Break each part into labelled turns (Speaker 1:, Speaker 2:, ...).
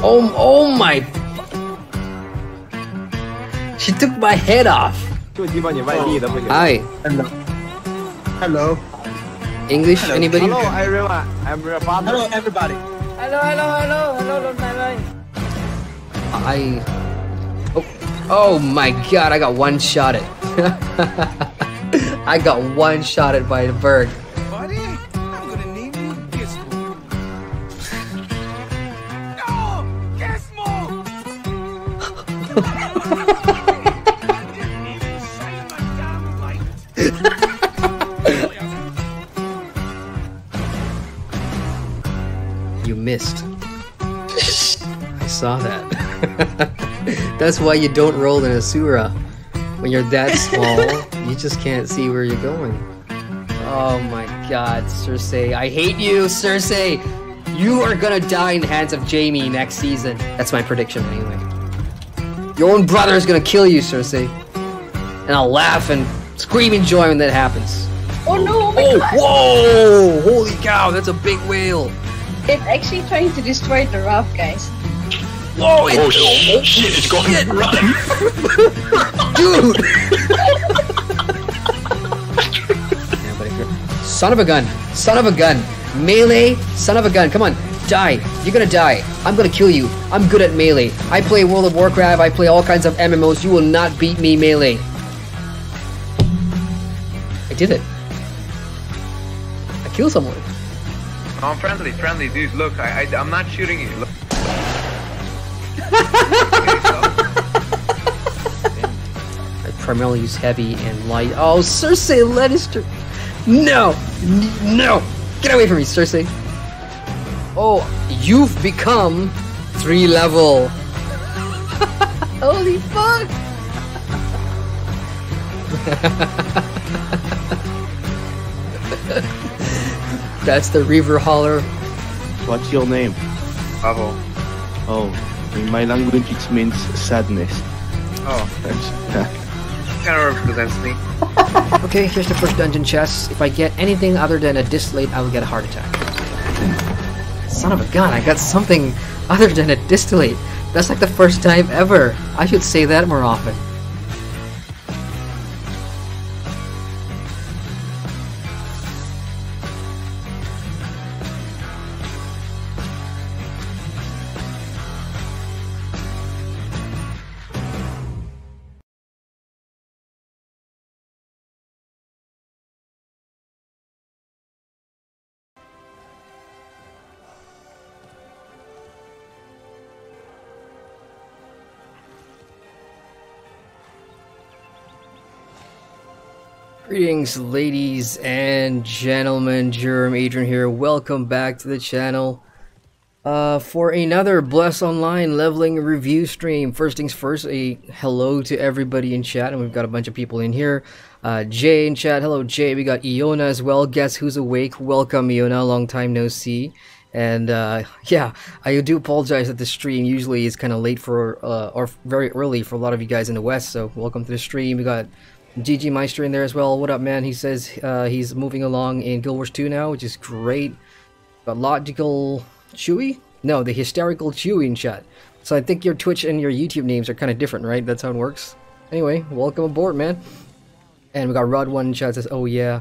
Speaker 1: Oh my! She took my head off. Hi.
Speaker 2: Hello. Hello.
Speaker 1: English?
Speaker 2: Hello.
Speaker 1: Anybody?
Speaker 2: Hello, everyone. I'm your father. Hello, everybody.
Speaker 3: Hello,
Speaker 1: Oh my god, I got one shot at. I got one shot at by the bird.
Speaker 4: Buddy, I'm gonna name you Gizmo. No! Gizmo! I didn't even shine my damn light.
Speaker 1: You missed. I saw that. That's why you don't roll in Asura. When you're that small, you just can't see where you're going. Oh my god, Cersei. I hate you, Cersei! You are gonna die in the hands of Jaime next season. That's my prediction anyway. Your own brother is gonna kill you, Cersei. And I'll laugh and scream in joy when that happens.
Speaker 3: Oh no, oh my god!
Speaker 1: Whoa! Holy cow, that's a big whale!
Speaker 3: It's actually trying to destroy the raft, guys.
Speaker 1: Whoa!
Speaker 5: Oh shit, it's going to run!
Speaker 1: Dude! Yeah, but if you're... Son of a gun! Son of a gun! Melee! Son of a gun! Come on! Die! You're gonna die! I'm gonna kill you! I'm good at melee! I play World of Warcraft, I play all kinds of MMOs, you will not beat me melee! I did it! I killed someone!
Speaker 6: Oh, I'm friendly, dude, look, I'm not shooting you, look.
Speaker 1: I primarily use heavy and light. Oh, Cersei Lannister! No! No! Get away from me, Cersei! Oh, you've become 3 level!
Speaker 3: Holy fuck!
Speaker 1: That's the Reaver Holler.
Speaker 2: What's your name?
Speaker 6: Bravo.
Speaker 2: Oh, in my language it means sadness.
Speaker 6: Oh, kind of represents me.
Speaker 1: Okay, here's the first dungeon chest. If I get anything other than a distillate, I will get a heart attack. Son of a gun, I got something other than a distillate. That's like the first time ever. I should say that more often. Greetings, ladies and gentlemen. Adrian here. Welcome back to the channel for another Bless Online leveling review stream. First things first, a hello to everybody in chat, and we've got a bunch of people in here. Jay in chat. Hello, Jay. We got Iona as well. Guess who's awake? Welcome, Iona. Long time no see. And yeah, I do apologize that the stream usually is kind of late for or very early for a lot of you guys in the West. So welcome to the stream. We got ggmyster in there as well. What up, man? He says he's moving along in Guild Wars 2 now, which is great. Got Logical Chewy? No, the Hysterical Chewy in chat. So I think your Twitch and your YouTube names are kind of different, right? That's how it works. Anyway, welcome aboard, man. And we got Rod1 in chat says, oh yeah.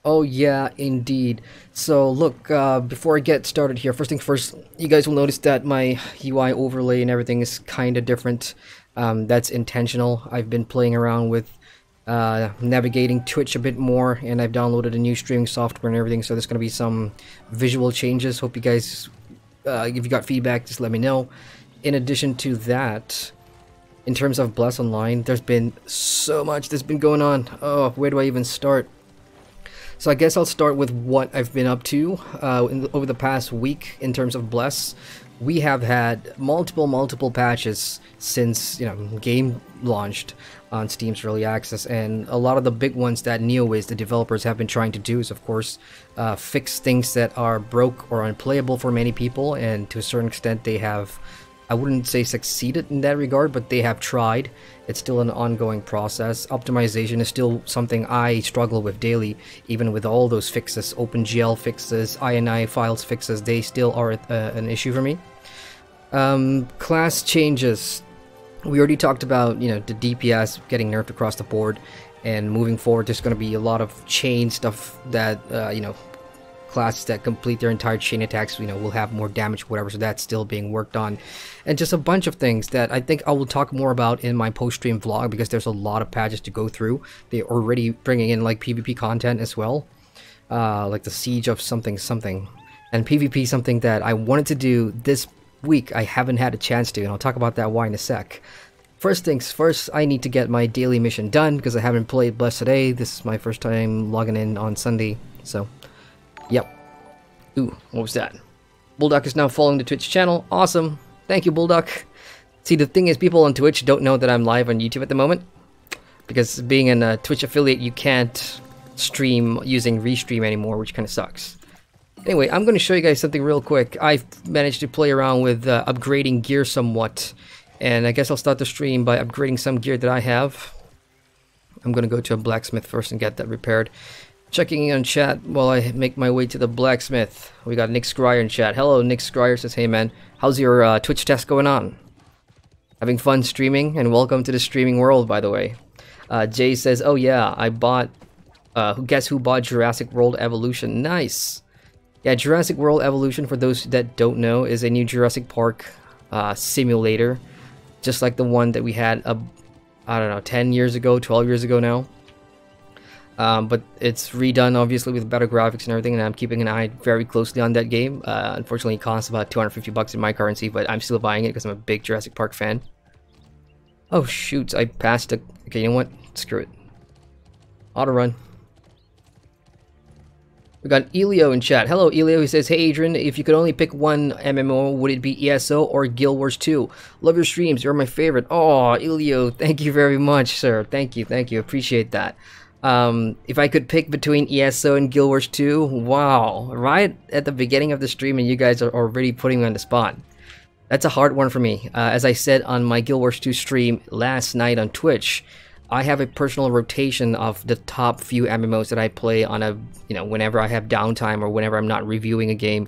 Speaker 1: Oh yeah, indeed. So look, before I get started here, first things first, you guys will notice that my UI overlay and everything is kind of different. That's intentional. I've been playing around with navigating Twitch a bit more, and I've downloaded a new streaming software and everything, so there's going to be some visual changes. Hope you guys, if you got feedback, just let me know. In addition to that, in terms of Bless Online, there's been so much that's been going on. Oh, where do I even start? So I guess I'll start with what I've been up to over the past week in terms of Bless. We have had multiple patches since, you know, game launched on Steam's Early Access, and a lot of the big ones that NeoWiz, the developers, have been trying to do is, of course, fix things that are broke or unplayable for many people, and to a certain extent they have, I wouldn't say succeeded in that regard, but they have tried. It's still an ongoing process. Optimization is still something I struggle with daily, even with all those fixes, OpenGL fixes, INI files fixes, they still are an issue for me. Class changes. We already talked about, you know, the DPS getting nerfed across the board, and moving forward there's going to be a lot of chain stuff that, you know, classes that complete their entire chain attacks, you know, will have more damage, whatever, so that's still being worked on. And just a bunch of things that I think I will talk more about in my post-stream vlog, because there's a lot of patches to go through. They're already bringing in, like, PvP content as well, like the Siege of something something, and PvP, something that I wanted to do this week, I haven't had a chance to, and I'll talk about that why in a sec. First things first, I need to get my daily mission done, because I haven't played Blessed today. This is my first time logging in on Sunday, so yep. Ooh, what was that? Bulldog is now following the Twitch channel. Awesome. Thank you, Bulldog. See, the thing is, people on Twitch don't know that I'm live on YouTube at the moment, because being a Twitch affiliate, you can't stream using Restream anymore, which kind of sucks. Anyway, I'm going to show you guys something real quick. I've managed to play around with upgrading gear somewhat, and I guess I'll start the stream by upgrading some gear that I have. I'm going to go to a blacksmith first and get that repaired. Checking in on chat while I make my way to the blacksmith. We got Nick Scryer in chat. Hello, Nick Scryer says, hey man, how's your Twitch test going on? Having fun streaming? And welcome to the streaming world, by the way. Jay says, oh yeah, I bought, guess who bought Jurassic World Evolution? Nice! Yeah, Jurassic World Evolution, for those that don't know, is a new Jurassic Park simulator. Just like the one that we had, I don't know, 10 years ago, 12 years ago now. But it's redone, obviously, with better graphics and everything, and I'm keeping an eye very closely on that game. Unfortunately, it costs about 250 bucks in my currency, but I'm still buying it because I'm a big Jurassic Park fan. Oh, shoot, I passed the... Okay, you know what? Screw it. Auto run. We got Elio in chat. Hello, Elio. He says, hey, Adrian, if you could only pick one MMO, would it be ESO or Guild Wars 2? Love your streams. You're my favorite. Oh, Elio, thank you very much, sir. Thank you. Appreciate that. If I could pick between ESO and Guild Wars 2, wow, right at the beginning of the stream, and you guys are already putting me on the spot. That's a hard one for me. As I said on my Guild Wars 2 stream last night on Twitch, I have a personal rotation of the top few MMOs that I play on a, you know, whenever I have downtime or whenever I'm not reviewing a game.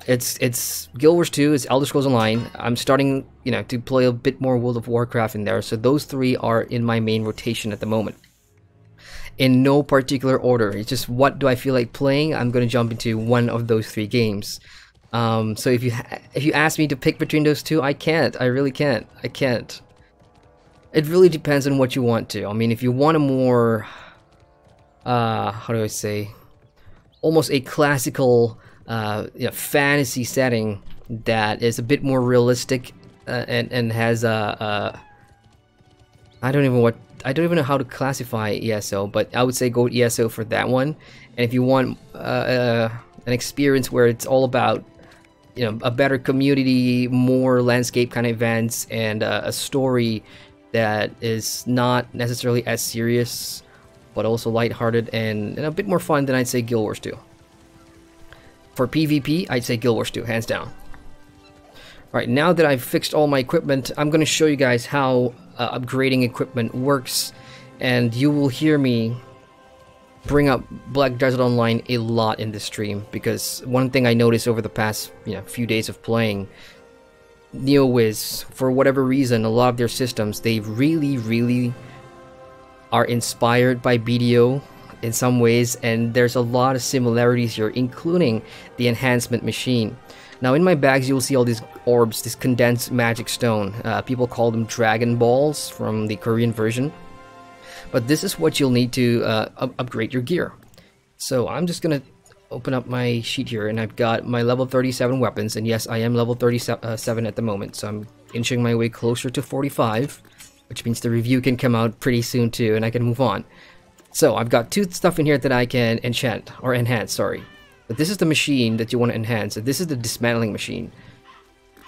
Speaker 1: It's Guild Wars 2, it's Elder Scrolls Online. I'm starting, you know, to play a bit more World of Warcraft in there, so those three are in my main rotation at the moment. In no particular order, it's just what do I feel like playing, I'm going to jump into one of those three games. So if you ask me to pick between those two, I can't. I really can't. I can't. It really depends on what you want to. I mean, if you want a more, how do I say, almost a classical, you know, fantasy setting that is a bit more realistic and has a I don't even know how to classify ESO, but I would say go with ESO for that one. And if you want an experience where it's all about, you know, a better community, more landscape kind of events, and a story that is not necessarily as serious, but also lighthearted and a bit more fun, then I'd say Guild Wars 2. For PvP, I'd say Guild Wars 2, hands down. Alright, now that I've fixed all my equipment, I'm going to show you guys how upgrading equipment works, and you will hear me bring up Black Desert Online a lot in this stream, because one thing I noticed over the past, you know, few days of playing NeoWiz, for whatever reason, a lot of their systems, they really are inspired by BDO in some ways, and there's a lot of similarities here, including the enhancement machine. Now in my bags you will see all these orbs, this condensed magic stone. People call them Dragon Balls from the Korean version. But this is what you'll need to upgrade your gear. So I'm just gonna open up my sheet here, and I've got my level 37 weapons, and yes, I am level 37 at the moment, so I'm inching my way closer to 45, which means the review can come out pretty soon too, and I can move on. So I've got two stuff in here that I can enchant, or enhance, sorry. But this is the machine that you want to enhance, and this is the dismantling machine.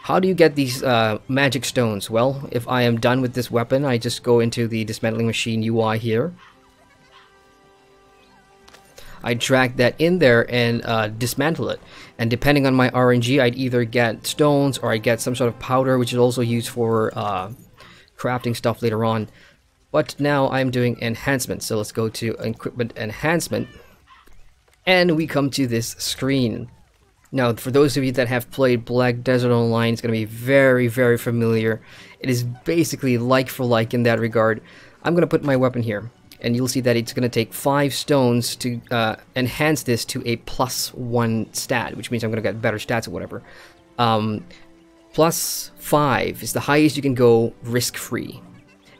Speaker 1: How do you get these magic stones? Well, if I am done with this weapon, I just go into the dismantling machine UI here. I drag that in there and dismantle it. And depending on my RNG, I'd either get stones or I get some sort of powder, which is also used for crafting stuff later on. But now I'm doing enhancement, so let's go to equipment enhancement. And we come to this screen. Now, for those of you that have played Black Desert Online, it's going to be very, very familiar. It is basically like for like in that regard. I'm going to put my weapon here, and you'll see that it's going to take 5 stones to enhance this to a +1 stat, which means I'm going to get better stats or whatever. +5 is the highest you can go risk-free.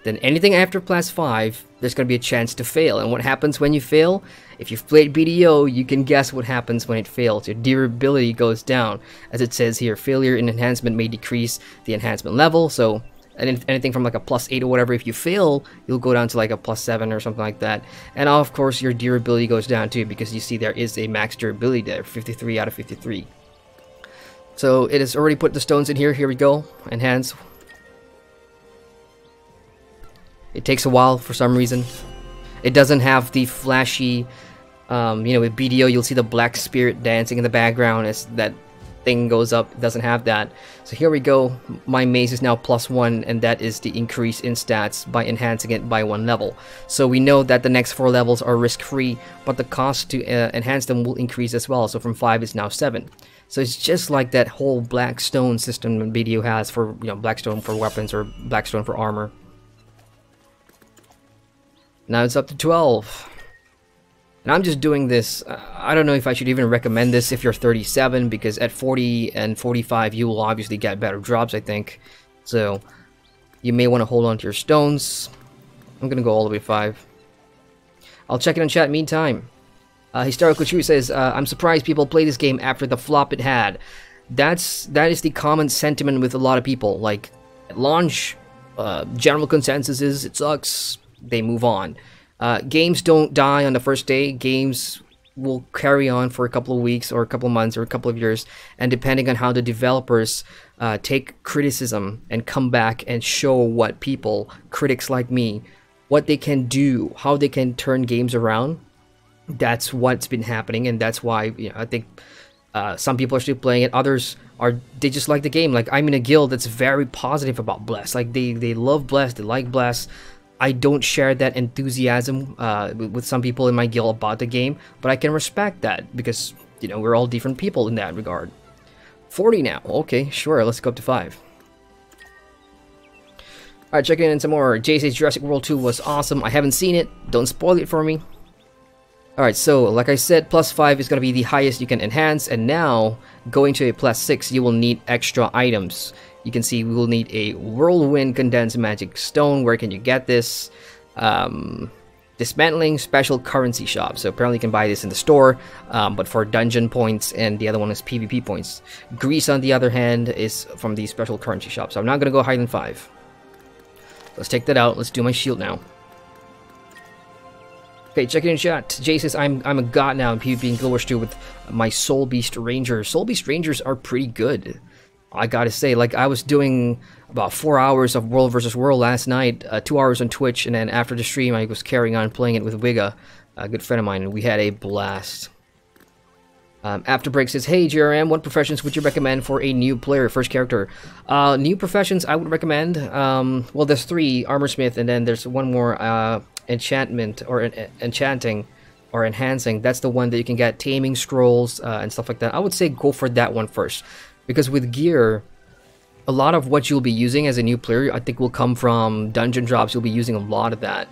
Speaker 1: Then anything after +5, there's going to be a chance to fail. And what happens when you fail? If you've played BDO, you can guess what happens when it fails. Your durability goes down. As it says here, failure in enhancement may decrease the enhancement level. So anything from like a +8 or whatever, if you fail, you'll go down to like a +7 or something like that. And of course, your durability goes down too, because you see there is a max durability there, 53 out of 53. So it has already put the stones in here. Here we go. Enhance. It takes a while for some reason. It doesn't have the flashy, you know, with BDO you'll see the black spirit dancing in the background as that thing goes up. It doesn't have that. So here we go. My mace is now +1, and that is the increase in stats by enhancing it by 1 level. So we know that the next 4 levels are risk-free, but the cost to enhance them will increase as well. So from 5 is now 7. So it's just like that whole Blackstone system that BDO has for, you know, Blackstone for weapons or Blackstone for armor. Now it's up to 12. And I'm just doing this, I don't know if I should even recommend this if you're 37, because at 40 and 45 you will obviously get better drops, I think. So you may want to hold on to your stones. I'm gonna go all the way to 5. I'll check it in chat meantime. Hysterical True says, I'm surprised people play this game after the flop it had. That is the common sentiment with a lot of people. Like, at launch, general consensus is it sucks. They move on. Games don't die on the first day. Games will carry on for a couple of weeks or a couple of months or a couple of years, and depending on how the developers take criticism and come back and show what people, critics like me, what they can do, how they can turn games around, that's what's been happening. And that's why, you know, I think some people are still playing it. Others they just like the game. Like, I'm in a guild that's very positive about Bless. Like, they love Bless, they like Bless. I don't share that enthusiasm with some people in my guild about the game, but I can respect that because, you know, we're all different people in that regard. 40 now. Okay, sure, let's go up to 5. Alright, checking in some more. Jay says Jurassic World 2 was awesome. I haven't seen it. Don't spoil it for me. Alright, so like I said, +5 is going to be the highest you can enhance, and now going to a +6, you will need extra items. You can see we will need a Whirlwind Condensed Magic Stone. Where can you get this? Dismantling Special Currency Shop. So apparently you can buy this in the store, but for dungeon points, and the other one is PvP points. Grease, on the other hand, is from the Special Currency Shop. So I'm not going to go higher than 5. Let's take that out. Let's do my shield now. Okay, check it in chat. Jay says, I'm a god now in PvP and Guild Wars 2 with my Soul Beast Rangers. Soul Beast Rangers are pretty good. I gotta say, like, I was doing about 4 hours of World vs. World last night, 2 hours on Twitch, and then after the stream I was carrying on playing it with Wiga, a good friend of mine, and we had a blast. After Break says, hey JRM, what professions would you recommend for a new player, first character? New professions I would recommend, well, there's 3, Armorsmith, and then there's one more, Enchantment, or Enchanting, or Enhancing. That's the one that you can get Taming Scrolls, and stuff like that. I would say go for that one first. Because with gear, a lot of what you'll be using as a new player, I think, will come from dungeon drops. You'll be using a lot of that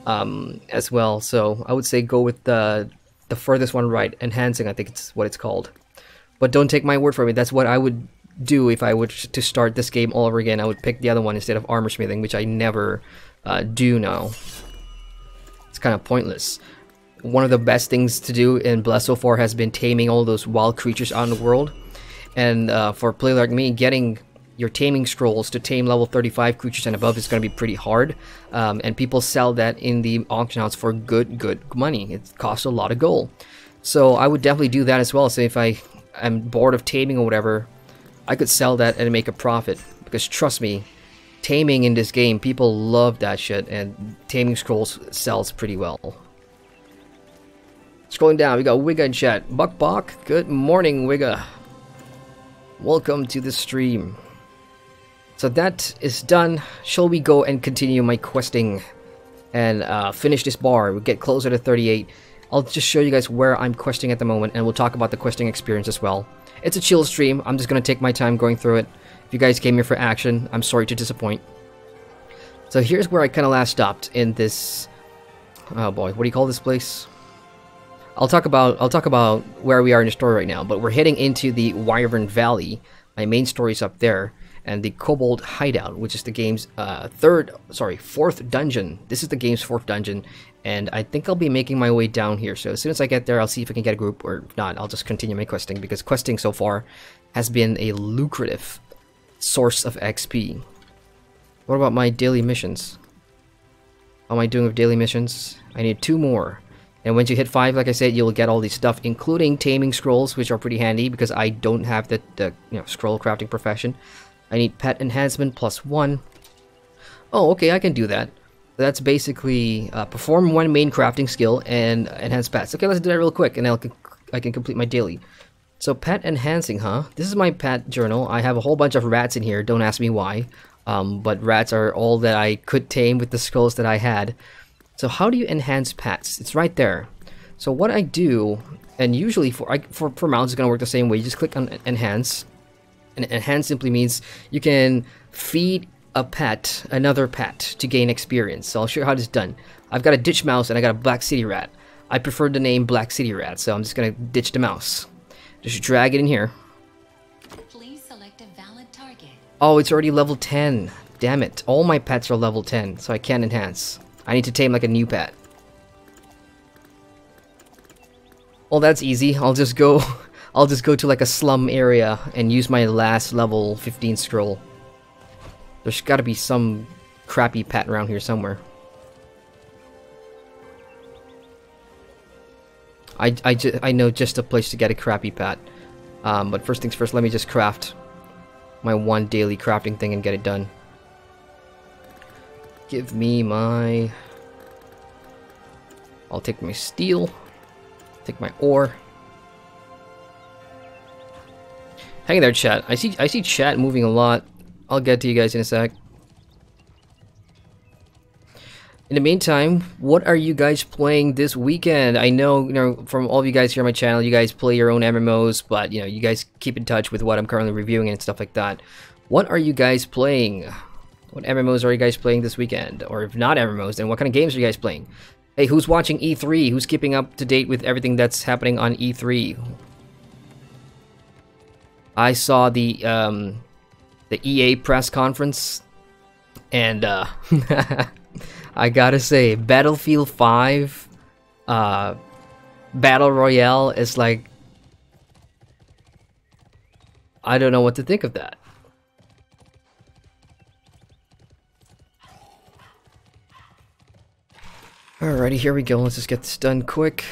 Speaker 1: as well. So I would say go with the furthest one right, Enhancing, I think it's what it's called. But don't take my word for it. That's what I would do if I were to start this game all over again. I would pick the other one instead of Armor Smithing, which I never do now. It's kind of pointless. One of the best things to do in Bless so far has been taming all those wild creatures out in the world. And for a player like me, getting your taming scrolls to tame level 35 creatures and above is going to be pretty hard. And people sell that in the auction house for good money. It costs a lot of gold. So I would definitely do that as well. So if I am bored of taming or whatever, I could sell that and make a profit. Because trust me, taming in this game, people love that shit. And taming scrolls sells pretty well. Scrolling down, we got Wiga in chat. Buck, good morning, Wiga. Welcome to the stream. So that is done. Shall we go and continue my questing and finish this bar? We get closer to 38. I'll just show you guys where I'm questing at the moment, and we'll talk about the questing experience as well. It's a chill stream. I'm just gonna take my time going through it. If you guys came here for action, I'm sorry to disappoint. So here's where I kind of last stopped in this. Oh boy, what do you call this place? I'll talk about where we are in the story right now. But we're heading into the Wyvern Valley. My main story's up there, and the Kobold Hideout, which is the game's fourth dungeon. This is the game's fourth dungeon, and I think I'll be making my way down here. So as soon as I get there, I'll see if I can get a group, or if not, I'll just continue my questing, because questing so far has been a lucrative source of XP. What about my daily missions? How am I doing with daily missions? I need 2 more. And once you hit 5, like I said, you'll get all these stuff, including taming scrolls, which are pretty handy because I don't have the scroll crafting profession. I need pet enhancement +1. Oh, okay, I can do that. That's basically perform 1 main crafting skill and enhance pets. Okay, let's do that real quick, and I can complete my daily. So pet enhancing, huh? This is my pet journal. I have a whole bunch of rats in here. Don't ask me why. But rats are all that I could tame with the scrolls that I had. So how do you enhance pets? It's right there. So what I do, and usually for mounts it's gonna work the same way. You just click on enhance, and enhance simply means you can feed a pet another pet to gain experience. So I'll show you how this is done. I've got a ditch mouse and I got a black city rat. I prefer the name black city rat, so I'm just gonna ditch the mouse. Just drag it in here.
Speaker 7: Please select a valid target.
Speaker 1: Oh, it's already level 10. Damn it. All my pets are level 10, so I can't enhance. I need to tame like a new pet. Well, that's easy. I'll just go to like a slum area and use my last level 15 scroll. There's got to be some crappy pet around here somewhere. I know just a place to get a crappy pet. But first things first, let me just craft my 1 daily crafting thing and get it done. Give me my... I'll take my steel. Take my ore. Hang there, chat. I see chat moving a lot. I'll get to you guys in a sec. In the meantime, what are you guys playing this weekend? I know, from all of you guys here on my channel, you guys play your own MMOs, but you guys keep in touch with what I'm currently reviewing and stuff like that. What are you guys playing? What MMOs are you guys playing this weekend? Or if not MMOs, then what kind of games are you guys playing? Hey, who's watching E3? Who's keeping up to date with everything that's happening on E3? I saw the EA press conference, and I gotta say, Battlefield 5 Battle Royale is like... I don't know what to think of that. Alrighty, here we go. Let's just get this done quick.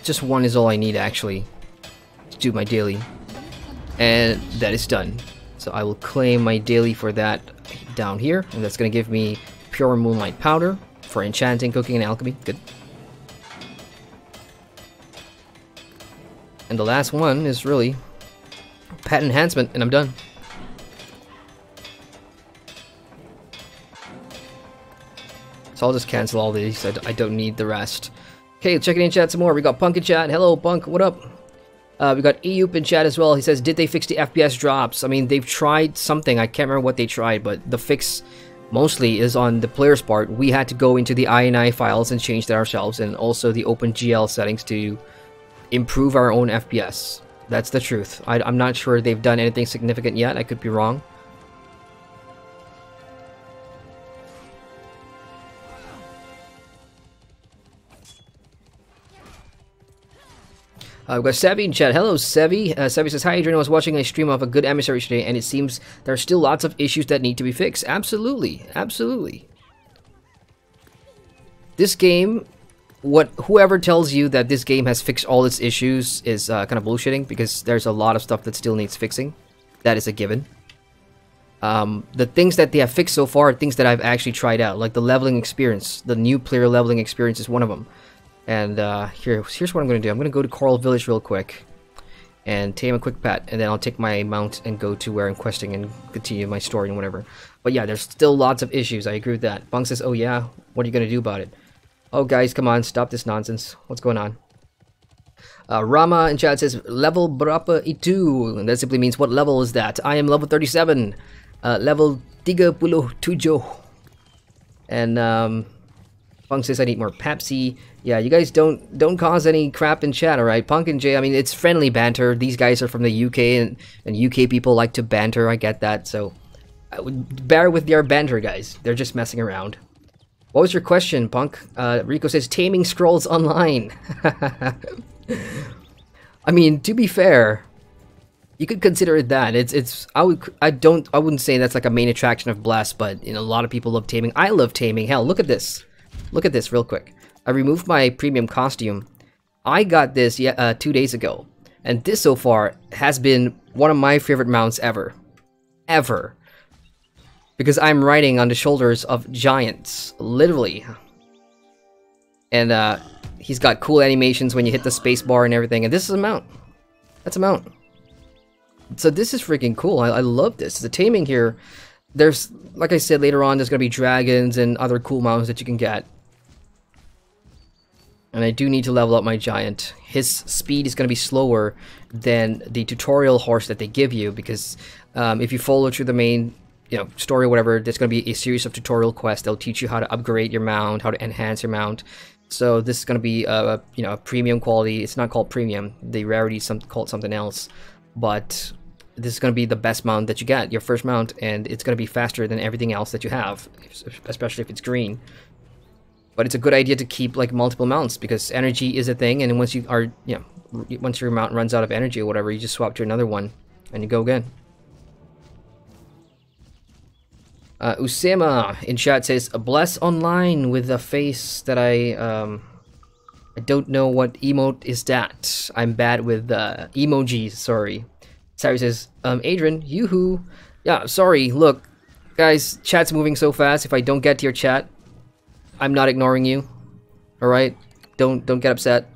Speaker 1: Just 1 is all I need, actually, to do my daily. And that is done. So I will claim my daily for that down here. And that's going to give me pure moonlight powder for enchanting, cooking, and alchemy. Good. And the last one is really pet enhancement, and I'm done. So I'll just cancel all these. I don't need the rest. Okay, checking in chat some more. We got Punk in chat. Hello, Punk. What up? We got Eyoop in chat as well. He says, did they fix the FPS drops? I mean, they've tried something. I can't remember what they tried, but the fix mostly is on the player's part. We had to go into the INI files and change that ourselves, and also the OpenGL settings to improve our own FPS. That's the truth. I'm not sure they've done anything significant yet. I could be wrong. We've got Sevi in chat. Hello, Sevi. Sevi says, hi, Adrian. I was watching a stream of a good emissary today, and it seems there are still lots of issues that need to be fixed. Absolutely. Absolutely. This game... whoever tells you that this game has fixed all its issues is kind of bullshitting, because there's a lot of stuff that still needs fixing. That is a given. The things that they have fixed so far are things that I've actually tried out, like the leveling experience. The new player leveling experience is one of them. And here's what I'm going to do. I'm going to go to Coral Village real quick. and tame a quick pet, and then I'll take my mount and go to where I'm questing and continue my story and whatever. But yeah, there's still lots of issues. I agree with that. Bunk says, oh yeah, what are you gonna do about it? Oh guys, come on, stop this nonsense. What's going on? Rama in chat says, level berapa itu? And that simply means, what level is that? I am level 37. Level 37. And Punk says I need more Pepsi. Yeah, you guys don't cause any crap in chat, alright? Punk and Jay, I mean, it's friendly banter. These guys are from the UK, and UK people like to banter. I get that, so I would bear with their banter, guys. They're just messing around. What was your question, Punk? Rico says, taming scrolls online. I mean, to be fair, you could consider it that. I wouldn't say that's like a main attraction of Bless, but you know, a lot of people love taming. I love taming. Hell, look at this. Look at this real quick. I removed my premium costume. I got this 2 days ago, and this so far has been one of my favorite mounts ever. Ever. Because I'm riding on the shoulders of giants, literally. And he's got cool animations when you hit the space bar and everything, and this is a mount. That's a mount. So this is freaking cool. I love this. The taming here, there's, like I said, later on there's going to be dragons and other cool mounts that you can get. And I do need to level up my giant. His speed is going to be slower than the tutorial horse that they give you, because if you follow through the main story or whatever, there's going to be a series of tutorial quests. They'll teach you how to upgrade your mount, how to enhance your mount. So this is going to be a premium quality. It's not called premium. The rarity is called something else. But this is going to be the best mount that you get, your first mount, and it's going to be faster than everything else that you have, especially if it's green. But it's a good idea to keep like multiple mounts, because energy is a thing, and once you are, once your mount runs out of energy or whatever, you just swap to another one and you go again. Usema in chat says, Bless online with a face that I don't know what emote is that. I'm bad with emojis, sorry. Sari says, Adrian, yoo-hoo. Yeah, sorry, look, guys, chat's moving so fast. If I don't get to your chat, I'm not ignoring you. Alright? Don't get upset.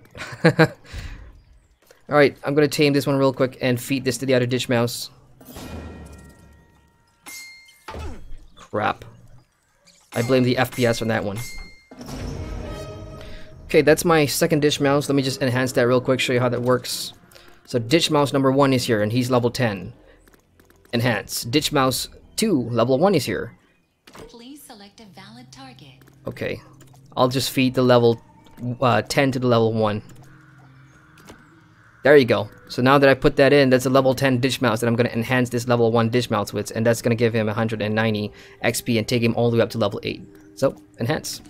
Speaker 1: Alright, I'm gonna tame this one real quick and feed this to the other ditch mouse. Crap. I blame the FPS on that one. Okay, that's my second ditch mouse. Let me just enhance that real quick, show you how that works. So ditch mouse number 1 is here, and he's level 10. Enhance. Ditch mouse 2, level 1 is here.
Speaker 7: Please select a valid target.
Speaker 1: Okay, I'll just feed the level 10 to the level 1. There you go. So now that I put that in, that's a level 10 ditch mouse that I'm going to enhance this level 1 ditch mouse with, and that's going to give him 190 XP and take him all the way up to level 8. So, enhance.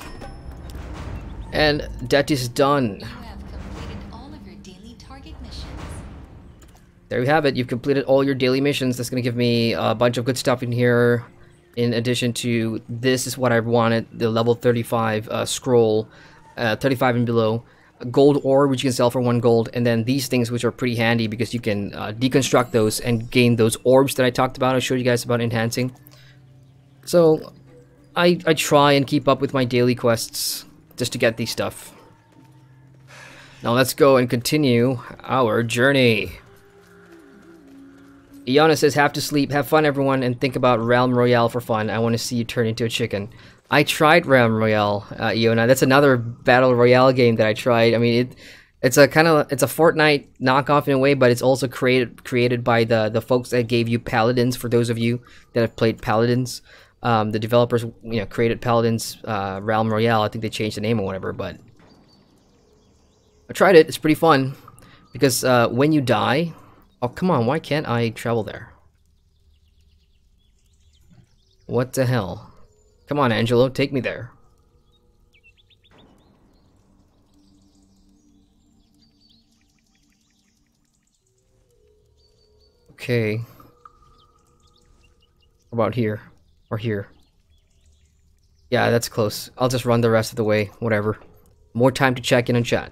Speaker 1: And that is done.
Speaker 7: You have completed all of your daily target missions.
Speaker 1: There you have it. You've completed all your daily missions. That's going to give me a bunch of good stuff in here. In addition to, this is what I wanted, the level 35 scroll, 35 and below. Gold ore, which you can sell for 1 gold, and then these things, which are pretty handy because you can deconstruct those and gain those orbs that I talked about. I showed you guys about enhancing. So I try and keep up with my daily quests just to get these stuff. Now let's go and continue our journey. Iana says, have to sleep, have fun everyone, and think about Realm Royale for fun. I want to see you turn into a chicken. I tried Realm Royale, Iona. That's another Battle Royale game that I tried. I mean, it's a Fortnite knockoff in a way, but it's also created by the folks that gave you Paladins. For those of you that have played Paladins, the developers created Paladins Realm Royale. I think they changed the name or whatever, but I tried it. It's pretty fun because when you die, oh come on, why can't I travel there? What the hell? Come on, Angelo, take me there. Okay. How about here? Or here? Yeah, that's close. I'll just run the rest of the way, whatever. More time to check in and chat.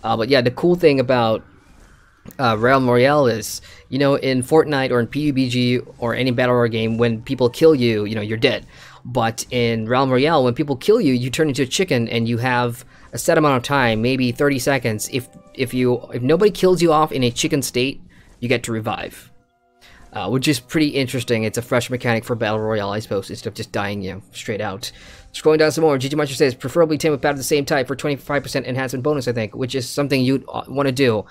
Speaker 1: But yeah, the cool thing about Realm Royale is, in Fortnite or in PUBG or any Battle Royale game, when people kill you, you're dead. But in Realm Royale, when people kill you, you turn into a chicken and you have a set amount of time, maybe 30 seconds. If nobody kills you off in a chicken state, you get to revive. Which is pretty interesting. It's a fresh mechanic for Battle Royale, I suppose, instead of just dying, you know, straight out. Scrolling down some more, ggmyster says, preferably team with bat of the same type for 25% enhancement bonus, I think, which is something you'd want to do.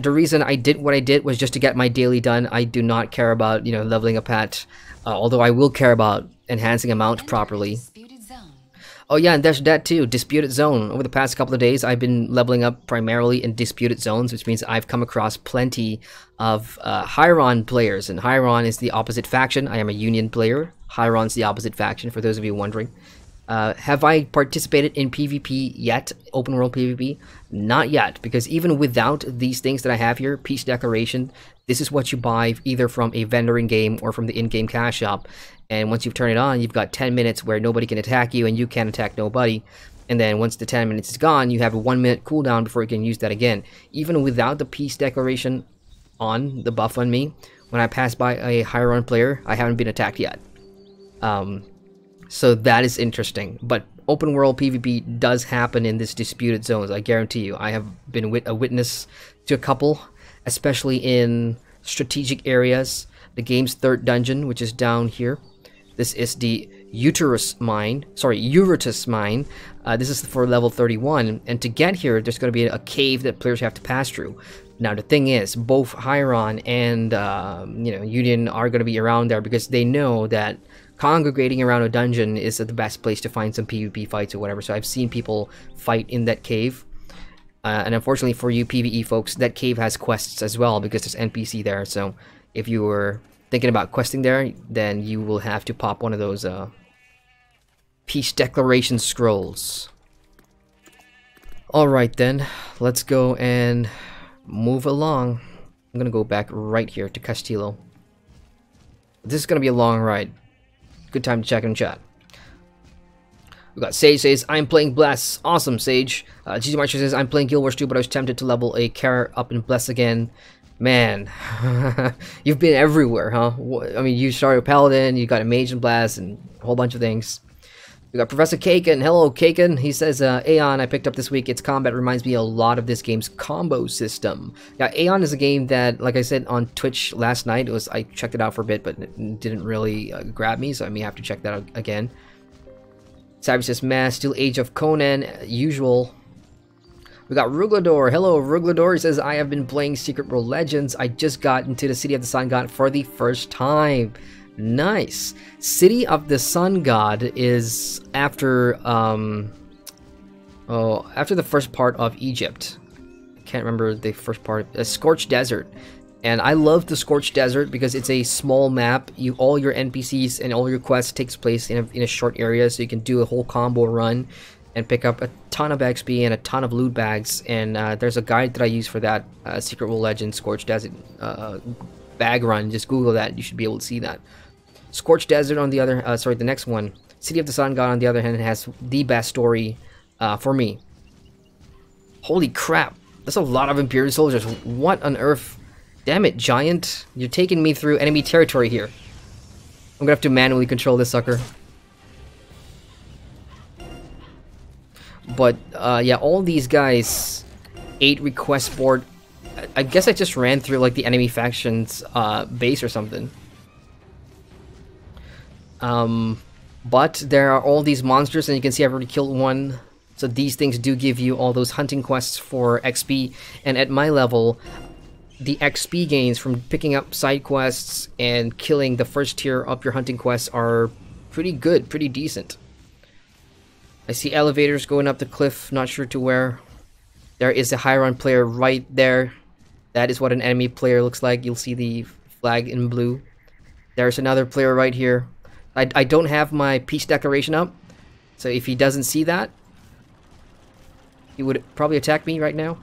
Speaker 1: The reason I did what I did was just to get my daily done. I do not care about, you know, leveling a pet, although I will care about enhancing a mount properly.
Speaker 7: Disputed zone.
Speaker 1: Oh yeah, and there's that too, Disputed Zone. Over the past couple of days, I've been leveling up primarily in Disputed Zones, which means I've come across plenty of Hyron players, and Hyron is the opposite faction. I am a Union player. Hyron's the opposite faction, for those of you wondering. Have I participated in PvP yet? Open world PvP? Not yet, because even without these things that I have here, Peace Decoration, this is what you buy either from a vendor in-game or from the in-game cash shop. And once you've turned it on, you've got 10 minutes where nobody can attack you and you can't attack nobody. And then once the 10 minutes is gone, you have a 1 minute cooldown before you can use that again. Even without the Peace Declaration on, the buff on me, when I pass by a Hyron player, I haven't been attacked yet. So that is interesting. But open world PvP does happen in this Disputed Zones, I guarantee you. I have been a witness to a couple, especially in strategic areas. The game's third dungeon, which is down here. This is the Eurytus Mine. This is for level 31, and to get here, there's going to be a cave that players have to pass through. Now, the thing is, both Hyron and Union are going to be around there because they know that congregating around a dungeon is the best place to find some PvP fights or whatever. So I've seen people fight in that cave, and unfortunately for you PvE folks, that cave has quests as well because there's NPC there. So if you were thinking about questing there, then you will have to pop one of those Peace Declaration scrolls. Alright then, let's go and move along. I'm gonna go back right here to Castillo. This is gonna be a long ride. Good time to check in chat. We got Sage says, I'm playing Bless. Awesome, Sage. ggmyster says, I'm playing Guild Wars 2, but I was tempted to level a Kara up in Bless again. Man, you've been everywhere, huh? I mean, you started a Paladin, you got a Mage and Blast, and a whole bunch of things. We got Professor Kaken. Hello, Kaken. He says, Aeon I picked up this week. Its combat reminds me a lot of this game's combo system. Yeah, Aeon is a game that, like I said on Twitch last night, I checked it out for a bit, but it didn't really grab me, so I may have to check that out again. Savage says, Mass, still Age of Conan, usual. We got Ruglador. Hello, Ruglador. He says, I have been playing Secret World Legends. I just got into the City of the Sun God for the first time. Nice. City of the Sun God is after after the first part of Egypt. I can't remember the first part. Scorched Desert. And I love the Scorched Desert because it's a small map. All your NPCs and all your quests takes place in a short area, so you can do a whole combo run and pick up a ton of XP and a ton of loot bags. And there's a guide that I use for that, Secret World Legends Scorched Desert bag run. Just Google that, you should be able to see that. Scorched Desert on the other, the next one, City of the Sun God on the other hand, has the best story for me. Holy crap, that's a lot of Imperial soldiers. What on earth? Damn it, Giant, you're taking me through enemy territory here. I'm gonna have to manually control this sucker. But yeah, all these guys, 8 request board. I guess I just ran through like the enemy faction's base or something. But there are all these monsters, and you can see I've already killed one. So these things do give you all those hunting quests for XP, and at my level, the XP gains from picking up side quests and killing the first tier of your hunting quests are pretty good, pretty decent. I see elevators going up the cliff, not sure to where. There is a Hyron player right there. That is what an enemy player looks like. You'll see the flag in blue. There's another player right here. I don't have my Peace Declaration up, so if he doesn't see that, he would probably attack me right now.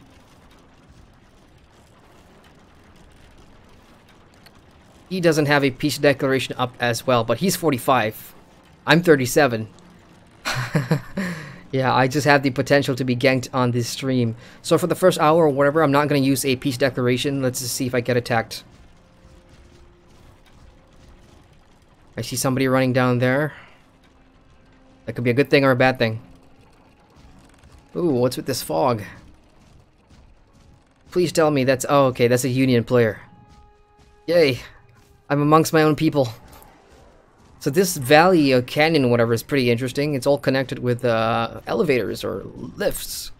Speaker 1: He doesn't have a Peace Declaration up as well, but he's 45. I'm 37. Yeah, I just have the potential to be ganked on this stream. So for the first hour or whatever, I'm not going to use a Peace Declaration. Let's just see if I get attacked. I see somebody running down there. That could be a good thing or a bad thing. Ooh, what's with this fog? Please tell me that's... Oh, okay, that's a Union player. Yay! I'm amongst my own people. So this valley or canyon, whatever, is pretty interesting. It's all connected with elevators or lifts.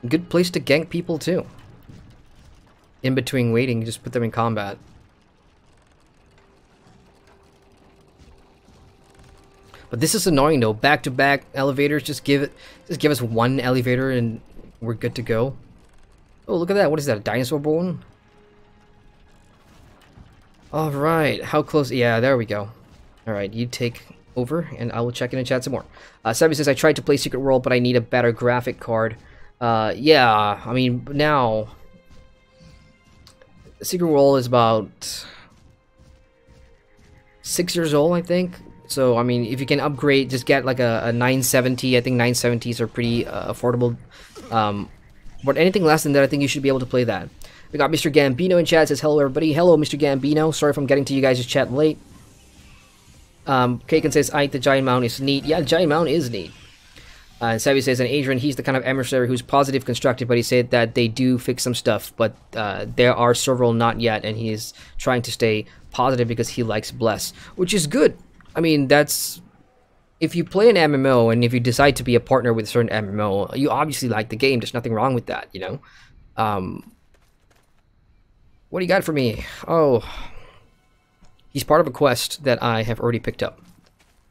Speaker 1: Good place to gank people too. In between waiting, just put them in combat. But this is annoying though. Back-to-back elevators. Just give us one elevator and we're good to go. Oh, look at that. What is that? A dinosaur bone? All right. How close? Yeah, there we go. All right, you take over, and I will check in the chat some more. Sebby says I tried to play Secret World, but I need a better graphic card. Yeah. I mean, now Secret World is about 6 years old, I think. So, I mean, if you can upgrade, just get like a 970. I think 970s are pretty affordable. But anything less than that, I think you should be able to play that. We got Mr. Gambino in chat. Says, hello, everybody. Hello, Mr. Gambino. Sorry if I'm getting to you guys' chat late. Kaken says, the Giant Mound is neat. Yeah, the Giant Mound is neat. And Savvy says, and Adrian, he's the kind of emissary who's positive constructive, but he said that they do fix some stuff, but there are several not yet, and he's trying to stay positive because he likes Bless, which is good. I mean, that's... If you play an MMO, and if you decide to be a partner with a certain MMO, you obviously like the game. There's nothing wrong with that, you know? What do you got for me? Oh... He's part of a quest that I have already picked up.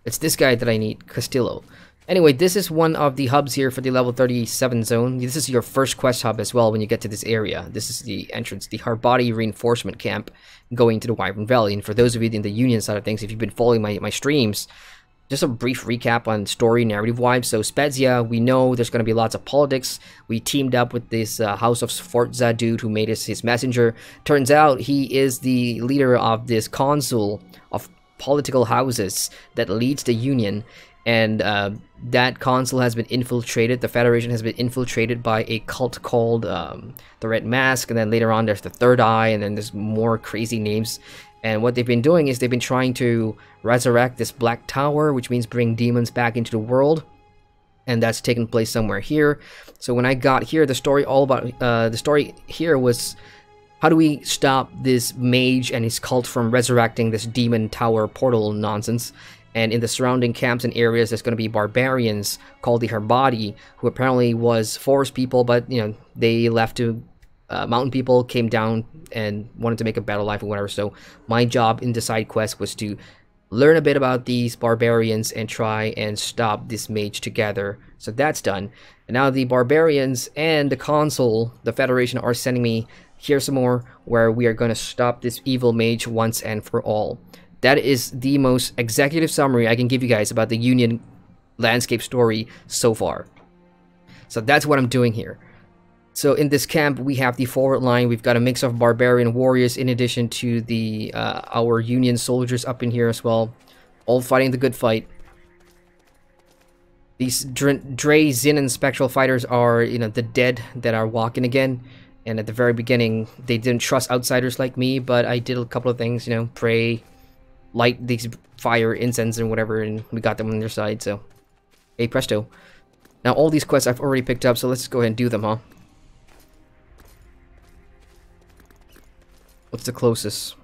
Speaker 1: It's this guy that I need, Castillo. Anyway, this is one of the hubs here for the level 37 zone. This is your first quest hub as well when you get to this area. This is the entrance, the Harbati reinforcement camp going to the Wyvern Valley. And for those of you in the Union side of things, if you've been following my streams, just a brief recap on story narrative vibes. So Spezia, we know there's going to be lots of politics. We teamed up with this House of Sforza dude who made us his messenger. Turns out he is the leader of this council of political houses that leads the Union. And that council has been infiltrated. The Federation has been infiltrated by a cult called the Red Mask. And then later on there's the Third Eye. And then there's more crazy names. And what they've been doing is they've been trying to resurrect this Black Tower, which means bring demons back into the world. And that's taken place somewhere here. So when I got here, the story here was, how do we stop this mage and his cult from resurrecting this demon tower portal nonsense? And in the surrounding camps and areas, there's going to be barbarians called the Harbati, who apparently was forest people, but you know they left to mountain people, came down and wanted to make a better life or whatever. So my job in the side quest was to learn a bit about these barbarians and try and stop this mage together. So that's done. And now the barbarians and the console, the Federation, are sending me here some more where we are going to stop this evil mage once and for all. That is the most executive summary I can give you guys about the Union landscape story so far. So that's what I'm doing here. So in this camp, we have the forward line. We've got a mix of barbarian warriors in addition to the our Union soldiers up in here as well, all fighting the good fight. These Dre, Zin, and Spectral fighters are, you know, the dead that are walking again. And at the very beginning, they didn't trust outsiders like me, but I did a couple of things, you know, pray, light these fire, incense, and whatever, and we got them on their side. So, hey presto! Now all these quests I've already picked up, so let's go ahead and do them, huh? What's the closest?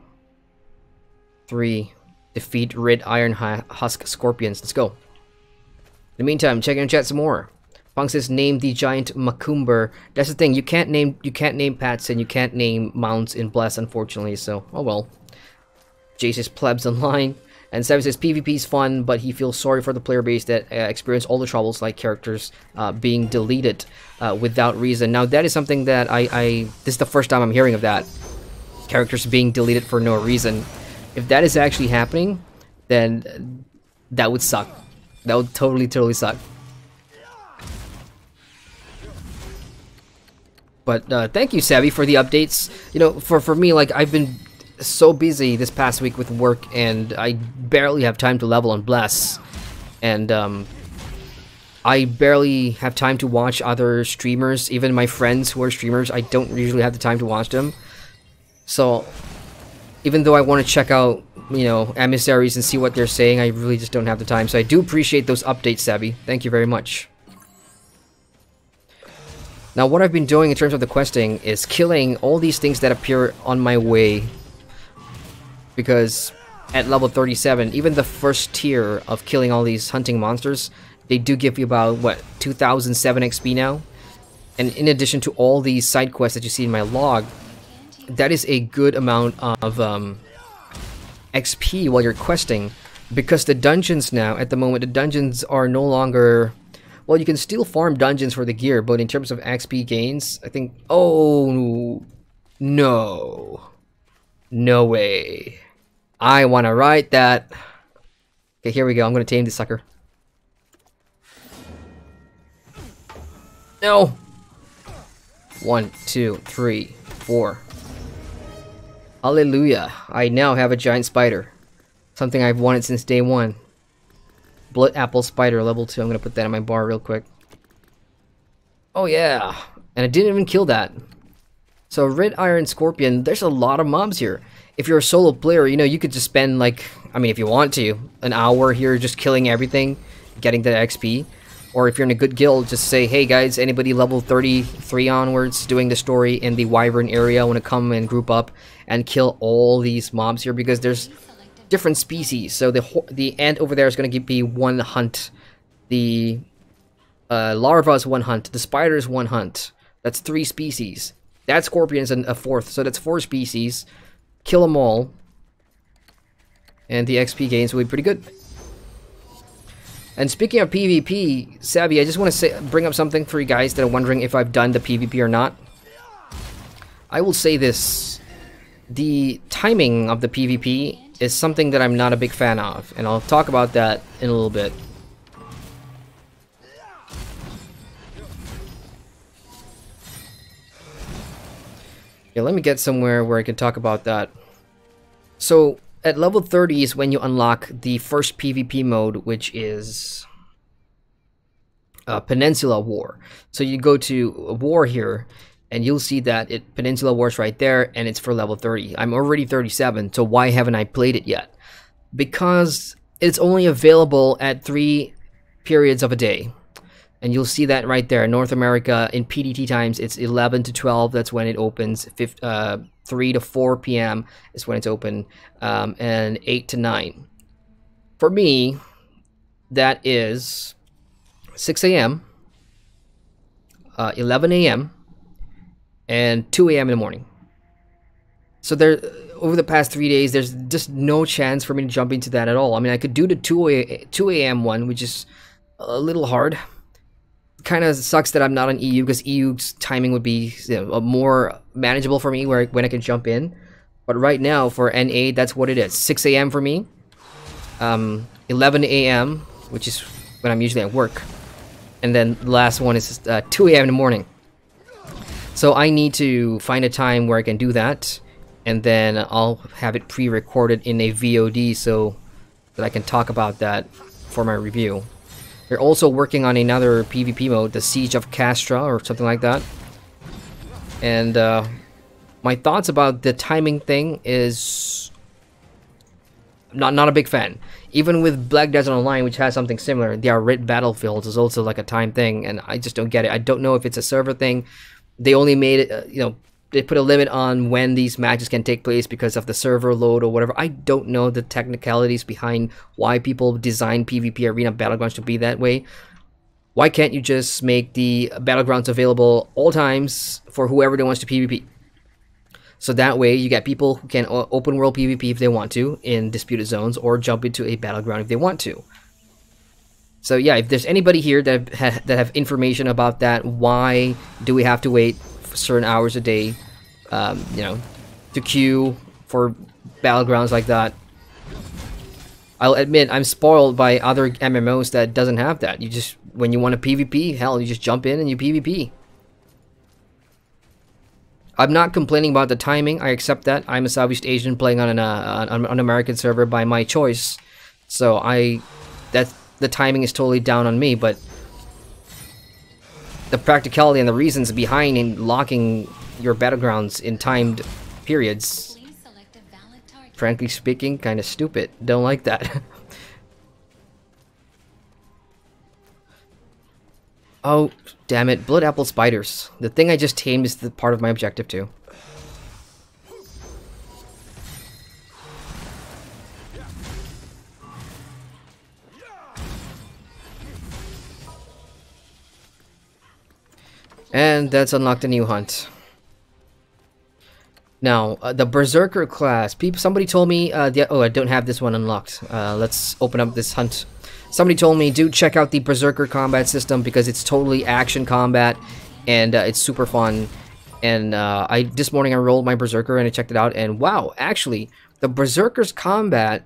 Speaker 1: 3. Defeat Red Iron Husk Scorpions. Let's go. In the meantime, check in chat some more. Punk says, name the giant Macumber. That's the thing. You can't name pets and you can't name mounts in Bless, unfortunately. So, oh well. Jay says plebs online. And Seven says PvP is fun, but he feels sorry for the player base that experience all the troubles like characters being deleted without reason. Now that is something that this is the first time I'm hearing of that. Characters being deleted for no reason. If that is actually happening, then that would suck. That would totally suck. But thank you, Savvy, for the updates. You know, for me, like, I've been so busy this past week with work, and I barely have time to level on Bless. And I barely have time to watch other streamers. Even my friends who are streamers, I don't usually have the time to watch them. So, even though I want to check out, you know, emissaries and see what they're saying, I really just don't have the time. So I do appreciate those updates, Savvy. Thank you very much. Now what I've been doing in terms of the questing is killing all these things that appear on my way. Because at level 37, even the first tier of killing all these hunting monsters, they do give you about, what, 2007 XP now? And in addition to all these side quests that you see in my log, that is a good amount of XP while you're questing. Because the dungeons now, at the moment, the dungeons are no longer... Well, you can still farm dungeons for the gear, but in terms of XP gains, I think... Oh, no. No way. I want to ride that. Okay, here we go. I'm going to tame this sucker. No! 1, 2, 3, 4. Hallelujah. I now have a giant spider. Something I've wanted since day 1. Blood apple spider level 2. I'm going to put that in my bar real quick. Oh yeah. And I didn't even kill that. So red iron scorpion, there's a lot of mobs here. If you're a solo player, you know, you could just spend like, I mean, if you want to, an hour here just killing everything, getting the XP. Or if you're in a good guild, just say, hey guys, anybody level 33 onwards doing the story in the Wyvern area want to come and group up and kill all these mobs here, because there's different species. So the ant over there is going to be one hunt. The larva is one hunt. The spider is one hunt. That's 3 species. That scorpion is a 4th, so that's 4 species. Kill them all, and the XP gains will be pretty good. And speaking of PvP, Savvy, I just want to bring up something for you guys that are wondering if I've done the PvP or not. I will say this. The timing of the PvP is something that I'm not a big fan of, and I'll talk about that in a little bit. Yeah, let me get somewhere where I can talk about that. So, at level 30 is when you unlock the first PvP mode, which is Peninsula War. So you go to War here, and you'll see that Peninsula War is right there, and it's for level 30. I'm already 37, so why haven't I played it yet? Because it's only available at 3 periods of a day. And you'll see that right there. North America, in PDT times, it's 11 to 12. That's when it opens. 3 to 4 p.m. is when it's open. And 8 to 9. For me, that is 6 a.m., 11 a.m., and 2 a.m. in the morning. So there, over the past 3 days, there's just no chance for me to jump into that at all. I mean, I could do the 2 a.m. one, which is a little hard. Kind of sucks that I'm not on EU, because EU's timing would be, you know, more manageable for me when I can jump in. But right now for NA, that's what it is. 6 a.m. for me, 11 a.m., which is when I'm usually at work, and then the last one is 2 a.m. in the morning. So I need to find a time where I can do that, and then I'll have it pre-recorded in a VOD so that I can talk about that for my review. They're also working on another PvP mode, the Siege of Castra or something like that. And my thoughts about the timing thing is not a big fan. Even with Black Desert Online, which has something similar, the Red Battlefields is also like a time thing, and I just don't get it. I don't know if it's a server thing. They only made it, you know, they put a limit on when these matches can take place because of the server load or whatever. I don't know the technicalities behind why people design PvP Arena Battlegrounds to be that way. Why can't you just make the Battlegrounds available all times for whoever wants to PvP? So that way you get people who can open world PvP if they want to in disputed zones, or jump into a Battleground if they want to. So yeah, if there's anybody here that have information about that, why do we have to wait certain hours a day, you know, to queue for Battlegrounds like that? I'll admit I'm spoiled by other MMOs that doesn't have that. You just, when you want a PvP, hell, you just jump in and you PvP. I'm not complaining about the timing. I accept that. I'm a Southeast Asian playing on an American server by my choice, so the timing is totally down on me. But the practicality and the reasons behind locking your Battlegrounds in timed periods, frankly speaking, kind of stupid. Don't like that. Oh, damn it. Blood apple spiders. The thing I just tamed is the part of my objective too. And that's unlocked a new hunt. Now, the Berserker class. Somebody told me, oh, I don't have this one unlocked. Let's open up this hunt. Somebody told me, dude, check out the Berserker combat system because it's totally action combat and it's super fun. And this morning I rolled my Berserker and I checked it out, and wow, actually, the Berserker's combat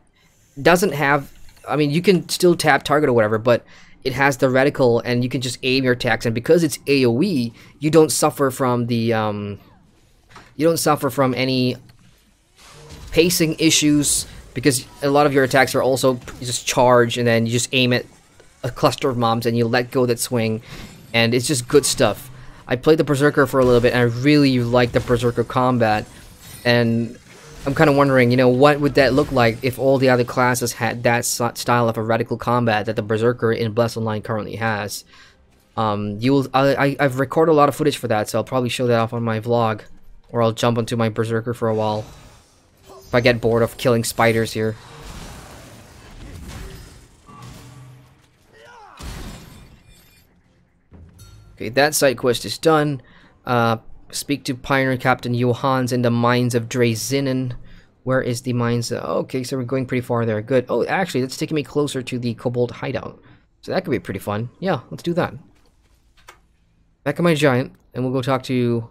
Speaker 1: doesn't have. I mean, you can still tap target or whatever, but it has the reticle and you can just aim your attacks. And because it's AOE, you don't suffer from the you don't suffer from any pacing issues, because a lot of your attacks are also just charge and then you just aim at a cluster of mobs and you let go that swing, and it's just good stuff. I played the Berserker for a little bit and I really like the Berserker combat, and I'm kind of wondering, you know, what would that look like if all the other classes had that style of a reticle combat that the Berserker in Blessed Online currently has. I've recorded a lot of footage for that, so I'll probably show that off on my vlog. Or I'll jump onto my Berserker for a while. If I get bored of killing spiders here. Okay, that side quest is done. Speak to Pioneer Captain Johans in the mines of Drazinen. Where is the mines? Okay, so we're going pretty far there. Good. Oh, actually, that's taking me closer to the Kobold hideout. So that could be pretty fun. Yeah, let's do that. Back on my giant, and we'll go talk to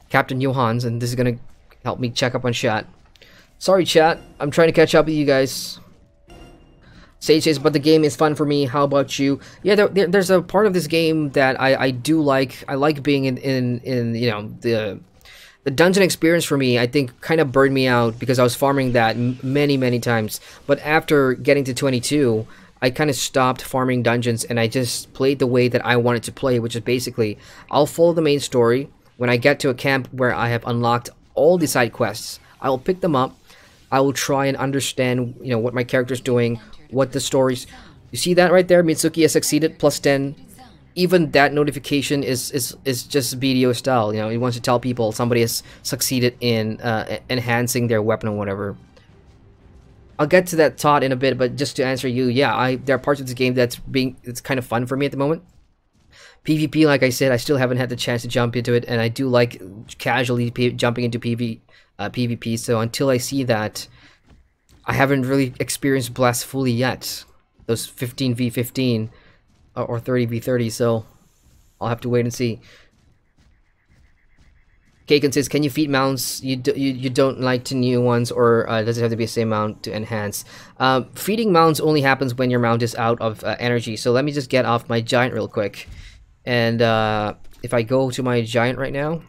Speaker 1: Captain Johans, and this is gonna help me check up on chat. Sorry, chat. I'm trying to catch up with you guys. Sage says, but the game is fun for me. How about you? Yeah, there's a part of this game that I do like. I like being in you know, the dungeon experience for me. I think kind of burned me out because I was farming that many times. But after getting to 22, I kind of stopped farming dungeons and I just played the way that I wanted to play, which is basically I'll follow the main story. When I get to a camp where I have unlocked all the side quests, I will pick them up. I will try and understand, you know, what my character's doing, what the stories. You see that right there? Mitsuki has succeeded, plus 10. Even that notification is just BDO style. You know, he wants to tell people somebody has succeeded in enhancing their weapon or whatever. I'll get to that thought in a bit, but just to answer you, yeah, there are parts of this game it's kind of fun for me at the moment. PvP, like I said, I still haven't had the chance to jump into it, and I do like casually jumping into PvP, so until I see that, I haven't really experienced Blast fully yet. Those 15v15 or 30v30, so I'll have to wait and see. Kaken says, can you feed mounts you don't like to new ones, or does it have to be the same mount to enhance? Feeding mounts only happens when your mount is out of energy, so let me just get off my giant real quick. And if I go to my giant right now,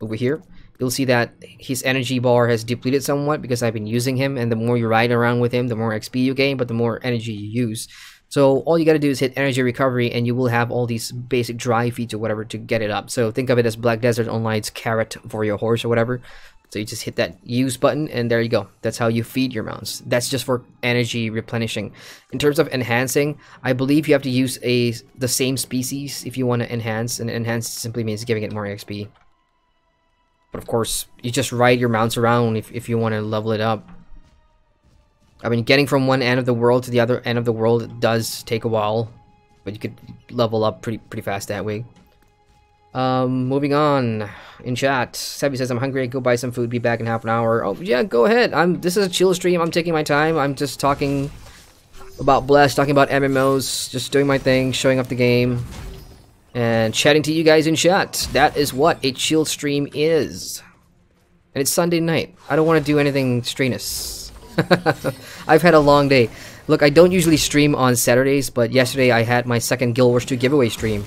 Speaker 1: over here, you'll see that his energy bar has depleted somewhat because I've been using him, and the more you ride around with him, the more XP you gain, but the more energy you use. So all you gotta do is hit energy recovery and you will have all these basic dry feeds or whatever to get it up. So think of it as Black Desert Online's carrot for your horse or whatever. So you just hit that use button and there you go. That's how you feed your mounts. That's just for energy replenishing. In terms of enhancing, I believe you have to use the same species if you want to enhance, and enhance simply means giving it more XP. But of course, you just ride your mounts around if you want to level it up. I mean, getting from one end of the world to the other end of the world does take a while, but you could level up pretty fast that way. Moving on in chat. Sebby says, I'm hungry, go buy some food, be back in half an hour. Oh yeah, go ahead. This is a chill stream, I'm taking my time. I'm just talking about Bless, talking about MMOs, just doing my thing, showing off the game, and chatting to you guys in chat. That is what a chill stream is. And it's Sunday night. I don't want to do anything strenuous. I've had a long day. Look, I don't usually stream on Saturdays, but yesterday I had my second Guild Wars 2 giveaway stream.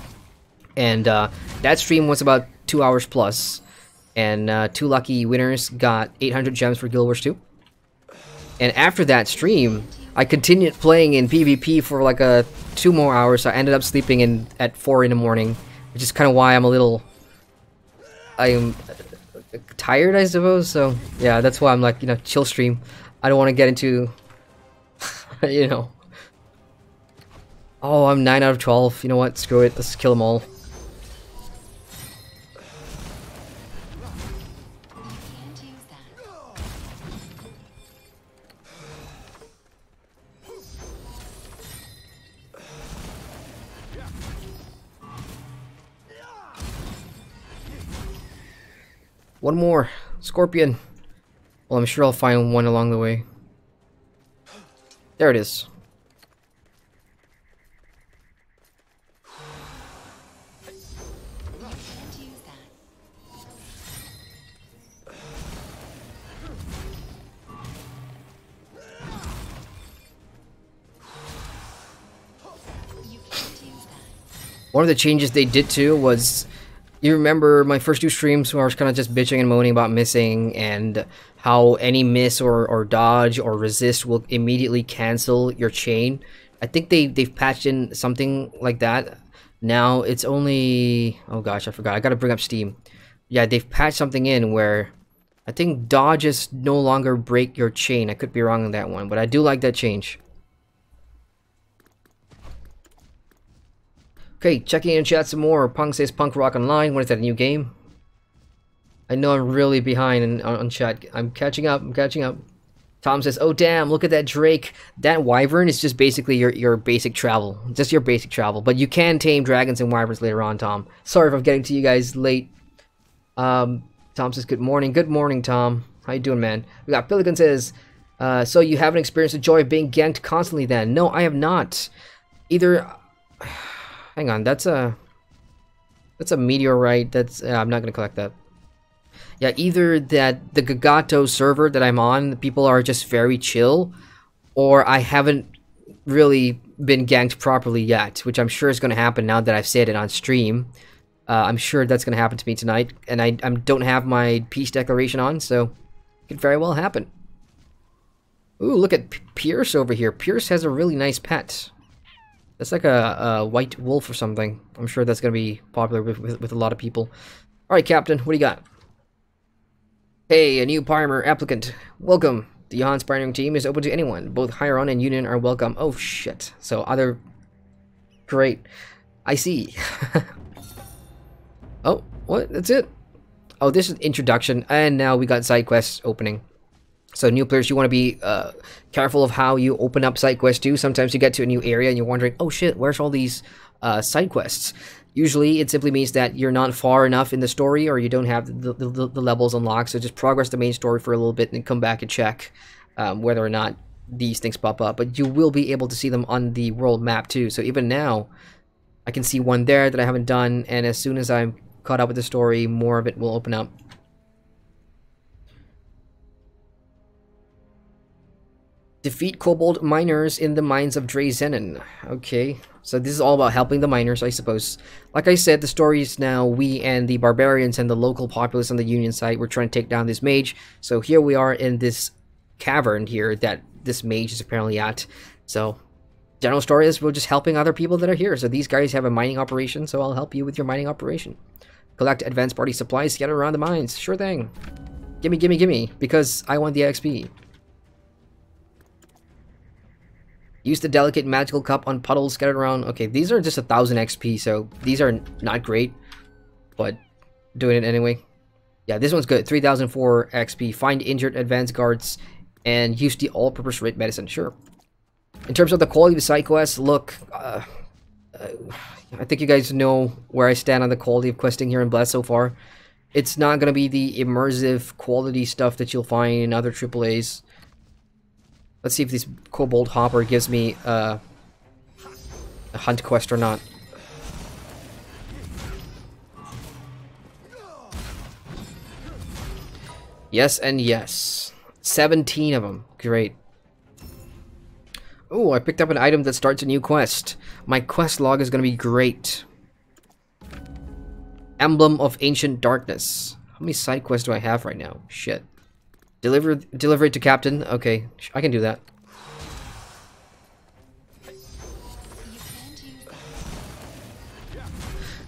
Speaker 1: And that stream was about 2 hours plus. And 2 lucky winners got 800 gems for Guild Wars 2. And after that stream, I continued playing in PvP for like 2 more hours. So I ended up sleeping at 4 in the morning, which is kind of why I'm tired, I suppose. So yeah, that's why I'm like, you know, chill stream. I don't want to get into, you know, Oh, I'm 9 out of 12. You know what? Screw it. Let's kill them all.
Speaker 7: Can't use that.
Speaker 1: One more. Scorpion. Well, I'm sure I'll find one along the way. There it is.
Speaker 7: Can't use that. You can't use that.
Speaker 1: One of the changes they did too was, you remember my first 2 streams where I was kind of just bitching and moaning about missing and how any miss or dodge or resist will immediately cancel your chain. I think they've patched in something like that. Now it's only, oh gosh, I forgot. I gotta bring up Steam. Yeah, they've patched something in where I think dodges no longer break your chain. I could be wrong on that one, but I do like that change. Okay, checking in chat some more. Punk says Punk Rock Online. What is that, a new game? I know I'm really behind on chat. I'm catching up. I'm catching up. Tom says, oh damn, look at that Drake. That Wyvern is just basically your basic travel. Just your basic travel. But you can tame dragons and wyverns later on, Tom. Sorry if I'm getting to you guys late. Tom says, good morning. Good morning, Tom. How you doing, man? We got Pelican says, so you haven't experienced the joy of being ganked constantly then? No, I have not. Either... Hang on, that's a meteorite. That's I'm not gonna collect that. Yeah, either that the Gagato server that I'm on, the people are just very chill, or I haven't really been ganked properly yet, which I'm sure is gonna happen now that I've said it on stream. I'm sure that's gonna happen to me tonight, and I don't have my peace declaration on, so it could very well happen. Ooh, look at Pierce over here. Pierce has a really nice pet. That's like a white wolf or something. I'm sure that's going to be popular with a lot of people. Alright, Captain, what do you got? Hey, a new primer applicant. Welcome. The Johan's pioneering team is open to anyone. Both Hieron and Union are welcome. Oh, shit. So, other... Great. I see. Oh, what? That's it? Oh, this is introduction. And now we got side quests opening. So new players, you want to be careful of how you open up side quests too. Sometimes you get to a new area and you're wondering, oh shit, where's all these side quests? Usually it simply means that you're not far enough in the story or you don't have the levels unlocked. So just progress the main story for a little bit and come back and check whether or not these things pop up. But you will be able to see them on the world map too. So even now, I can see one there that I haven't done. And as soon as I'm caught up with the story, more of it will open up. Defeat kobold miners in the mines of Drazenin. Okay, so this is all about helping the miners, I suppose. Like I said, the story is now we and the barbarians and the local populace on the Union side, we're trying to take down this mage. So here we are in this cavern here that this mage is apparently at. So, general story is we're just helping other people that are here. So these guys have a mining operation, so I'll help you with your mining operation. Collect advanced party supplies scattered around the mines. Sure thing. Gimme, gimme, gimme, because I want the XP. Use the delicate magical cup on puddles scattered around. Okay, these are just 1,000 XP, so these are not great, but doing it anyway. Yeah, this one's good. 3,004 XP. Find injured advanced guards and use the all-purpose red medicine. Sure. In terms of the quality of the side quests, look, I think you guys know where I stand on the quality of questing here in Bless so far. It's not going to be the immersive quality stuff that you'll find in other AAAs. Let's see if this Kobold Hopper gives me a hunt quest or not. Yes and yes. 17 of them. Great. Oh, I picked up an item that starts a new quest. My quest log is going to be great. Emblem of Ancient Darkness. How many side quests do I have right now? Shit. Deliver it to Captain. Okay, I can do that.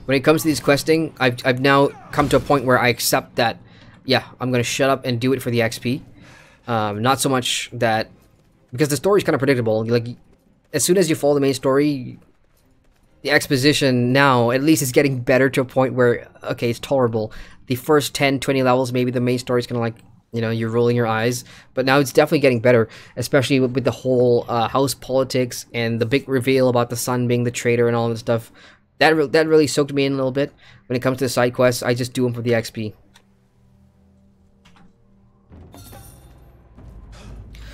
Speaker 1: When it comes to these questing, I've now come to a point where I accept that, yeah, I'm gonna shut up and do it for the XP. Not so much that, because the story's kind of predictable. Like, as soon as you follow the main story, the exposition now at least is getting better to a point where, okay, it's tolerable. The first 10, 20 levels, maybe the main story is gonna like, you know, you're rolling your eyes, but now it's definitely getting better, especially with the whole house politics and the big reveal about the son being the traitor and all that stuff. That really soaked me in a little bit. When it comes to the side quests, I just do them for the XP.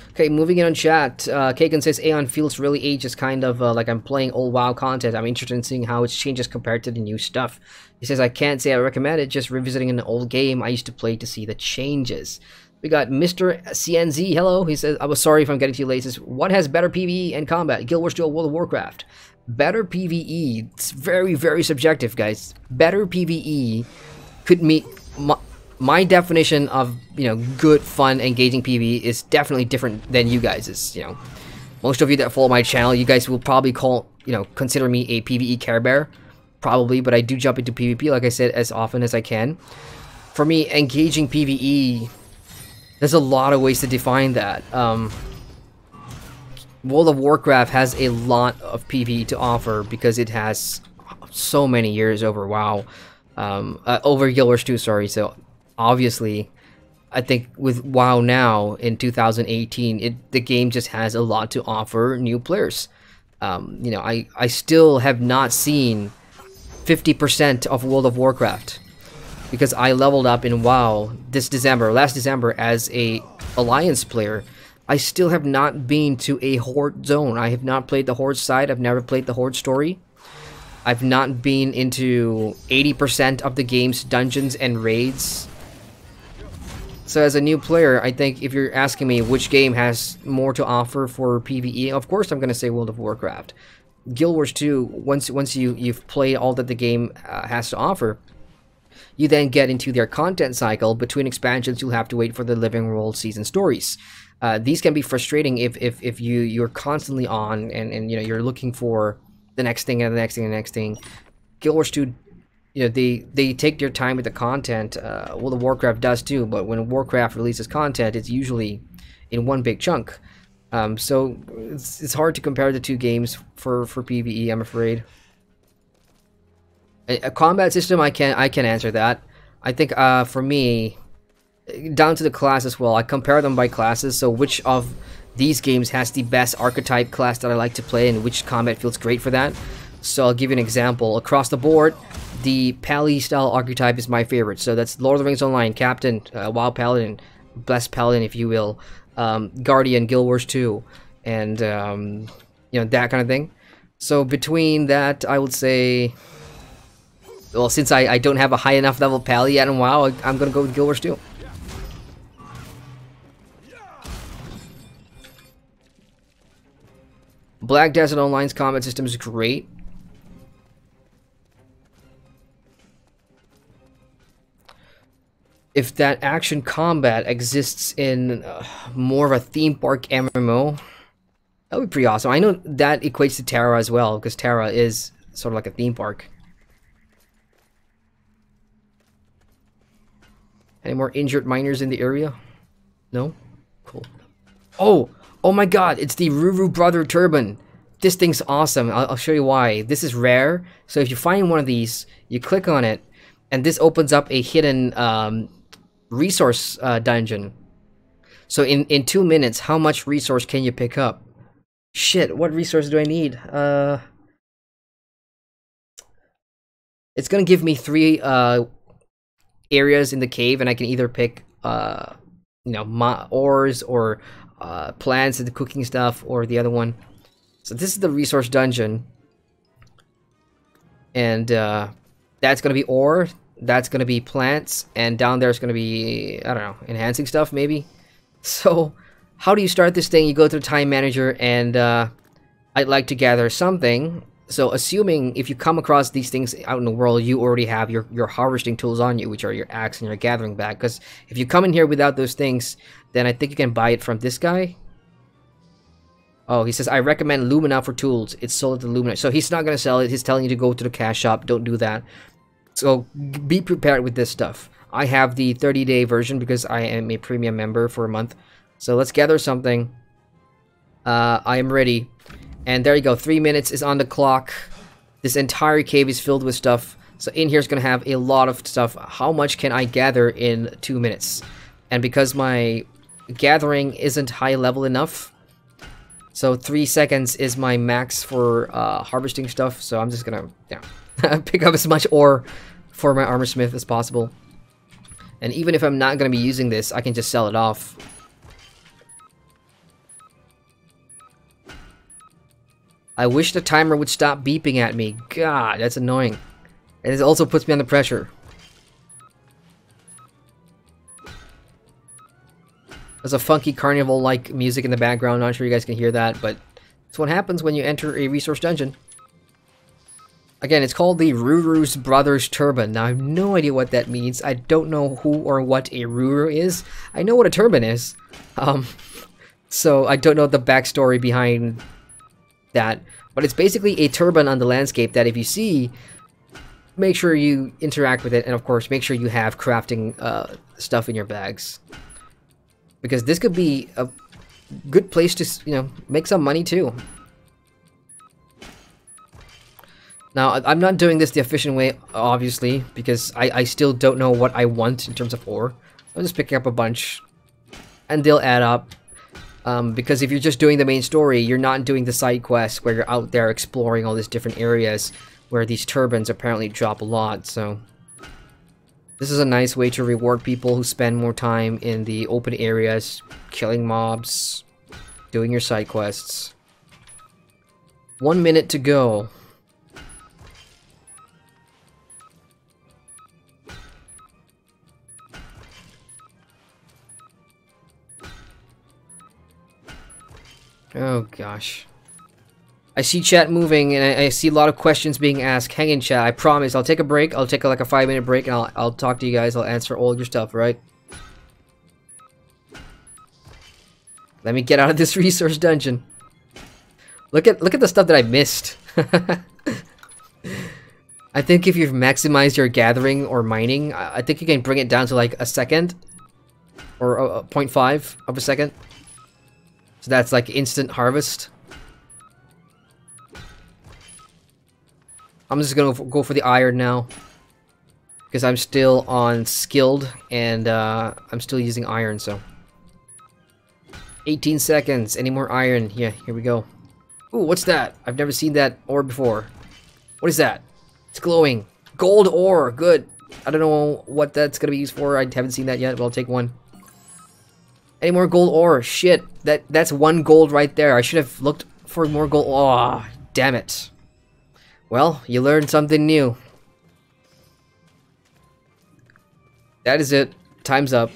Speaker 1: Okay, moving in on chat. Kagan says Aeon feels really ages, kind of like I'm playing old WoW content. I'm interested in seeing how it changes compared to the new stuff. He says I can't say I recommend it, just revisiting an old game I used to play to see the changes. We got Mr. CNZ. Hello. He says I was sorry if I'm getting too late. He says what has better PvE and combat? Guild Wars 2 or World of Warcraft? Better PvE. It's very, very subjective, guys. Better PvE could meet my definition of, you know, good, fun, engaging PvE is definitely different than you guys's. You know, most of you that follow my channel, you guys will probably consider me a PvE Care Bear, probably, but I do jump into PvP, like I said, as often as I can. For me, engaging PvE, there's a lot of ways to define that. World of Warcraft has a lot of PvE to offer because it has so many years over WoW, over Guild Wars 2, sorry, so obviously, I think with WoW now in 2018, the game just has a lot to offer new players. You know, I still have not seen 50% of World of Warcraft because I leveled up in WoW last December as a Alliance player. I still have not been to a Horde zone. I have not played the Horde side. I've never played the Horde story. I've not been into 80% of the game's dungeons and raids. So as a new player, I think if you're asking me which game has more to offer for PvE, of course I'm going to say World of Warcraft. Guild Wars 2, once you've played all that the game has to offer, you then get into their content cycle. Between expansions, you'll have to wait for the Living World season stories. These can be frustrating if you're constantly on and you know you're looking for the next thing and the next thing and the next thing. Guild Wars 2, you know, they take their time with the content. Well, the Warcraft does too, but when Warcraft releases content, it's usually in one big chunk. So it's hard to compare the two games for PvE, I'm afraid. A combat system, I can answer that. I think for me, down to the class as well, I compare them by classes. So which of these games has the best archetype class that I like to play, and which combat feels great for that? So I'll give you an example. Across the board, the Pally style archetype is my favorite. So that's Lord of the Rings Online, Captain, Wild Paladin, Blessed Paladin, if you will, Guardian, Guild Wars 2, and you know, that kind of thing. So between that, I would say, well, since I don't have a high enough level Pally yet in WoW, I'm gonna go with Guild Wars 2. Black Desert Online's combat system is great. If that action combat exists in more of a theme park MMO, that would be pretty awesome. I know that equates to Terra as well, because Terra is sort of like a theme park. Any more injured miners in the area? No? Cool. Oh my god, it's the Ruru Brother Turban. This thing's awesome. I'll show you why. This is rare, so if you find one of these, you click on it, and this opens up a hidden resource dungeon. So in 2 minutes, how much resource can you pick up? Shit, what resource do I need? It's gonna give me 3 areas in the cave, and I can either pick you know, ores or plants and the cooking stuff, or the other one. So this is the resource dungeon, and that's gonna be ore, that's gonna be plants, and down there is gonna be, I don't know, enhancing stuff maybe. So how do you start this thing? You go to the time manager, and I'd like to gather something. So assuming if you come across these things out in the world, you already have your harvesting tools on you, which are your axe and your gathering bag. Because if you come in here without those things, then I think you can buy it from this guy. Oh, he says, I recommend Lumina for tools. It's sold at the Lumina. So he's not going to sell it. He's telling you to go to the cash shop. Don't do that. So be prepared with this stuff. I have the 30-day version because I am a premium member for a month. So let's gather something. I am ready. And there you go. 3 minutes is on the clock. This entire cave is filled with stuff. So in here is going to have a lot of stuff. How much can I gather in 2 minutes? And because my gathering isn't high level enough, so 3 seconds is my max for harvesting stuff. So I'm just going to pick up as much ore for my armor smith as possible. And even if I'm not going to be using this, I can just sell it off. I wish the timer would stop beeping at me. God, that's annoying. And it also puts me under pressure. There's a funky carnival-like music in the background. Not sure you guys can hear that, but it's what happens when you enter a resource dungeon. Again, it's called the Ruru's Brothers Turban. Now, I have no idea what that means. I don't know who or what a Ruru is. I know what a turban is. So I don't know the backstory behind that. But it's basically a turban on the landscape that if you see, make sure you interact with it. And of course, make sure you have crafting stuff in your bags. Because this could be a good place to, you know, make some money too. Now, I'm not doing this the efficient way, obviously, because I still don't know what I want in terms of ore. I'm just picking up a bunch, and they'll add up. Because if you're just doing the main story, you're not doing the side quests where you're out there exploring all these different areas where these turbans apparently drop a lot, so... This is a nice way to reward people who spend more time in the open areas, killing mobs, doing your side quests. 1 minute to go. Oh gosh. I see chat moving, and I see a lot of questions being asked. Hang in, chat. I promise. I'll take a break. I'll take like a 5-minute break, and I'll talk to you guys. I'll answer all your stuff, right? Let me get out of this resource dungeon. Look at the stuff that I missed. I think if you've maximized your gathering or mining, I think you can bring it down to like a second or 0.5 of a second. So that's like instant harvest. I'm just gonna go for the iron now, because I'm still on skilled, and I'm still using iron, so. 18 seconds, any more iron? Yeah, here we go. Ooh, what's that? I've never seen that ore before. What is that? It's glowing. Gold ore, good. I don't know what that's gonna be used for. I haven't seen that yet, but I'll take one. Any more gold ore? Shit, that's 1 gold right there. I should have looked for more gold. Oh, damn it. Well, you learned something new. That is it. Time's up.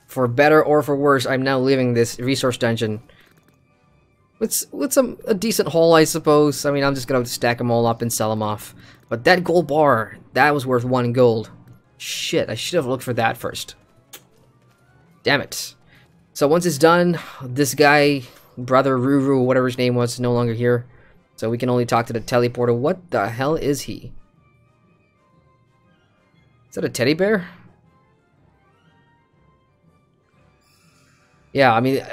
Speaker 1: For better or for worse, I'm now leaving this resource dungeon. With a decent haul, I suppose. I mean, I'm just gonna stack them all up and sell them off. But that gold bar, that was worth 1 gold. Shit, I should have looked for that first. Damn it. So once it's done, this guy, Brother Ruru, whatever his name was, is no longer here. So we can only talk to the teleporter. What the hell is he? Is that a teddy bear? Yeah, I mean,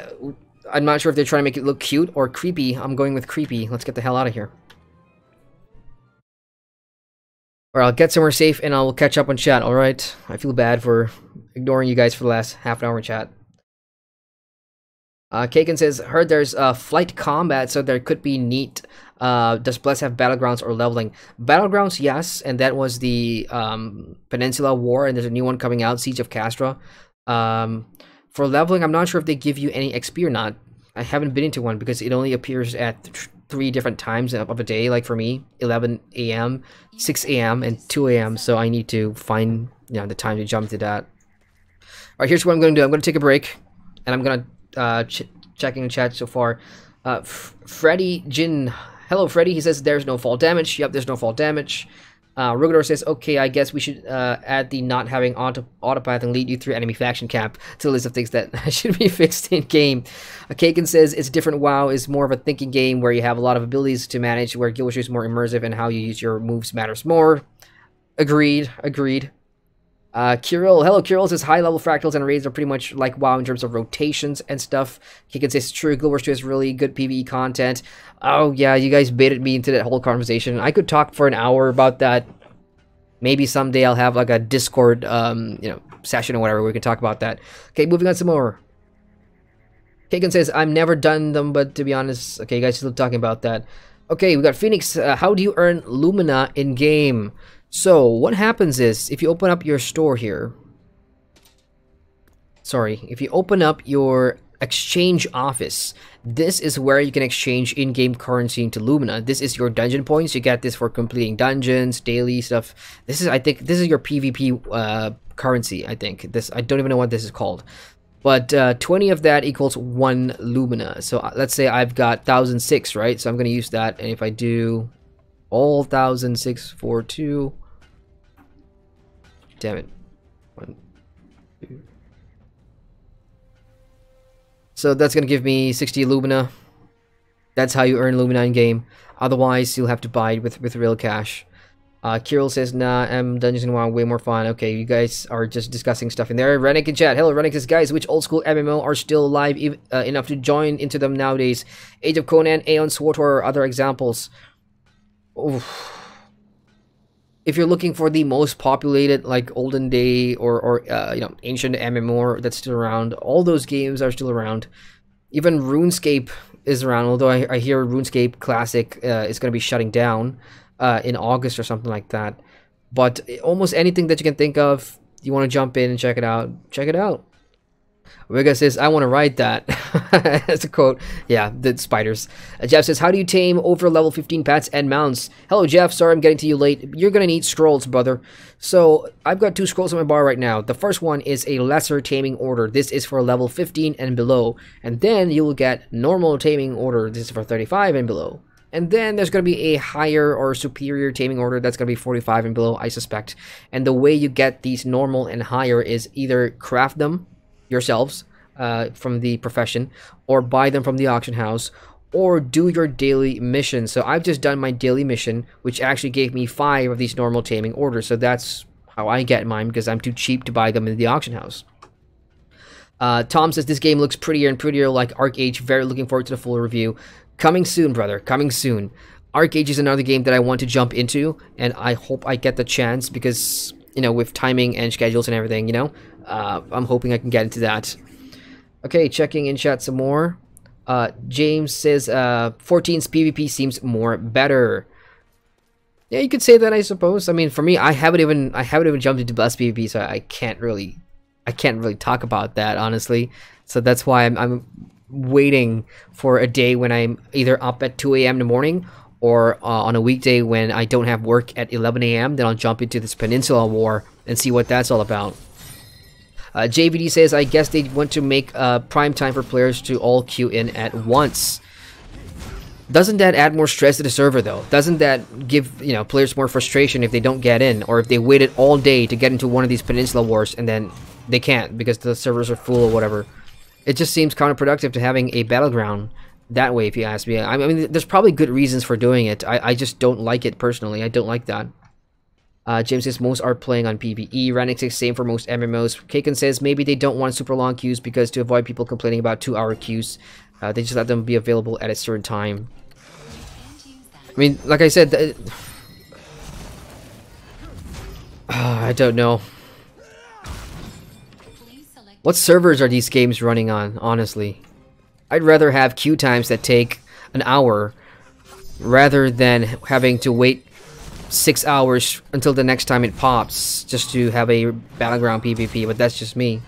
Speaker 1: I'm not sure if they're trying to make it look cute or creepy. I'm going with creepy. Let's get the hell out of here. Or I'll get somewhere safe and I'll catch up on chat, alright? I feel bad for ignoring you guys for the last half an hour in chat. Kaken says, heard there's flight combat, so there could be neat. Does Bless have battlegrounds or leveling? Battlegrounds, yes, and that was the Peninsula War, and there's a new one coming out, Siege of Castra. For leveling, I'm not sure if they give you any XP or not. I haven't been into one because it only appears at 3 different times of a day, like for me, 11 AM, 6 AM, and 2 AM, so I need to find, you know, the time to jump to that. Alright, here's what I'm going to do. I'm going to take a break, and I'm going to checking the chat so far. Freddy Jin, hello Freddy, he says there's no fall damage. Yep, there's no fall damage. Rugador says, okay, I guess we should add the not having autopath and lead you through enemy faction camp to the list of things that should be fixed in game. Kaken says it's different. WoW is more of a thinking game where you have a lot of abilities to manage, where Guild Wars is more immersive and how you use your moves matters more. Agreed. Kirill, hello Kirill, says high level fractals and raids are pretty much like WoW in terms of rotations and stuff. Keegan says true, Guild Wars 2 has really good PvE content. Oh yeah, you guys baited me into that whole conversation. I could talk for an hour about that. Maybe someday I'll have like a Discord, session or whatever, we can talk about that. Okay, moving on some more. Keegan says, I've never done them, but to be honest, okay, you guys still talking about that. Okay, we got Phoenix, how do you earn Lumina in-game? So, what happens is, if you open up your store here, if you open up your exchange office, this is where you can exchange in-game currency into Lumina. This is your dungeon points. You get this for completing dungeons, daily stuff. This is, I think, this is your PvP currency, I think. I don't even know what this is called. But 20 of that equals 1 Lumina. So let's say I've got 1006, right? So I'm going to use that. And if I do all 100642, damn it. 1, 2. So that's going to give me 60 Lumina. That's how you earn Lumina in game. Otherwise, you'll have to buy it with real cash. Kirill says, nah, Dungeons & Dragons way more fun. Okay, you guys are just discussing stuff in there. Rennick in chat. Hello, Rennick says, guys, which old school MMO are still alive enough to join into them nowadays? Age of Conan, Aeon, SWTOR, or other examples. Oof. If you're looking for the most populated, like olden day or ancient MMO that's still around, all those games are still around. Even RuneScape is around, although I hear RuneScape Classic is going to be shutting down in August or something like that. But almost anything that you can think of, you want to jump in and check it out, check it out. Vega says, I want to ride that. That's a quote. Yeah, the spiders. Jeff says, how do you tame over level 15 pets and mounts? Hello, Jeff. Sorry I'm getting to you late. You're going to need scrolls, brother. So, I've got 2 scrolls on my bar right now. The first one is a lesser taming order. This is for level 15 and below. And then you will get normal taming order. This is for 35 and below. And then there's going to be a higher or superior taming order that's going to be 45 and below, I suspect. And the way you get these normal and higher is either craft them yourselves from the profession, or buy them from the auction house, or do your daily mission. So I've just done my daily mission, which actually gave me 5 of these normal taming orders. So that's how I get mine, because I'm too cheap to buy them in the auction house. Tom says, this game looks prettier and prettier like ArcAge. Very looking forward to the full review. Coming soon, brother. Coming soon. ArcAge is another game that I want to jump into, and I hope I get the chance because, with timing and schedules and everything, I'm hoping I can get into that. Okay, checking in chat some more. James says 14's PvP seems more better. Yeah, you could say that, I suppose. I mean, for me, I haven't even jumped into Blast PvP, so I can't really talk about that, honestly. So that's why I'm waiting for a day when I'm either up at 2 a.m. in the morning, or on a weekday when I don't have work at 11 a.m. Then I'll jump into this Peninsula War and see what that's all about. JVD says, I guess they want to make prime time for players to all queue in at once. Doesn't that add more stress to the server, though? Doesn't that give players more frustration if they don't get in, or if they waited all day to get into one of these Peninsula Wars and then they can't because the servers are full or whatever? It just seems counterproductive to having a battleground that way, if you ask me. I mean, there's probably good reasons for doing it. I just don't like it personally. I don't like that. James says most are playing on PvE. Ranix says same for most MMOs. Kaken says maybe they don't want super long queues because to avoid people complaining about 2-hour queues, they just let them be available at a certain time. I mean, like I said, I don't know. What servers are these games running on, honestly? I'd rather have queue times that take an hour rather than having to wait 6 hours until the next time it pops just to have a battleground PvP, but that's just me.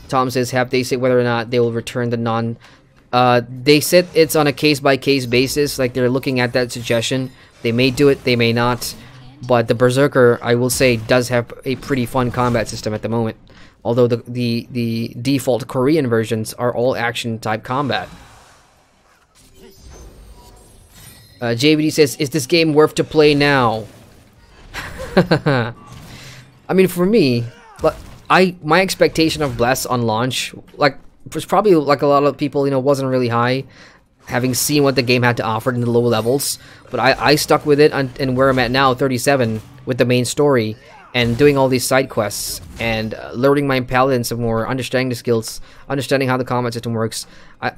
Speaker 1: Tom says, have they said whether or not they will return the non... they said it's on a case-by-case basis, like they're looking at that suggestion. They may do it, they may not, but the Berserker, I will say, does have a pretty fun combat system at the moment. Although the default Korean versions are all action-type combat. JVD says, is this game worth to play now? I mean, for me, my expectation of Bless on launch, was probably like a lot of people, wasn't really high, having seen what the game had to offer in the low levels. But I stuck with it, and where I'm at now, 37, with the main story. and doing all these side quests and learning my paladin some more, understanding the skills, understanding how the combat system works.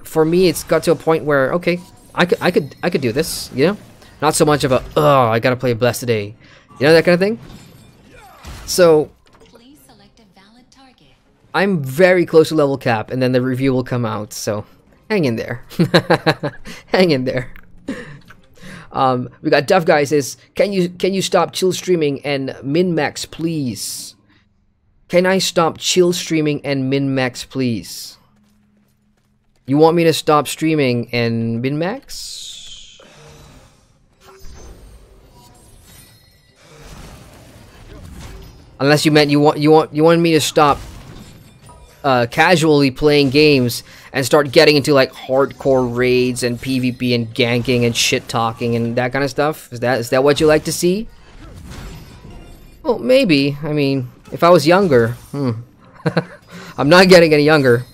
Speaker 1: For me, it's got to a point where okay, I could do this, you know, not so much of a I gotta play Blessed today, you know, that kind of thing. So
Speaker 7: Please select a valid target.
Speaker 1: I'm very close to level cap, and then the review will come out. So hang in there, hang in there. We got Duff Guy says, can you stop chill streaming and min-max please? Can I stop chill streaming and min-max please? You want me to stop streaming and min-max? Unless you meant you wanted me to stop casually playing games and start getting into like hardcore raids and PvP and ganking and shit talking and that kind of stuff. Is that what you like to see? Well, maybe. I mean, if I was younger, I'm not getting any younger.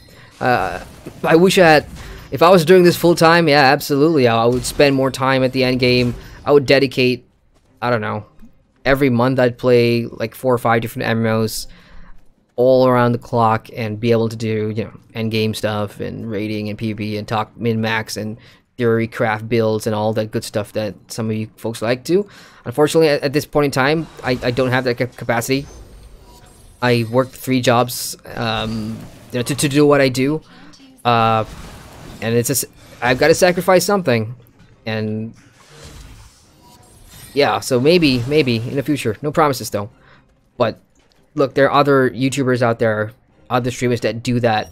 Speaker 1: I wish I had. If I was doing this full time, yeah, absolutely. I would spend more time at the end game. I would dedicate, I don't know, every month I'd play like 4 or 5 different MMOs all around the clock and be able to do, you know, end game stuff and raiding and PvP and talk min-max and theory craft builds and all that good stuff that some of you folks like to. Unfortunately, at this point in time, I don't have that capacity. I work 3 jobs, you know, to do what I do, and it's just I've got to sacrifice something, and yeah, so maybe in the future. No promises though, but. Look, there are other YouTubers out there, other streamers that do that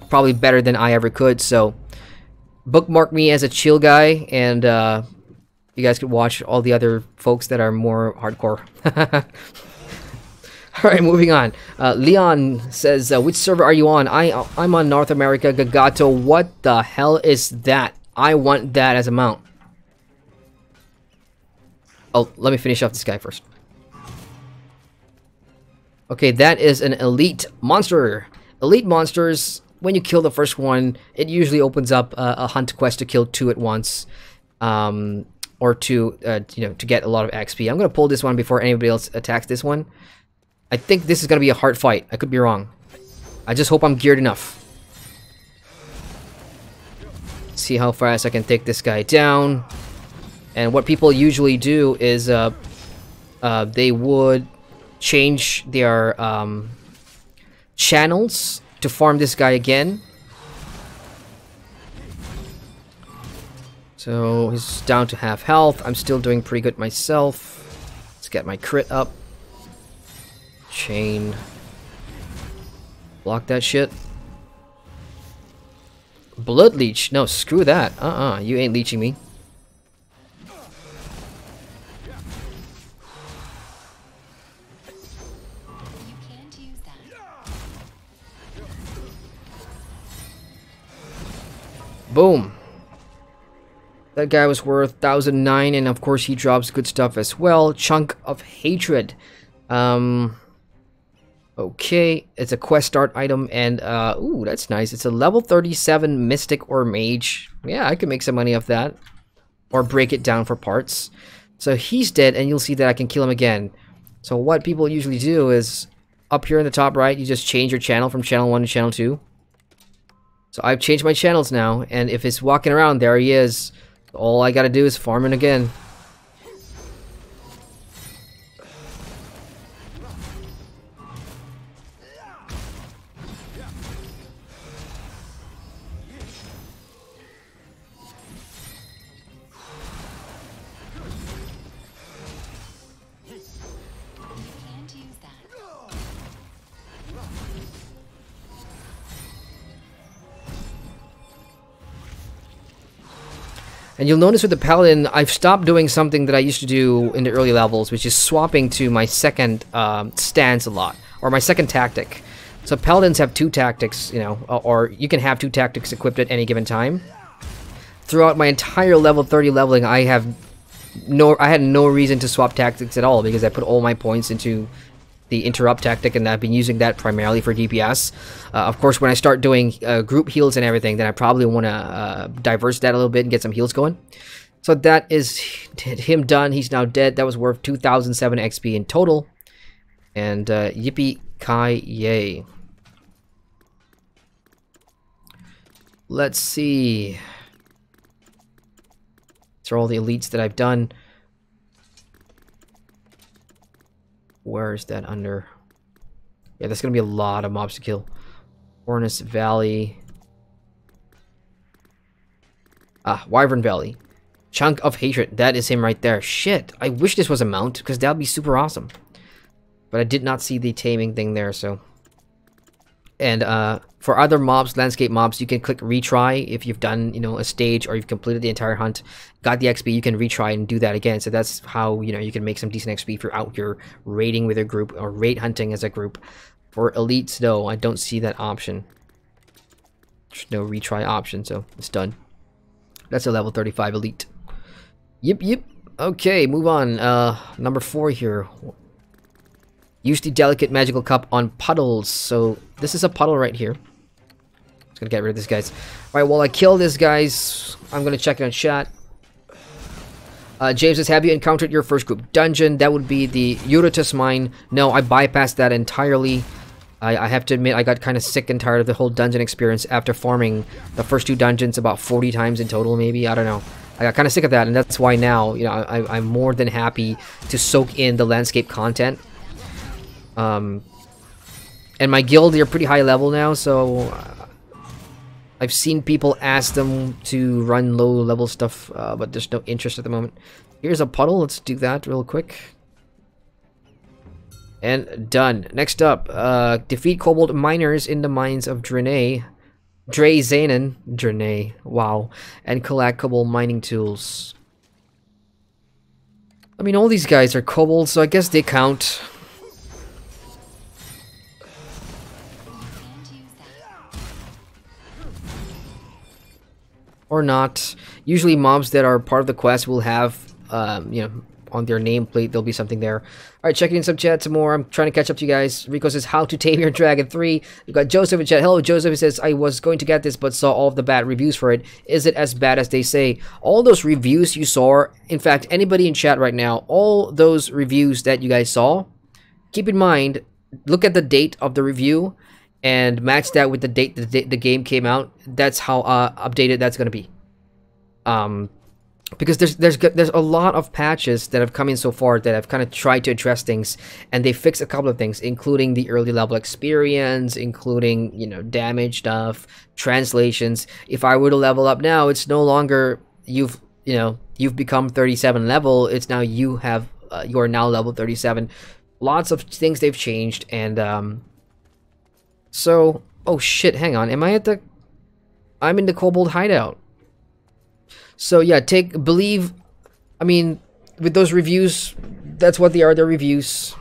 Speaker 1: probably better than I ever could, so bookmark me as a chill guy, and you guys could watch all the other folks that are more hardcore. Alright, moving on. Leon says, which server are you on? I'm on North America, Gagato. What the hell is that? I want that as a mount. Oh, let me finish off this guy first. Okay, that is an elite monster. Elite monsters, when you kill the first one, it usually opens up a hunt quest to kill 2 at once, or to you know, to get a lot of XP. I'm gonna pull this one before anybody else attacks this one. I think this is gonna be a hard fight. I could be wrong. I just hope I'm geared enough. See how fast I can take this guy down. And what people usually do is they would change their channels to farm this guy again. So he's down to half health. I'm still doing pretty good myself. Let's get my crit up. Chain. Block that shit. Blood leech. No, screw that. You ain't leeching me. Boom. That guy was worth 1,009, and of course he drops good stuff as well. Chunk of Hatred. Okay, it's a quest start item, and ooh, that's nice. It's a level 37 Mystic or Mage. Yeah, I can make some money off that. Or break it down for parts. So he's dead, and you'll see that I can kill him again. So what people usually do is, up here in the top right, you just change your channel from channel 1 to channel 2. So I've changed my channels now, and if it's walking around, there he is. All I gotta do is farm him again. And you'll notice with the Paladin, I've stopped doing something that I used to do in the early levels, which is swapping to my second stance a lot, or my second tactic. So Paladins have 2 tactics, you know, or you can have 2 tactics equipped at any given time. Throughout my entire level 30 leveling, I had no reason to swap tactics at all, because I put all my points into the interrupt tactic, and I've been using that primarily for DPS. Of course, when I start doing group heals and everything, then I probably want to diverse that a little bit and get some heals going. So that is him done. He's now dead. That was worth 2,007 XP in total. And yippee ki yay. Let's see. These are all the elites that I've done. Where is that under? Yeah, there's gonna be a lot of mobs to kill. Hornus Valley. Ah, Wyvern Valley. Chunk of Hatred. That is him right there. Shit. I wish this was a mount, because that would be super awesome. But I did not see the taming thing there, so. And for other mobs, landscape mobs, you can click retry if you've done, you know, a stage or you've completed the entire hunt, got the XP, you can retry and do that again. So that's how, you know, you can make some decent XP throughout your raiding with a group or raid hunting as a group. For elites, though, I don't see that option. There's no retry option, so it's done. That's a level 35 elite. Yep. Okay, move on. Number 4 here. Use the delicate magical cup on puddles. So this is a puddle right here. Just gonna get rid of this guys. Alright, while I kill this guys, I'm gonna check it on chat. James says, have you encountered your first group dungeon? That would be the Eurytus mine. No, I bypassed that entirely. I have to admit, I got kind of sick and tired of the whole dungeon experience after farming the first 2 dungeons about 40 times in total, maybe. I don't know. I got kind of sick of that, and that's why now, you know, I'm more than happy to soak in the landscape content. And my guild, they're pretty high level now, so I've seen people ask them to run low level stuff, but there's no interest at the moment. Here's a puddle. Let's do that real quick. And done. Next up, defeat kobold miners in the mines of Draenei. Draenei, wow. And collect kobold mining tools. I mean, all these guys are kobolds, so I guess they count. Or not. Usually mobs that are part of the quest will have, you know, on their nameplate, there'll be something there. Alright, checking in some chat some more. I'm trying to catch up to you guys. Rico says, how to tame your dragon 3. We've got Joseph in chat. Hello, Joseph. He says, I was going to get this, but saw all of the bad reviews for it. Is it as bad as they say? All those reviews you saw, in fact, anybody in chat right now, all those reviews that you guys saw, keep in mind, look at the date of the review and match that with the date the game came out. That's how updated that's going to be. Because there's a lot of patches that have come in so far that have kind of tried to address things, and they fixed a couple of things, including the early level experience, including, you know, damage stuff, translations. If I were to level up now, it's no longer you've become 37 level. It's now you are now level 37. Lots of things they've changed, and so oh shit, hang on, I'm in the kobold hideout. So yeah, I mean, with those reviews, that's what they are, they're reviews.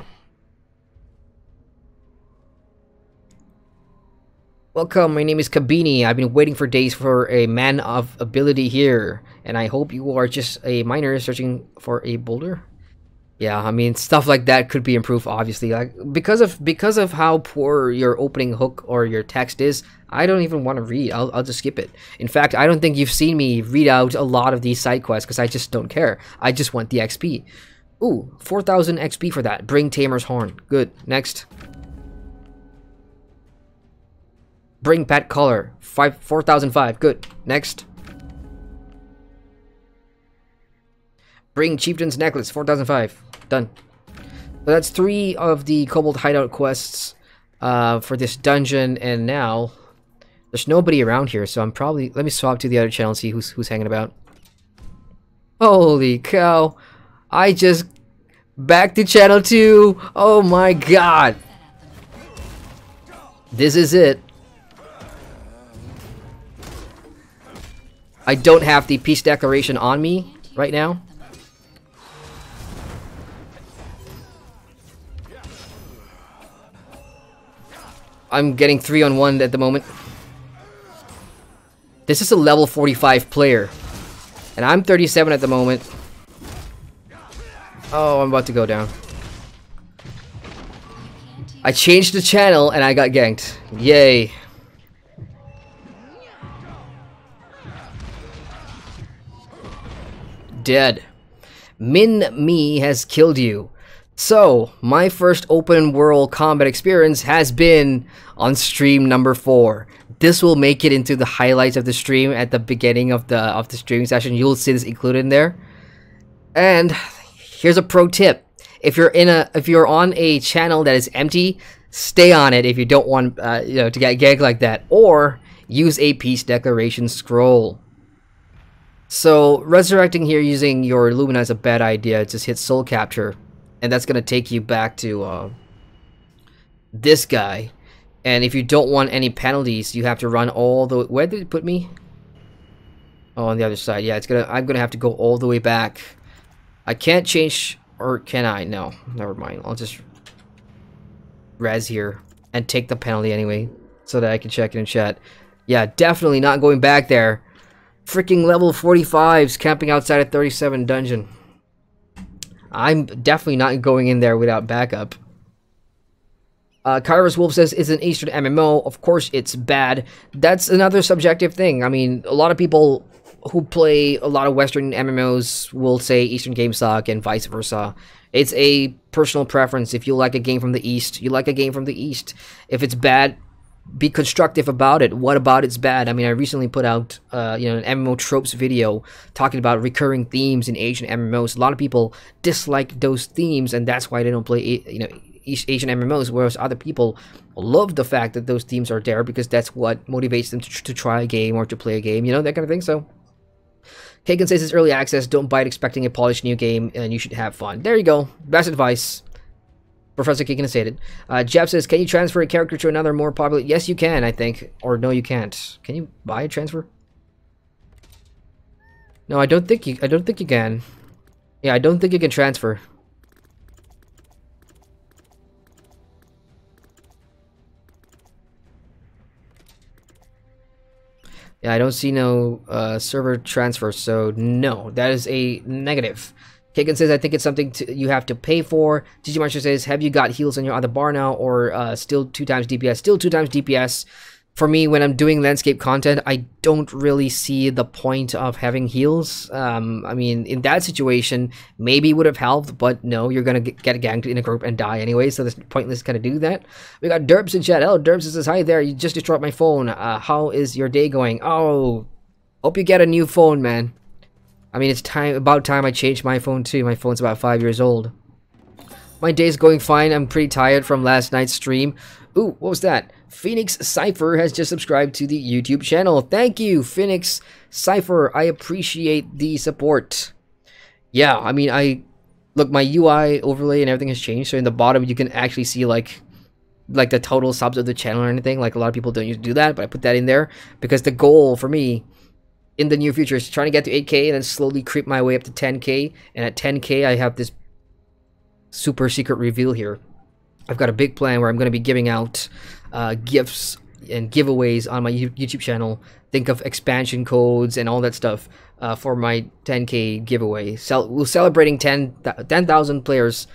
Speaker 1: Welcome, my name is Kabini. I've been waiting for days for a man of ability here, and I hope you are just a miner searching for a boulder. Yeah, I mean, stuff like that could be improved, obviously. Like because of how poor your opening hook or your text is, I don't even want to read. I'll just skip it. In fact, I don't think you've seen me read out a lot of these side quests because I just don't care. I just want the XP. Ooh, 4,000 XP for that. Bring Tamer's Horn. Good. Next. Bring Pet Collar. 4,005. Good. Next. Bring Chieftain's Necklace. 4,005. Done. So that's 3 of the Kobold Hideout quests for this dungeon, and now there's nobody around here, so I'm probably... Let me swap to the other channel and see who's hanging about. Holy cow. I just... Back to channel 2. Oh my god. This is it. I don't have the peace declaration on me right now. I'm getting 3-on-1 at the moment. This is a level 45 player. And I'm 37 at the moment. Oh, I'm about to go down. I changed the channel and I got ganked. Yay. Dead. Min Me has killed you. So, my first open world combat experience has been on stream number 4. This will make it into the highlights of the stream at the beginning of the streaming session. You'll see this included in there. And here's a pro tip: if you're on a channel that is empty, stay on it if you don't want to get gagged like that, or use a peace declaration scroll. So resurrecting here using your Lumina is a bad idea. Just hit soul capture, and that's gonna take you back to this guy. And if you don't want any penalties, you have to run all the way. Where did it put me? Oh, on the other side. Yeah, I'm gonna have to go all the way back. I can't change, or can I? No, never mind. I'll just res here and take the penalty anyway, so that I can check it in chat. Yeah, definitely not going back there. Freaking level 45s camping outside of 37 dungeon. I'm definitely not going in there without backup. Kyrus Wolf says, it's an Eastern MMO. Of course it's bad. That's another subjective thing. I mean, a lot of people who play a lot of Western MMOs will say Eastern games suck and vice versa. It's a personal preference. If you like a game from the East, you like a game from the East. If it's bad, be constructive about it. What about it's bad? I mean, I recently put out an MMO tropes video talking about recurring themes in Asian MMOs. A lot of people dislike those themes, and that's why they don't play Asian MMOs, whereas other people love the fact that those themes are there because that's what motivates them to try a game or to play a game, that kind of thing. So Kagan says it's early access. Don't buy it expecting a polished new game, and you should have fun. There you go. Best advice. Professor Kagan has stated. Jeff says, can you transfer a character to another more popular? Yes, you can, I think. Or no, you can't. Can you buy a transfer? No, I don't think you can. Yeah, I don't think you can transfer. Yeah, I don't see no server transfer, so no, that is a negative. Kagan says, I think it's something you have to pay for. ggmyster says, have you got heals on your other bar now, or still 2 times DPS? Still 2 times DPS. For me, when I'm doing landscape content, I don't really see the point of having heals. I mean, in that situation, maybe it would have helped, but no, you're gonna get ganked in a group and die anyway, so it's pointless to kind of do that. We got Derbs in chat. Oh, Derbs says, hi there, you just destroyed my phone. How is your day going? Oh, hope you get a new phone, man. I mean, it's about time I changed my phone too. My phone's about 5 years old. My day's going fine. I'm pretty tired from last night's stream. Ooh, what was that? Phoenix Cypher has just subscribed to the YouTube channel. Thank you, Phoenix Cypher. I appreciate the support. Yeah, I mean, look, my UI overlay and everything has changed. So in the bottom, you can actually see like the total subs of the channel or anything. Like a lot of people don't do that, but I put that in there because the goal for me in the near future is trying to get to 8K and then slowly creep my way up to 10K. And at 10K, I have this super secret reveal here. I've got a big plan where I'm going to be giving out gifts and giveaways on my YouTube channel. Think of expansion codes and all that stuff for my 10K giveaway. We're celebrating 10,000 players,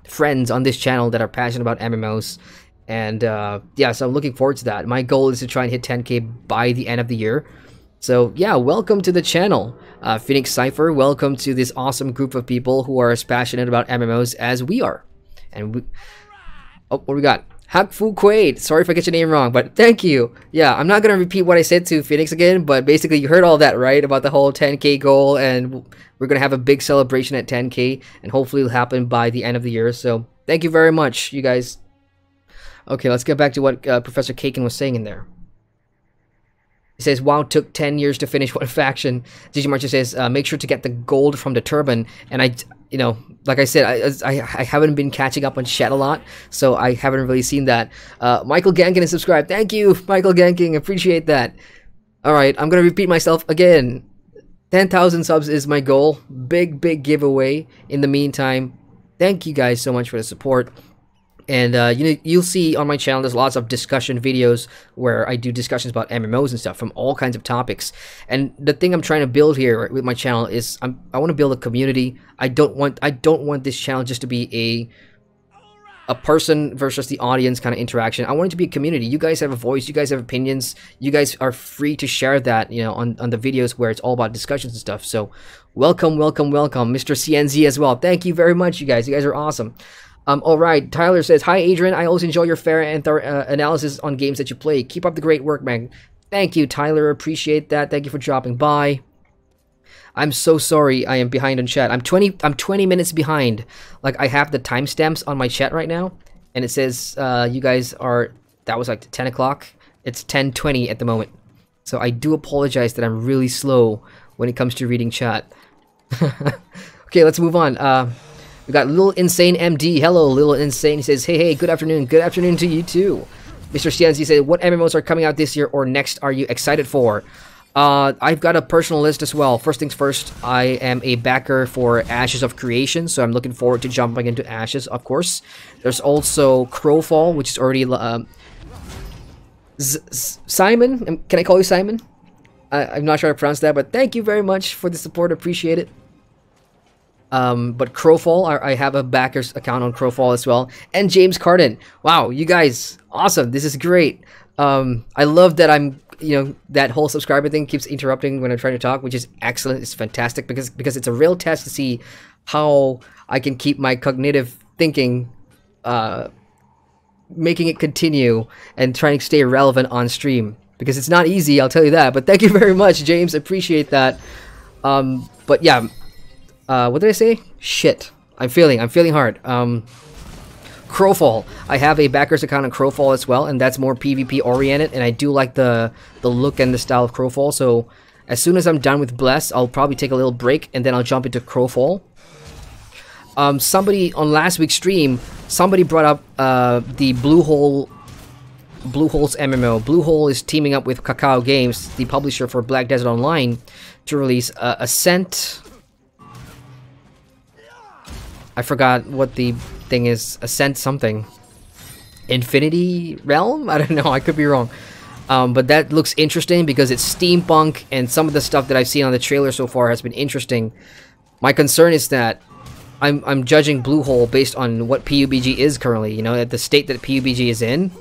Speaker 1: friends on this channel that are passionate about MMOs. And yeah, so I'm looking forward to that. My goal is to try and hit 10K by the end of the year. So yeah, welcome to the channel, Phoenix Cypher. Welcome to this awesome group of people who are as passionate about MMOs as we are. And oh, what do we got? Hakfu Quaid. Sorry if I get your name wrong, but thank you. Yeah, I'm not gonna repeat what I said to Phoenix again, but basically you heard all that, right? About the whole 10K goal, and we're gonna have a big celebration at 10K, and hopefully it'll happen by the end of the year. So thank you very much, you guys. Okay, let's get back to what Professor Kaken was saying in there. He says, WoW took 10 years to finish one faction. ggmyster says, make sure to get the gold from the turban. And like I said, I haven't been catching up on chat a lot, so I haven't really seen that. Michael Gankin is subscribed. Thank you, Michael Gankin. Appreciate that. Alright, I'm going to repeat myself again. 10,000 subs is my goal. Big giveaway. In the meantime, thank you guys so much for the support. And you'll see on my channel there's lots of discussion videos where I do discussions about MMOs and stuff from all kinds of topics. And the thing I'm trying to build here with my channel is I want to build a community. I don't want this channel just to be a person versus the audience kind of interaction. I want it to be a community. You guys have a voice. You guys have opinions. You guys are free to share that, you know, on the videos where it's all about discussions and stuff. So welcome, welcome, welcome. Mr. CNZ as well. Thank you very much, you guys. You guys are awesome. All right. Tyler says, hi, Adrian. I always enjoy your fair and thorough analysis on games that you play. Keep up the great work, man. Thank you, Tyler. Appreciate that. Thank you for dropping by. I'm so sorry I am behind on chat. I'm 20 minutes behind. Like, I have the timestamps on my chat right now, and it says you guys are, that was like 10 o'clock. It's 10:20 at the moment. So I do apologize that I'm really slow when it comes to reading chat. Okay, let's move on. We got Little Insane MD. Hello, Little Insane. He says, hey, good afternoon. Good afternoon to you too. Mr. CNC said, what MMOs are coming out this year or next are you excited for? I've got a personal list as well. First things first, I am a backer for Ashes of Creation, so I'm looking forward to jumping into Ashes, of course. There's also Crowfall, which is already... Simon? Can I call you Simon? I'm not sure how to pronounce that, but thank you very much for the support. Appreciate it. But Crowfall, I have a backer's account on Crowfall as well. And James Carden. Wow, you guys, awesome. This is great. I love that I'm... You know, that whole subscriber thing keeps interrupting when I'm trying to talk, which is excellent. It's fantastic because it's a real test to see how I can keep my cognitive thinking, making it continue and trying to stay relevant on stream, because it's not easy, I'll tell you that. But thank you very much, James. Appreciate that. But yeah, what did I say? Shit, I'm feeling hard. Crowfall. I have a backers account on Crowfall as well, and that's more PvP oriented, and I do like the look and the style of Crowfall. So as soon as I'm done with Bless, I'll probably take a little break and then I'll jump into Crowfall. Somebody on last week's stream, somebody brought up the Bluehole's MMO. Bluehole is teaming up with Kakao Games, the publisher for Black Desert Online, to release Ascent. I forgot what the thing is. Ascent something. Infinity Realm? I don't know. I could be wrong. But that looks interesting because it's steampunk, and some of the stuff that I've seen on the trailer so far has been interesting. My concern is that I'm judging Bluehole based on what PUBG is currently. You know, at the state that PUBG is in.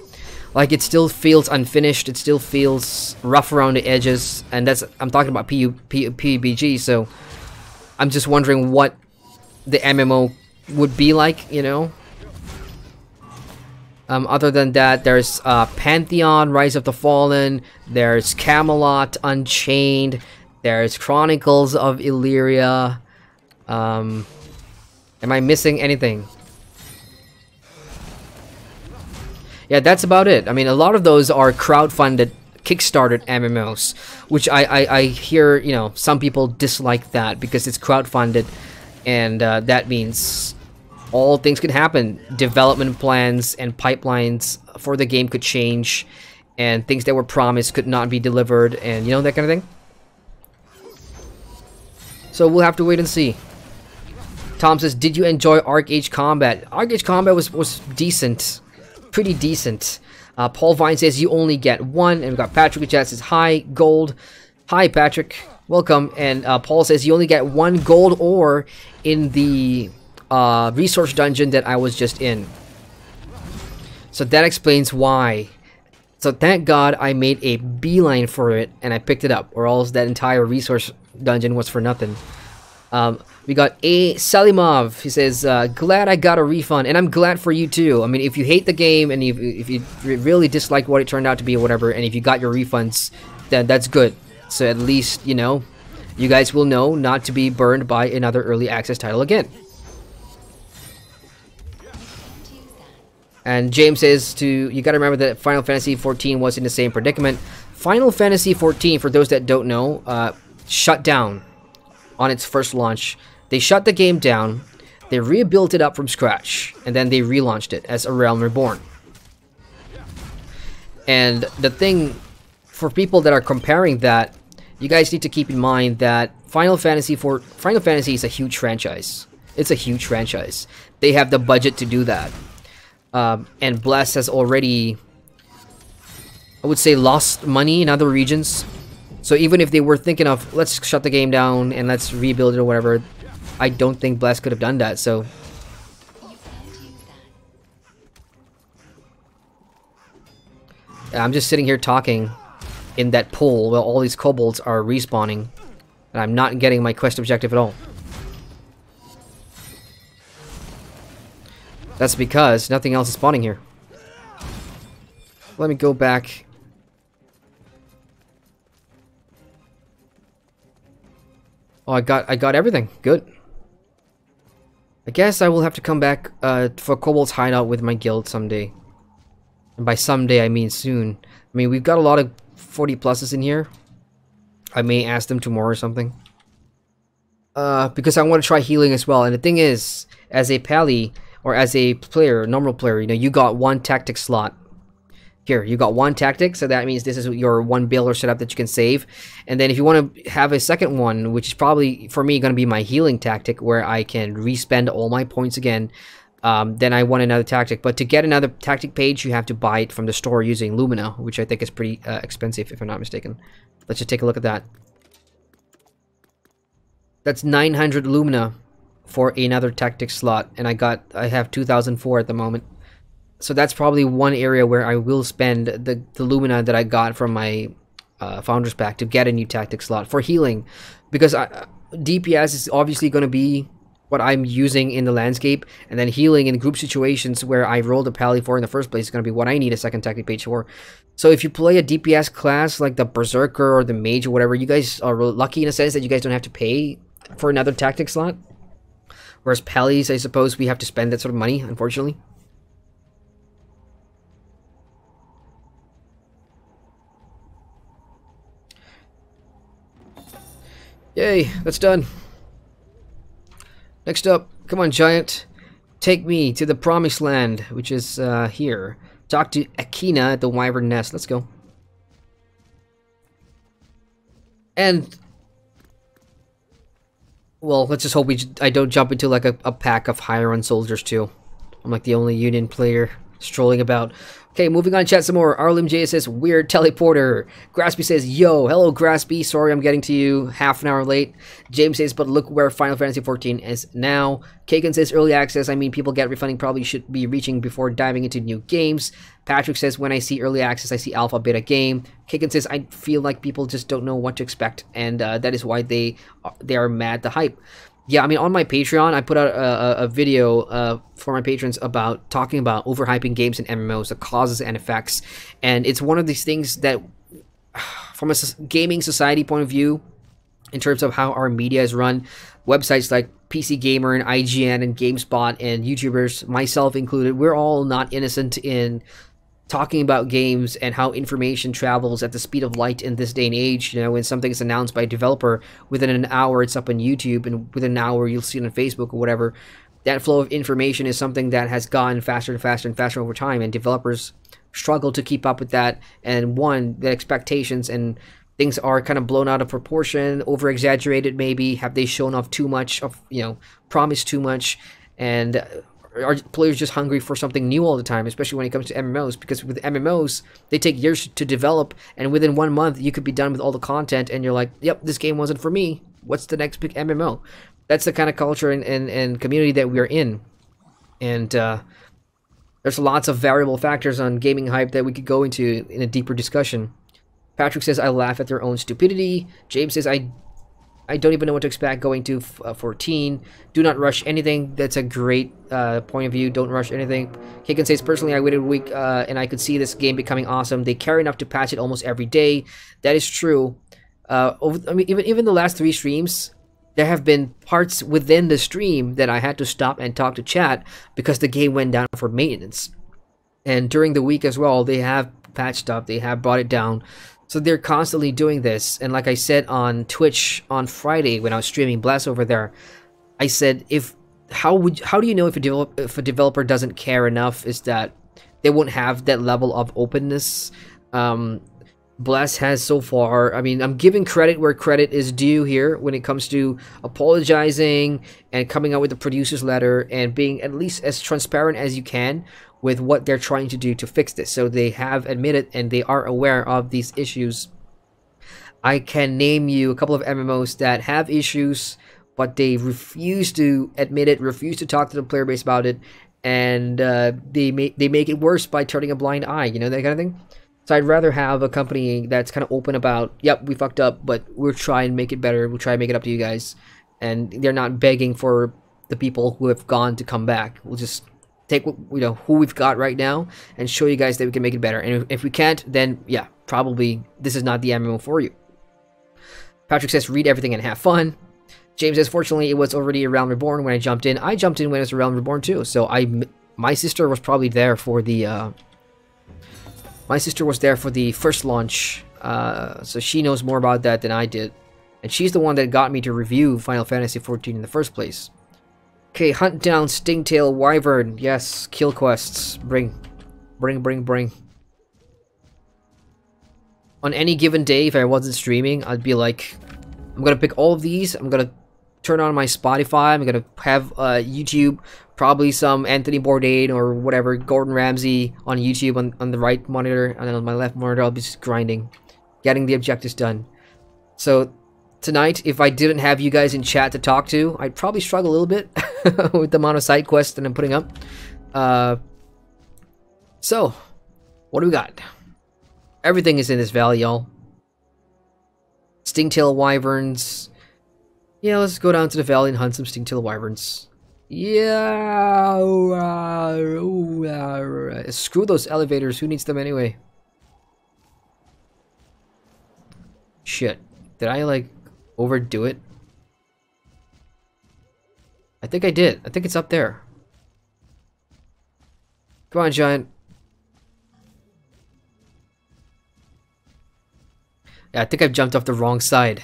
Speaker 1: Like, it still feels unfinished. It still feels rough around the edges, and I'm talking about PUBG. So I'm just wondering what the MMO would be like, you know. Other than that, there's Pantheon, Rise of the Fallen, there's Camelot, Unchained, there's Chronicles of Illyria. Am I missing anything? Yeah, that's about it. I mean, a lot of those are crowdfunded, kickstarted MMOs, which I hear, you know, some people dislike that because it's crowdfunded, and that means all things could happen. Development plans and pipelines for the game could change, and things that were promised could not be delivered, and you know, that kind of thing. So we'll have to wait and see. Tom says, did you enjoy Arc-Age Combat? Arc-Age Combat was decent. Pretty decent. Paul Vine says, you only get one. And we've got Patrick in chat says, hi, gold. Hi, Patrick. Welcome. And Paul says, you only get one gold ore in the resource dungeon that I was just in. So that explains why. So thank God I made a beeline for it and I picked it up, or else that entire resource dungeon was for nothing. We got A. Salimov. He says, glad I got a refund, and I'm glad for you too. I mean, if you hate the game and if you really dislike what it turned out to be or whatever, and if you got your refunds, then that's good. So at least, you know, you guys will know not to be burned by another early access title again. And James says, you gotta remember that Final Fantasy XIV was in the same predicament. Final Fantasy XIV, for those that don't know, shut down on its first launch. They shut the game down, they rebuilt it up from scratch, and then they relaunched it as A Realm Reborn. And the thing, for people that are comparing that, you guys need to keep in mind that Final Fantasy is a huge franchise. It's a huge franchise. They have the budget to do that. And Bless has already, I would say, lost money in other regions. So even if they were thinking of, let's shut the game down and let's rebuild it or whatever, I don't think Bless could have done that. So I'm just sitting here talking in that pool while all these kobolds are respawning. And I'm not getting my quest objective at all. That's because nothing else is spawning here. Let me go back. Oh, I got everything. Good. I guess I will have to come back for Kobold's Hideout with my guild someday. And by someday, I mean soon. I mean, we've got a lot of 40 pluses in here. I may ask them tomorrow or something. Because I want to try healing as well. And the thing is, as a pally, or as a player, normal player, you know, you got one tactic slot. Here, you got one tactic, so that means this is your one build or setup that you can save. And then if you want to have a second one, which is probably, for me, going to be my healing tactic, where I can respend all my points again, then I want another tactic. But to get another tactic page, you have to buy it from the store using Lumina, which I think is pretty expensive, if I'm not mistaken. Let's just take a look at that. That's 900 Lumina for another tactic slot, and I have 2004 at the moment. So that's probably one area where I will spend the Lumina that I got from my Founders Pack to get a new tactic slot for healing. Because DPS is obviously going to be what I'm using in the landscape, and then healing in group situations where I rolled a pally for in the first place is going to be what I need a second tactic page for. So if you play a DPS class like the Berserker or the Mage or whatever, you guys are lucky in a sense that you guys don't have to pay for another tactic slot. Whereas pallies, I suppose we have to spend that sort of money, unfortunately. Yay, that's done. Next up, come on, Giant. Take me to the Promised Land, which is here. Talk to Akina at the Wyvern Nest. Let's go. And, well, let's just hope I don't jump into like a pack of higher-run soldiers too. I'm like the only Union player strolling about. Okay, moving on, chat some more. Arlim J says, weird teleporter. Graspy says, yo, hello Graspy, sorry I'm getting to you half an hour late. James says, but look where Final Fantasy XIV is now. Kagan says, early access, I mean people get refunding probably should be reaching before diving into new games. Patrick says, when I see early access, I see alpha beta game. Kagan says, I feel like people just don't know what to expect, and that is why they are mad to hype. Yeah, I mean, on my Patreon, I put out a video for my patrons about talking about overhyping games and MMOs, the causes and effects. And it's one of these things that, from a gaming society point of view, in terms of how our media is run, websites like PC Gamer and IGN and GameSpot and YouTubers, myself included, we're all not innocent in talking about games and how information travels at the speed of light in this day and age. You know, when something is announced by a developer, within an hour it's up on YouTube, and within an hour you'll see it on Facebook or whatever. That flow of information is something that has gone faster and faster and faster over time, and developers struggle to keep up with that. And one, the expectations and things are kind of blown out of proportion, over exaggerated maybe. Have they shown off too much of, you know, promised too much, and are players just hungry for something new all the time, especially when it comes to MMOs? Because with MMOs, they take years to develop, and within 1 month, you could be done with all the content, and you're like, yep, this game wasn't for me. What's the next big MMO? That's the kind of culture and community that we're in. And there's lots of variable factors on gaming hype that we could go into in a deeper discussion. Patrick says, I laugh at their own stupidity. James says, I don't even know what to expect going to 14. Do not rush anything. That's a great point of view. Don't rush anything. Kagan says, personally, I waited a week and I could see this game becoming awesome. They care enough to patch it almost every day. That is true. I mean, even the last 3 streams, there have been parts within the stream that I had to stop and talk to chat because the game went down for maintenance. And during the week as well, they have patched up. They have brought it down. So they're constantly doing this. And like I said on Twitch on Friday when I was streaming Bless over there, I said, how do you know if a developer doesn't care enough, is that they won't have that level of openness. Bless has so far, I mean, I'm giving credit where credit is due here when it comes to apologizing and coming out with a producer's letter and being at least as transparent as you can with what they're trying to do to fix this. So they have admitted and they are aware of these issues. I can name you a couple of MMOs that have issues, but they refuse to admit it, refuse to talk to the player base about it, and they make it worse by turning a blind eye, you know, that kind of thing. So I'd rather have a company that's kind of open about, yep, we fucked up, but we'll try and make it better. We'll try and make it up to you guys. And they're not begging for the people who have gone to come back. We'll just take what, who we've got right now and show you guys that we can make it better. And if we can't, then yeah, probably this is not the MMO for you. Patrick says, read everything and have fun. James says, fortunately, it was already a Realm Reborn when I jumped in. I jumped in when it was a Realm Reborn too. So my sister was probably there for the first launch. So she knows more about that than I did. And she's the one that got me to review Final Fantasy XIV in the first place. Okay, hunt down Stingtail Wyvern. Yes, kill quests. Bring. On any given day, if I wasn't streaming, I'd be like, I'm gonna pick all of these. I'm gonna turn on my Spotify. I'm gonna have YouTube, probably some Anthony Bourdain or whatever, Gordon Ramsay on YouTube on the right monitor, and then on my left monitor, I'll be just grinding, getting the objectives done. So tonight, if I didn't have you guys in chat to talk to, I'd probably struggle a little bit with the amount of side quests that I'm putting up. So, what do we got? Everything is in this valley, y'all. Stingtail Wyverns. Yeah, let's go down to the valley and hunt some Stingtail Wyverns. Yeah. Screw those elevators. Who needs them anyway? Shit. Did I, like, overdo it? I think I did. I think it's up there. Come on, Giant. Yeah, I think I've jumped off the wrong side.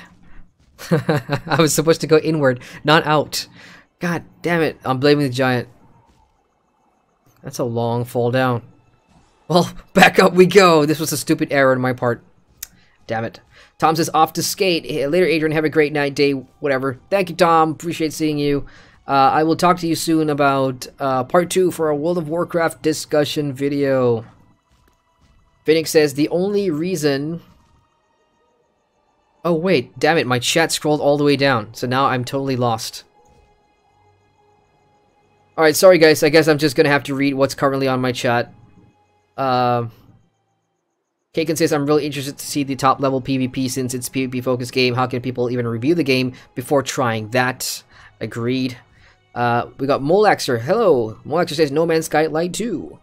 Speaker 1: I was supposed to go inward, not out. God damn it. I'm blaming the Giant. That's a long fall down. Well, back up we go. This was a stupid error on my part. Damn it. Tom says, off to skate. Later, Adrian. Have a great night, day, whatever. Thank you, Tom. Appreciate seeing you. I will talk to you soon about part 2 for a World of Warcraft discussion video. Phoenix says, the only reason... Oh, wait. Damn it. My chat scrolled all the way down. So now I'm totally lost. Alright, sorry, guys. I guess I'm just going to have to read what's currently on my chat. Kaken says, I'm really interested to see the top level PvP since it's a PvP focused game. How can people even review the game before trying that? Agreed. We got Molaxer. Hello. Molaxer says, No Man's Sky Light 2.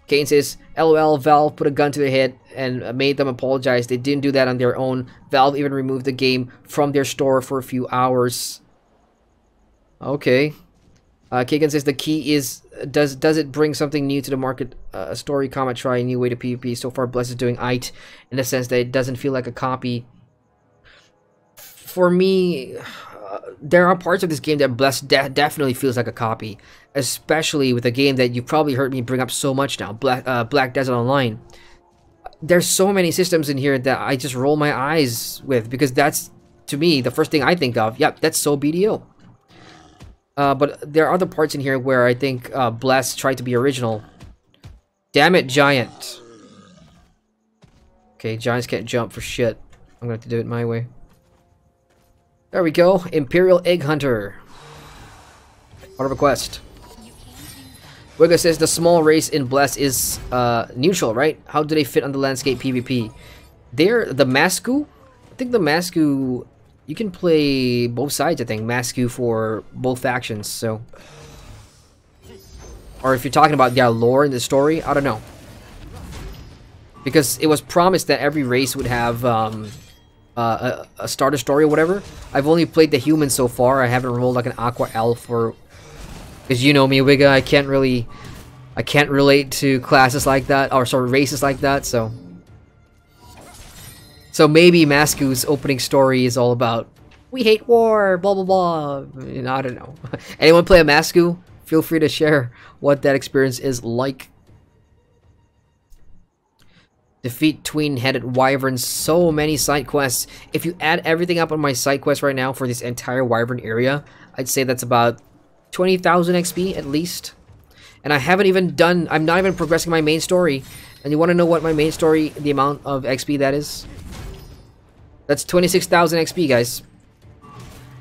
Speaker 1: Kane says, LOL, Valve put a gun to their head and made them apologize. They didn't do that on their own. Valve even removed the game from their store for a few hours. Okay. Kagan says the key is, does it bring something new to the market? A story, comma, try a new way to PvP. So far, Bless is doing aight in the sense that it doesn't feel like a copy. For me, there are parts of this game that Bless definitely feels like a copy. Especially with a game that you've probably heard me bring up so much now, Black Desert Online. There's so many systems in here that I just roll my eyes with, because that's, to me, the first thing I think of. Yep, that's so BDO. But there are other parts in here where I think Bless tried to be original. Damn it, Giant. Okay, Giants can't jump for shit. I'm gonna have to do it my way. There we go. Imperial Egg Hunter. Order request. Wigga says the small race in Bless is neutral, right? How do they fit on the landscape PvP? They're the Masku. I think the Masku, you can play both sides, I think. Masku for both factions, so. Or if you're talking about their lore in the story, I don't know. Because it was promised that every race would have a starter story or whatever. I've only played the humans so far. I haven't rolled like an Aqua Elf or... Because you know me, Wigga, I can't relate to classes like that, or sorry, races like that, so... So maybe Masku's opening story is all about, we hate war, blah blah blah, you know, I don't know. Anyone play a Masku? Feel free to share what that experience is like. Defeat twin-headed wyverns, so many side quests. If you add everything up on my side quest right now for this entire wyvern area, I'd say that's about 20,000 XP at least. And I haven't even done, I'm not even progressing my main story. And you want to know what my main story, the amount of XP that is? That's 26,000 XP, guys.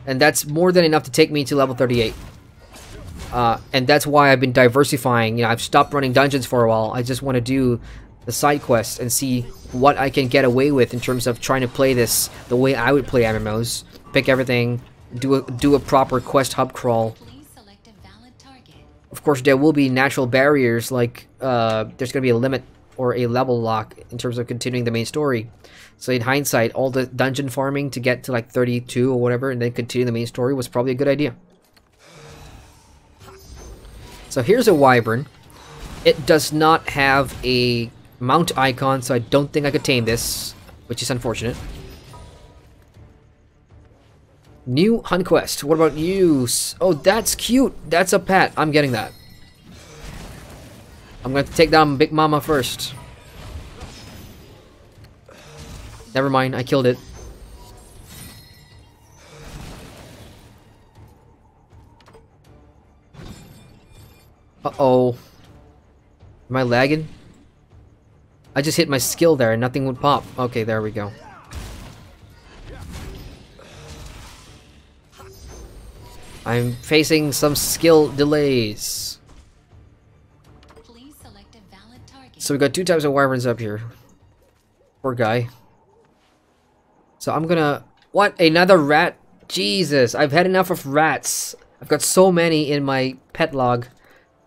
Speaker 1: And that's more than enough to take me to level 38. And that's why I've been diversifying. You know, I've stopped running dungeons for a while. I just want to do the side quests and see what I can get away with in terms of trying to play this the way I would play MMOs. Pick everything, do a proper quest hub crawl.
Speaker 7: Please select a valid target.
Speaker 1: Of course, there will be natural barriers, like there's going to be a limit or a level lock in terms of continuing the main story. So in hindsight, all the dungeon farming to get to like 32 or whatever and then continue the main story was probably a good idea. So here's a wyvern. It does not have a mount icon, so I don't think I could tame this, which is unfortunate. New hunt quest. What about you? Oh, that's cute. That's a pet. I'm getting that. I'm going to take down Big Mama first. Never mind, I killed it. Uh-oh. Am I lagging? I just hit my skill there and nothing would pop. Okay, there we go. I'm facing some skill delays.
Speaker 7: Please select a valid target.
Speaker 1: So we got 2 types of wyverns up here. Poor guy. So I'm gonna... What? Another rat? Jesus, I've had enough of rats. I've got so many in my pet log.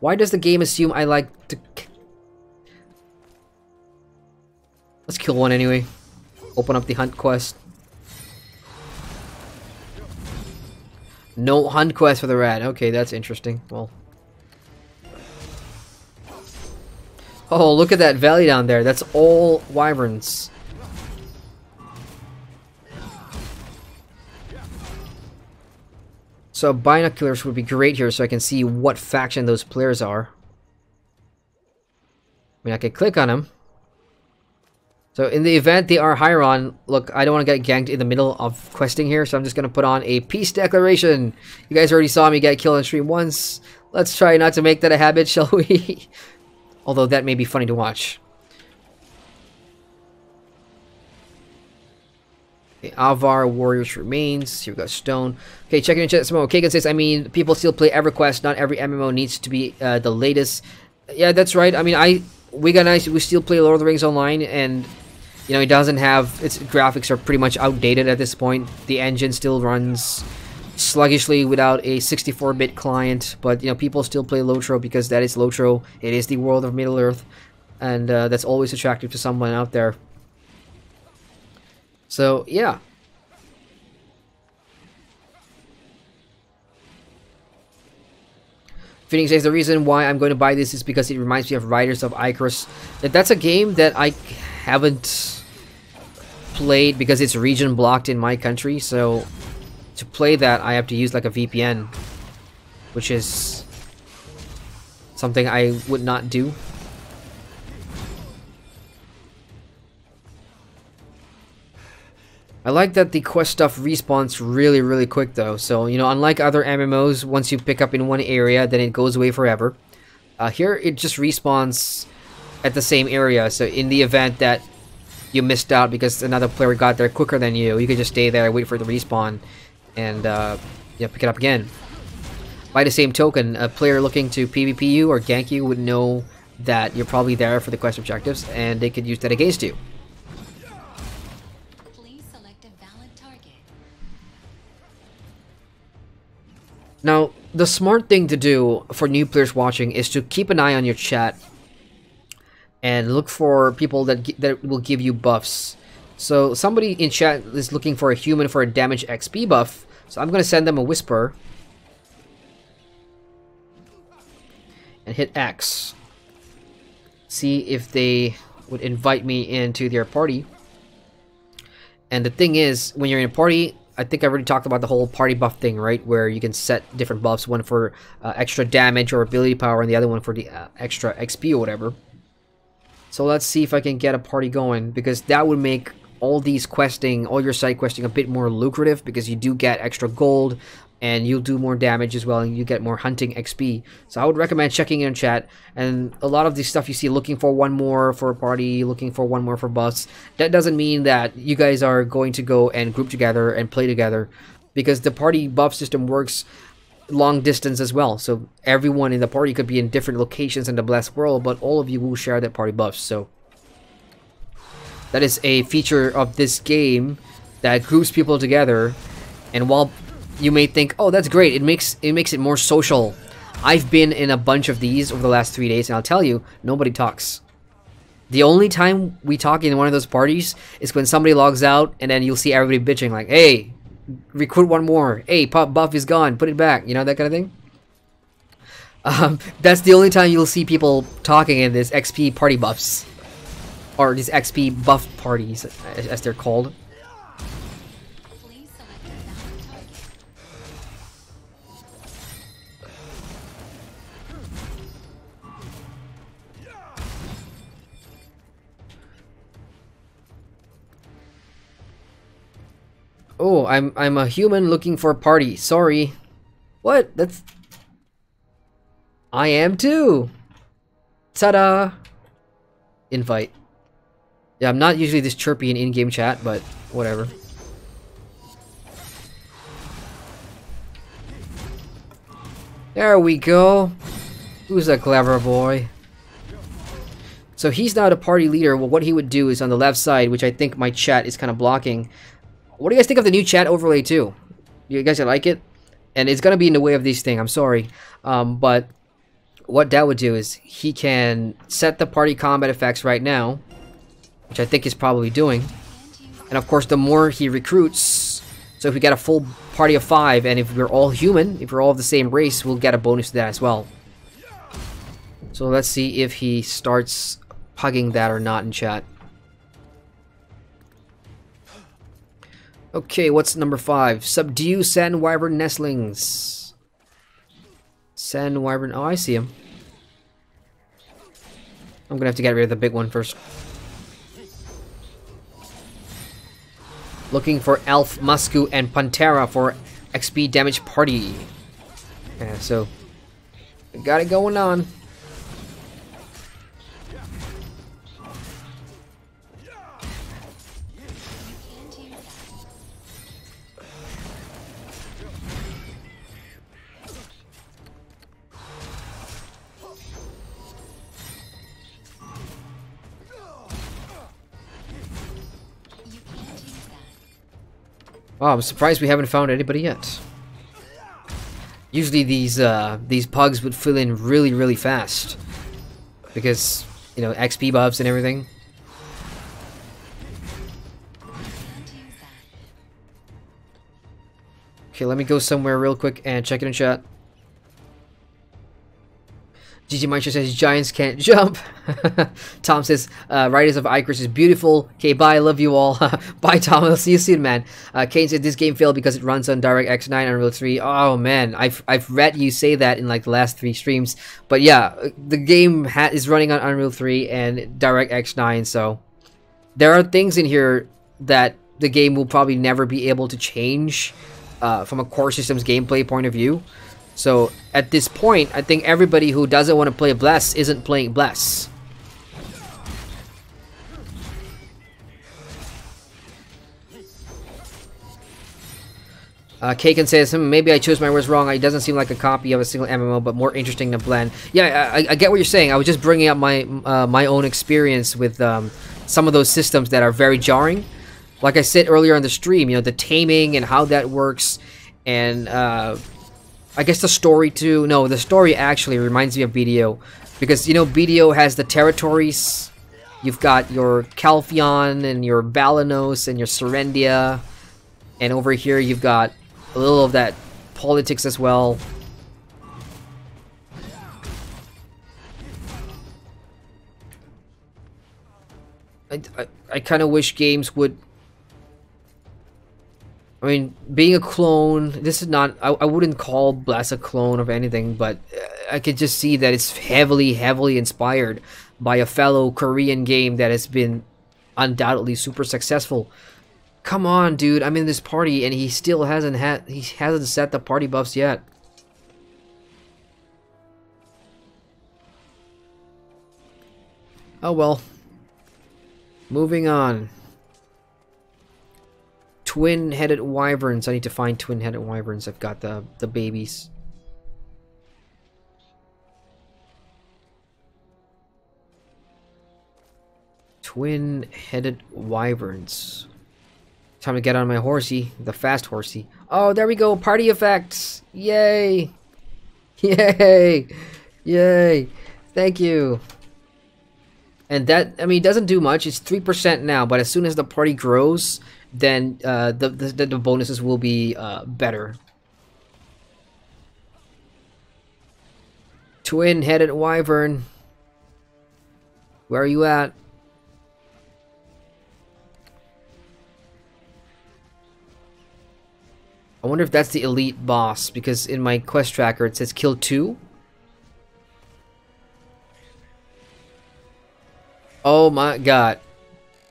Speaker 1: Why does the game assume I like to... Let's kill one anyway. Open up the hunt quest. No hunt quest for the rat. Okay, that's interesting. Well... Oh, look at that valley down there. That's all wyverns. So binoculars would be great here so I can see what faction those players are. I mean, I could click on them. So in the event they are Hyron, look, I don't want to get ganked in the middle of questing here, so I'm just going to put on a peace declaration. You guys already saw me get killed on stream once. Let's try not to make that a habit, shall we? Although that may be funny to watch. Okay, Avar Warriors remains. Here we go, Stone. Okay, checking in chat. Smo. Kagan says, I mean, people still play EverQuest. Not every MMO needs to be the latest. Yeah, that's right. I mean, we still play Lord of the Rings Online, and you know, it doesn't have, its graphics are pretty much outdated at this point. The engine still runs sluggishly without a 64-bit client, but you know, people still play Lotro because that is Lotro. It is the world of Middle Earth, and that's always attractive to someone out there. So yeah. Phoenix says the reason why I'm going to buy this is because it reminds me of Riders of Icarus. That's a game that I haven't played because it's region blocked in my country, so to play that I have to use like a VPN, which is something I would not do. I like that the quest stuff respawns really quick though, so you know, unlike other MMOs, once you pick up in one area then it goes away forever. Here it just respawns at the same area, so in the event that you missed out because another player got there quicker than you, you could just stay there, wait for it to respawn, and yeah, pick it up again. By the same token, a player looking to PvP you or gank you would know that you're probably there for the quest objectives, and they could use that against you. Now, the smart thing to do for new players watching is to keep an eye on your chat and look for people that will give you buffs. So somebody in chat is looking for a human for a damage XP buff, so I'm going to send them a whisper and hit X. See if they would invite me into their party. And the thing is, when you're in a party, I think I already talked about the whole party buff thing, right? Where you can set different buffs, one for extra damage or ability power, and the other one for the extra XP or whatever. So let's see if I can get a party going, because that would make all these questing, all your side questing a bit more lucrative, because you do get extra gold, and you'll do more damage as well, and you get more hunting XP. So I would recommend checking in chat, and a lot of the stuff you see, looking for one more for a party, looking for one more for buffs, that doesn't mean that you guys are going to go and group together and play together, because the party buff system works long distance as well. So everyone in the party could be in different locations in the blessed world, but all of you will share that party buffs. So That is a feature of this game that groups people together, and while you may think, oh, that's great, it makes it more social. I've been in a bunch of these over the last 3 days, and I'll tell you, nobody talks. The only time we talk in one of those parties is when somebody logs out, and then you'll see everybody bitching like, hey, recruit one more. Hey, pop buff is gone, put it back. You know, that kind of thing. That's the only time you'll see people talking in this XP party buffs. Or these XP buff parties, as they're called.
Speaker 7: Please select a valid target.
Speaker 1: Oh, I'm a human looking for a party. Sorry. What? That's... I am too. Ta-da! Invite. Yeah, I'm not usually this chirpy in in-game chat, but whatever. There we go. Who's a clever boy? So he's not a party leader. Well, what he would do is on the left side, which I think my chat is kind of blocking. What do you guys think of the new chat overlay too? You guys like it? And it's gonna be in the way of these things. I'm sorry, but what that would do is he can set the party combat effects right now, which I think he's probably doing. And of course, the more he recruits, so if we get a full party of 5, and if we're all human, if we're all of the same race, we'll get a bonus to that as well. So let's see if he starts pugging that or not in chat. Okay, what's number 5? Subdue Sand Wyvern Nestlings. Sand Wyvern, oh, I see him. I'm gonna have to get rid of the big one first. Looking for Elf, Musku, and Pantera for XP damage party. Yeah, so we got it going on. Oh, I'm surprised we haven't found anybody yet. Usually these pugs would fill in really, really fast. Because, you know, XP buffs and everything. Okay, let me go somewhere real quick and check it in chat. ggmyster says giants can't jump. Tom says Riders of Icarus is beautiful. Okay, bye, love you all. Bye, Tom, I'll see you soon, man. Kane said this game failed because it runs on DirectX 9 Unreal 3. Oh man, I've read you say that in like the last 3 streams. But yeah, the game is running on Unreal 3 and DirectX 9, so there are things in here that the game will probably never be able to change from a core systems gameplay point of view. So at this point, I think everybody who doesn't want to play Bless isn't playing Bless. Kaken says, maybe I chose my words wrong. It doesn't seem like a copy of a single MMO, but more interesting than Blend. Yeah, I get what you're saying. I was just bringing up my my own experience with some of those systems that are very jarring. Like I said earlier on the stream, you know, the taming and how that works, and I guess the story too. No, the story actually reminds me of BDO, because you know BDO has the territories. You've got your Calphion and your Balanos and your Serendia, and over here you've got a little of that politics as well. I kind of wish games would. I mean, being a clone, this is not, I wouldn't call Blast a clone of anything, but I could just see that it's heavily inspired by a fellow Korean game that has been undoubtedly super successful. Come on, dude, I'm in this party and he still hasn't set the party buffs yet. Oh well. Moving on. Twin-headed wyverns. I need to find twin-headed wyverns. I've got the babies. Twin-headed wyverns. Time to get on my horsey, the fast horsey. Oh, there we go, party effects! Yay! Yay! Yay! Thank you. And that, I mean, it doesn't do much. It's 3% now, but as soon as the party grows, then the bonuses will be better. Twin-headed wyvern. Where are you at? I wonder if that's the elite boss, because in my quest tracker it says kill 2. Oh my god.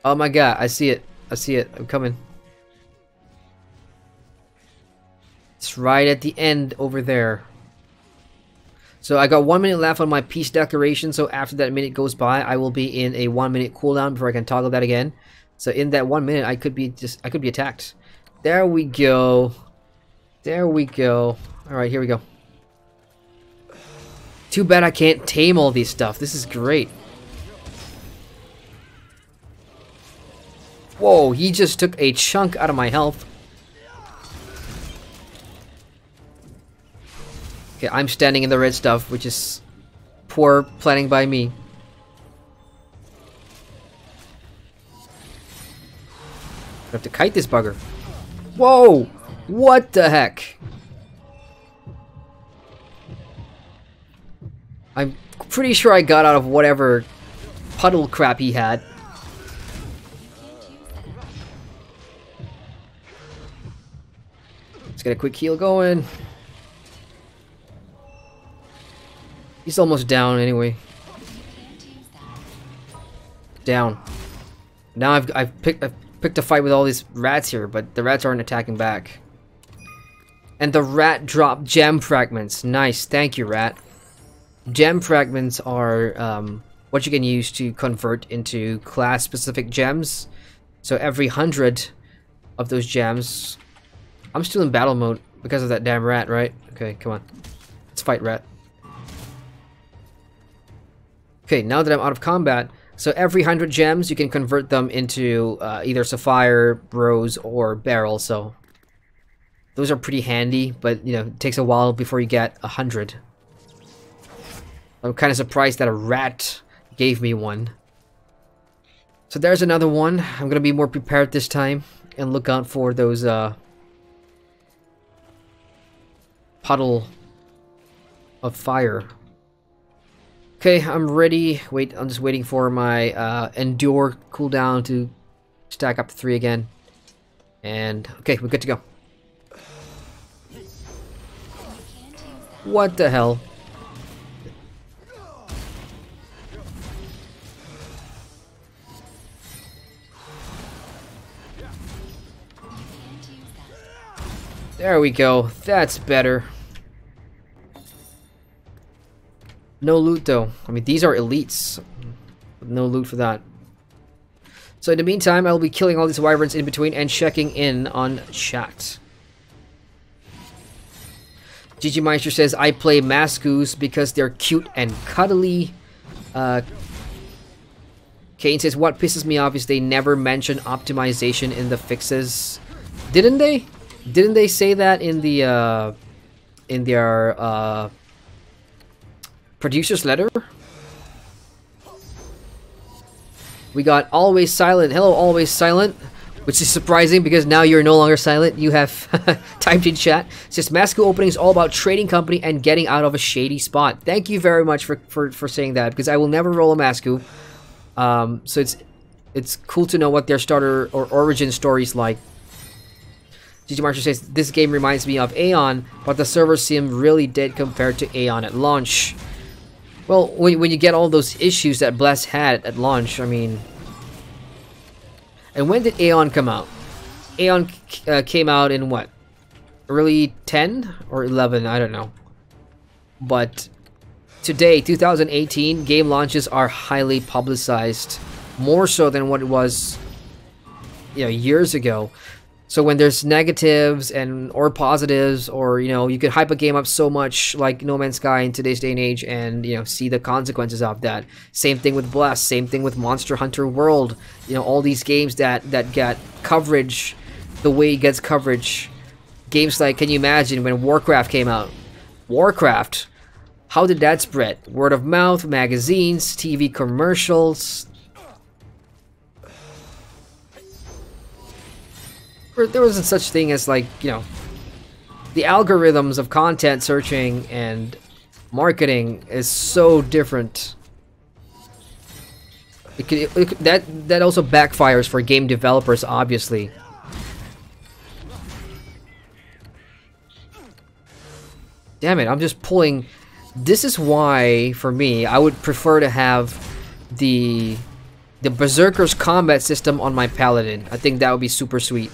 Speaker 1: Oh my god, I see it. I see it. I'm coming. It's right at the end over there. So I got 1 minute left on my peace declaration, so after that minute goes by, I will be in a 1 minute cooldown before I can toggle that again. So in that 1 minute, I could be attacked. There we go. There we go. All right, here we go. Too bad I can't tame all these stuff. This is great. Whoa, he just took a chunk out of my health. Okay, I'm standing in the red stuff, which is poor planning by me. I have to kite this bugger. Whoa! What the heck? I'm pretty sure I got out of whatever puddle crap he had. Let's get a quick heal going. He's almost down anyway. Down. Now I've picked a fight with all these rats here, but the rats aren't attacking back. And the rat dropped gem fragments. Nice, thank you, rat. Gem fragments are what you can use to convert into class-specific gems. So every 100 of those gems... I'm still in battle mode because of that damn rat, right? Okay, come on. Let's fight rat. Okay, now that I'm out of combat, so every 100 gems, you can convert them into either sapphire, rose, or beryl, so... Those are pretty handy, but, you know, it takes a while before you get 100. I'm kind of surprised that a rat gave me one. So there's another one. I'm gonna be more prepared this time, and look out for those, puddle of fire. Okay, I'm ready. Wait, I'm just waiting for my endure cooldown to stack up to 3 again. And okay, we're good to go. What the hell? There we go. That's better. No loot though. I mean, these are elites. No loot for that. So in the meantime, I'll be killing all these wyverns in between and checking in on chat. ggmyster says, I play Mascoos because they're cute and cuddly. Kane says, what pisses me off is they never mention optimization in the fixes. Didn't they? Didn't they say that in the in their producer's letter? We got Always Silent. Hello, Always Silent. Which is surprising because now you're no longer silent. You have typed in chat. It says Masco opening is all about trading company and getting out of a shady spot. Thank you very much for saying that, because I will never roll a Masco. So it's cool to know what their starter or origin story is like. ggmyster says this game reminds me of Aeon, but the servers seem really dead compared to Aeon at launch. Well, when you get all those issues that Bless had at launch, I mean... And when did Aeon come out? Aeon came out in what? Early 10 or 11? I don't know. But today, 2018, game launches are highly publicized. More so than what it was, you know, years ago. So when there's negatives and or positives, or you know, you could hype a game up so much like No Man's Sky in today's day and age, and you know, see the consequences of that. Same thing with Blast, same thing with Monster Hunter World. You know, all these games that get coverage the way it gets coverage. Games like, can you imagine when Warcraft came out? Warcraft, how did that spread? Word of mouth, magazines, TV commercials. There wasn't such thing as, like, you know, the algorithms of content searching and marketing is so different. That also backfires for game developers, obviously. Damn it, I'm just pulling. This is why, for me, I would prefer to have the Berserker's combat system on my Paladin. I think that would be super sweet.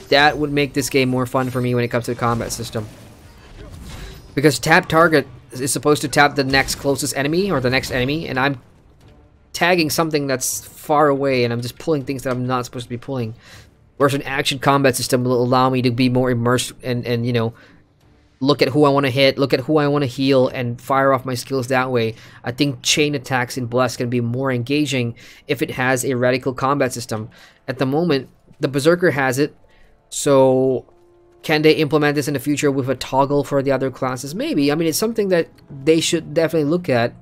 Speaker 1: That would make this game more fun for me when it comes to the combat system. Because tap target is supposed to tap the next closest enemy, or the next enemy, and I'm tagging something that's far away, and I'm just pulling things that I'm not supposed to be pulling. Whereas an action combat system will allow me to be more immersed and you know, look at who I want to hit, look at who I want to heal, and fire off my skills that way. I think chain attacks in Blast can be more engaging if it has a radical combat system. At the moment, the Berserker has it. So, can they implement this in the future with a toggle for the other classes? Maybe. I mean, it's something that they should definitely look at.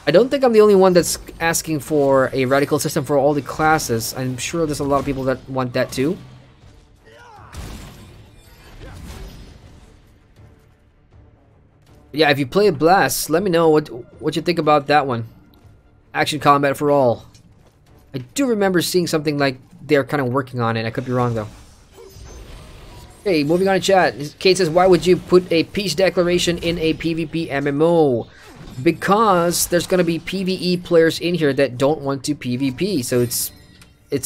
Speaker 1: I don't think I'm the only one that's asking for a radical system for all the classes. I'm sure there's a lot of people that want that too. Yeah, if you play Blast, let me know what you think about that one. Action combat for all. I do remember seeing something like they're kind of working on it. I could be wrong though. Okay, moving on to chat. Kate says, why would you put a peace declaration in a PvP MMO? Because there's going to be PvE players in here that don't want to PvP. So it's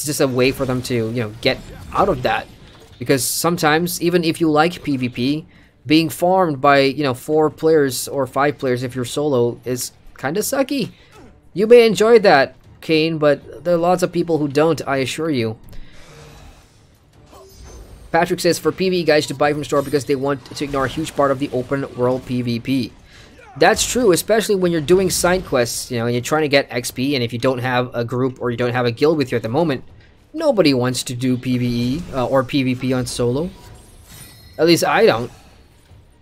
Speaker 1: just a way for them to, you know, get out of that. Because sometimes, even if you like PvP, being farmed by, you know, 4 players or 5 players if you're solo is kind of sucky. You may enjoy that, Kane, but there are lots of people who don't, I assure you. Patrick says, for PvE guys to buy from store because they want to ignore a huge part of the open world PvP. That's true, especially when you're doing side quests, you know, and you're trying to get XP, and if you don't have a group or you don't have a guild with you at the moment, nobody wants to do PvE or PvP on solo. At least I don't.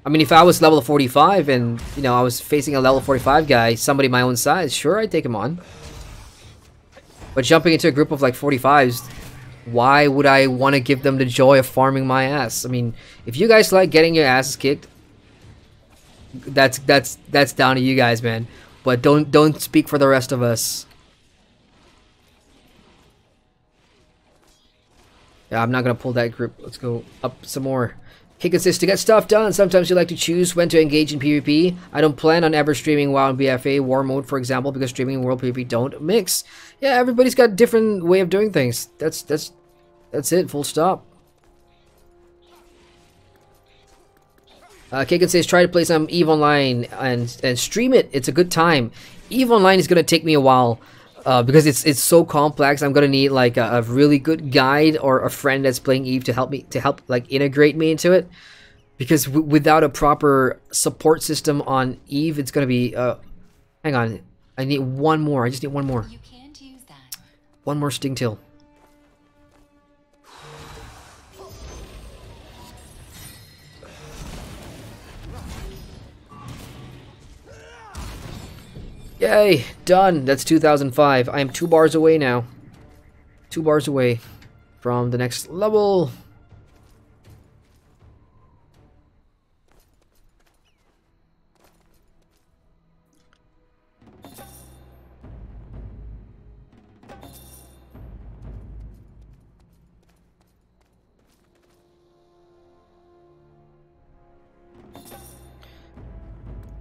Speaker 1: I mean, if I was level 45 and, you know, I was facing a level 45 guy, somebody my own size, sure, I'd take him on. But jumping into a group of like 45s, why would I want to give them the joy of farming my ass? I mean, if you guys like getting your asses kicked, that's down to you guys, man. But don't speak for the rest of us. Yeah, I'm not gonna pull that group. Let's go up some more. Kick insists to get stuff done. Sometimes you like to choose when to engage in PvP. I don't plan on ever streaming WoW and BFA War Mode, for example, because streaming and World PvP don't mix. Yeah, everybody's got a different way of doing things. That's it. Full stop. Kagan says, try to play some EVE Online and stream it. It's a good time. EVE Online is gonna take me a while because it's so complex. I'm gonna need like a really good guide or a friend that's playing EVE to help like integrate me into it. Because without a proper support system on EVE, it's gonna be. Hang on, I need one more. I just need one more.
Speaker 7: You can't use that.
Speaker 1: One more Stingtail. Yay, done. That's 2005. I am 2 bars away now. 2 bars away from the next level.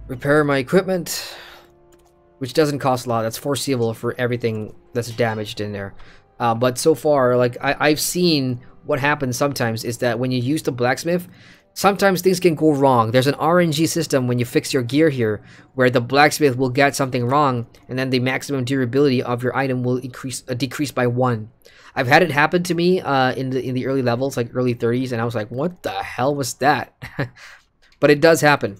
Speaker 1: Repair my equipment, which doesn't cost a lot. That's foreseeable for everything that's damaged in there. But so far, like I've seen what happens sometimes is that when you use the blacksmith, sometimes things can go wrong. There's an RNG system when you fix your gear here, where the blacksmith will get something wrong, and then the maximum durability of your item will decrease by 1. I've had it happen to me in the early levels, like early 30s, and I was like, what the hell was that? But it does happen.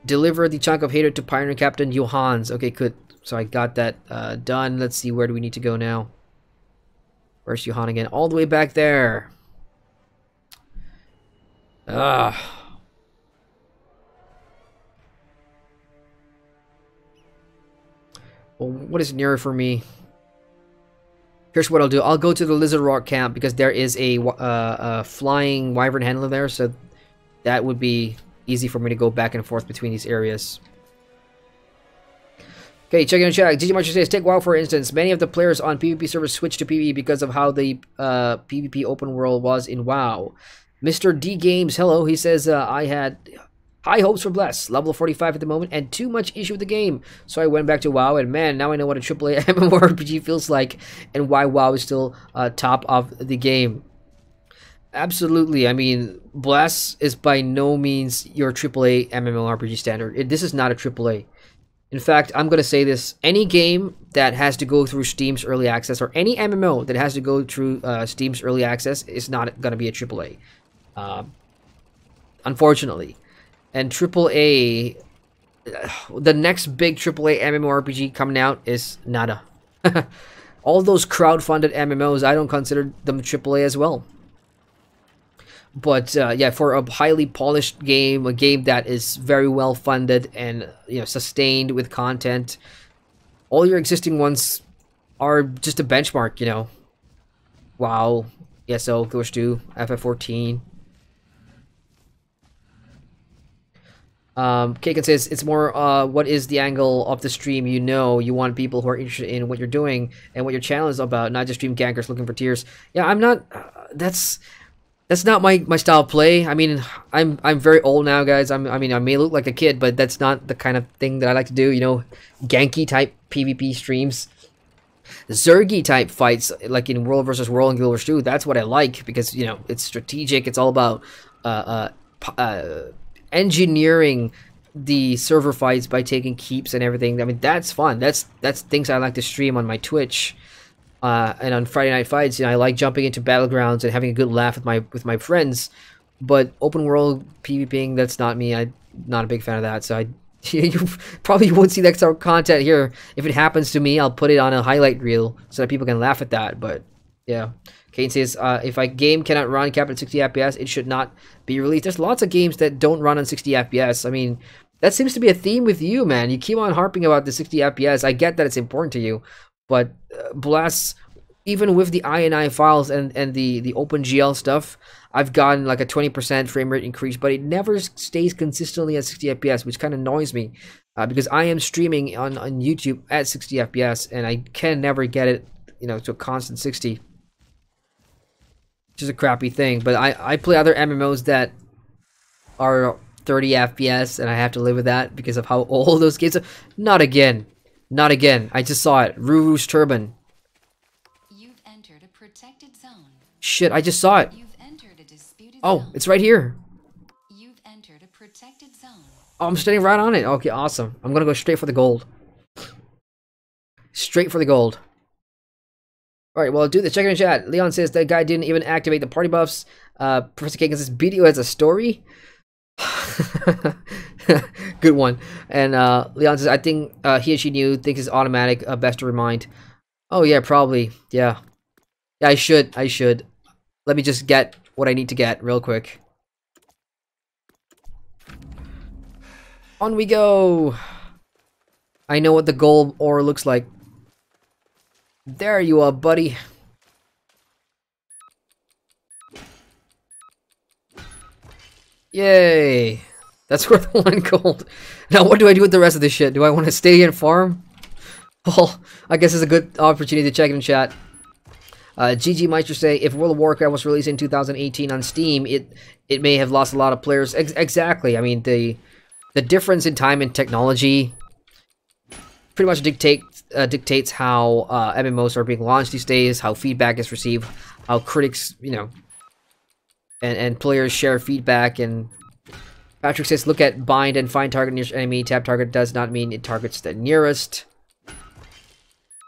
Speaker 1: Deliver the chunk of hater to Pioneer Captain Johans. Okay, good. So I got that done. Let's see, where do we need to go now? Where's Johan again? All the way back there. Well, what is nearer for me? Here's what I'll do. I'll go to the Lizard Rock camp because there is a flying wyvern handler there, so that would be easy for me to go back and forth between these areas. Okay, checking in chat. ggmyster says, take WoW for instance. Many of the players on PvP servers switched to PvE because of how the PvP open world was in WoW. Mr. D Games, hello. He says, I had high hopes for Bless, level 45 at the moment, and too much issue with the game. So I went back to WoW, and man, now I know what a AAA MMORPG feels like, and why WoW is still top of the game. Absolutely. I mean, Bless is by no means your AAA MMORPG standard. This is not a AAA. In fact, I'm going to say this. Any game that has to go through Steam's Early Access, or any MMO that has to go through Steam's Early Access, is not going to be a AAA. Unfortunately. And AAA, the next big AAA MMORPG coming out is nada. All those crowdfunded MMOs, I don't consider them AAA as well. But yeah, for a highly polished game, a game that is very well funded and sustained with content, all your existing ones are just a benchmark. WoW, ESO, Guild Wars 2, FF14. Kaken says, it's more, what is the angle of the stream? You want people who are interested in what you're doing and what your channel is about, not just stream gankers looking for tiers. Yeah, I'm not, that's not my style of play. I mean, I'm very old now, guys. I mean, I may look like a kid, but that's not the kind of thing that I like to do, ganky type PvP streams. Zergy type fights, like in World vs. World and Guild Wars 2, that's what I like, because, it's strategic, it's all about, engineering the server fights by taking keeps and everything. I mean, that's fun. That's things I like to stream on my Twitch. And on Friday Night Fights, I like jumping into battlegrounds and having a good laugh with my friends. But open world PvPing, that's not me. I'm not a big fan of that. So you probably won't see that sort of content here. If it happens to me, I'll put it on a highlight reel so that people can laugh at that. But yeah. Kane says, if a game cannot run capped at 60 FPS, it should not be released. There's lots of games that don't run on 60 FPS. I mean, that seems to be a theme with you, man. You keep on harping about the 60 FPS. I get that it's important to you. But Blast, even with the INI files and the OpenGL stuff, I've gotten like a 20% frame rate increase, but it never stays consistently at 60 FPS, which kind of annoys me. Because I am streaming on YouTube at 60 FPS, and I can never get it, to a constant 60. Which is a crappy thing, but I play other MMOs that are 30 FPS, and I have to live with that because of how old those games are. Not again. Not again. I just saw it. Ruru's Turban.
Speaker 7: You've entered a protected zone.
Speaker 1: Shit, I just saw it.
Speaker 7: You've entered a disputed
Speaker 1: Oh,
Speaker 7: zone.
Speaker 1: it's right here.
Speaker 7: You've entered a protected zone.
Speaker 1: Oh, I'm standing right on it. Okay, awesome. I'm gonna go straight for the gold. Straight for the gold. Alright, well, do the check in chat. Leon says that guy didn't even activate the party buffs. Professor Kagan says BDO has a story. Good one. And Leon says, I think he and she knew, thinks it's automatic, best to remind. Oh yeah, probably. Yeah. Yeah, I should. Let me just get what I need to get real quick. On we go. I know what the gold ore looks like. There you are, buddy. Yay. That's worth 1 gold. Now, what do I do with the rest of this shit? Do I want to stay and farm? Well, I guess it's a good opportunity to check in chat. ggmyster say, if World of Warcraft was released in 2018 on Steam, it may have lost a lot of players. Exactly. I mean, the difference in time and technology pretty much dictates dictates how MMOs are being launched these days, how feedback is received, how critics, you know, and players share feedback. And Patrick says, look at bind and find target nearest enemy. Tap target does not mean it targets the nearest.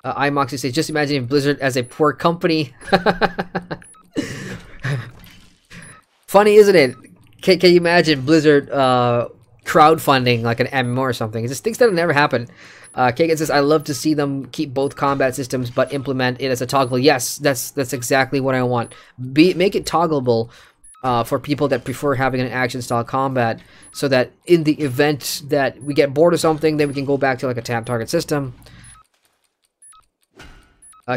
Speaker 1: iMoxie says, just imagine if Blizzard as a poor company. Funny, isn't it? Can you imagine Blizzard crowdfunding like an MMO or something? It's just things that'll never happen. Kagan says, I love to see them keep both combat systems but implement it as a toggle. Yes, that's exactly what I want. Make it toggleable for people that prefer having an action style combat, so that in the event that we get bored of something, then we can go back to like a tap target system.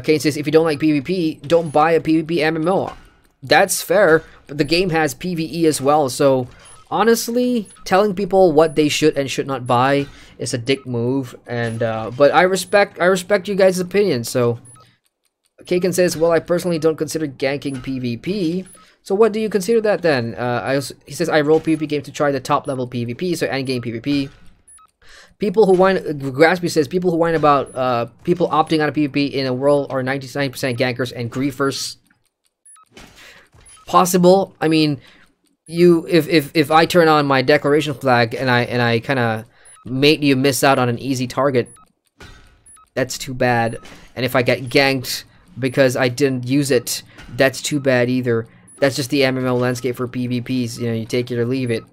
Speaker 1: Kane says, if you don't like PvP, don't buy a PvP MMO. That's fair, but the game has PvE as well, so honestly, telling people what they should and should not buy is a dick move. And but I respect you guys' opinion. So Kaken says, well, I personally don't consider ganking PvP. So what do you consider that then? He says, I roll PvP games to try the top level PvP, so endgame PvP. People who whine, Graspy says, people who whine about people opting out of PvP in a world are 99% gankers and griefers. Possible. I mean, if I turn on my declaration flag and I kind of make you miss out on an easy target, that's too bad. And if I get ganked because I didn't use it, that's too bad either. That's just the MMO landscape for PvPs. You know, you take it or leave it.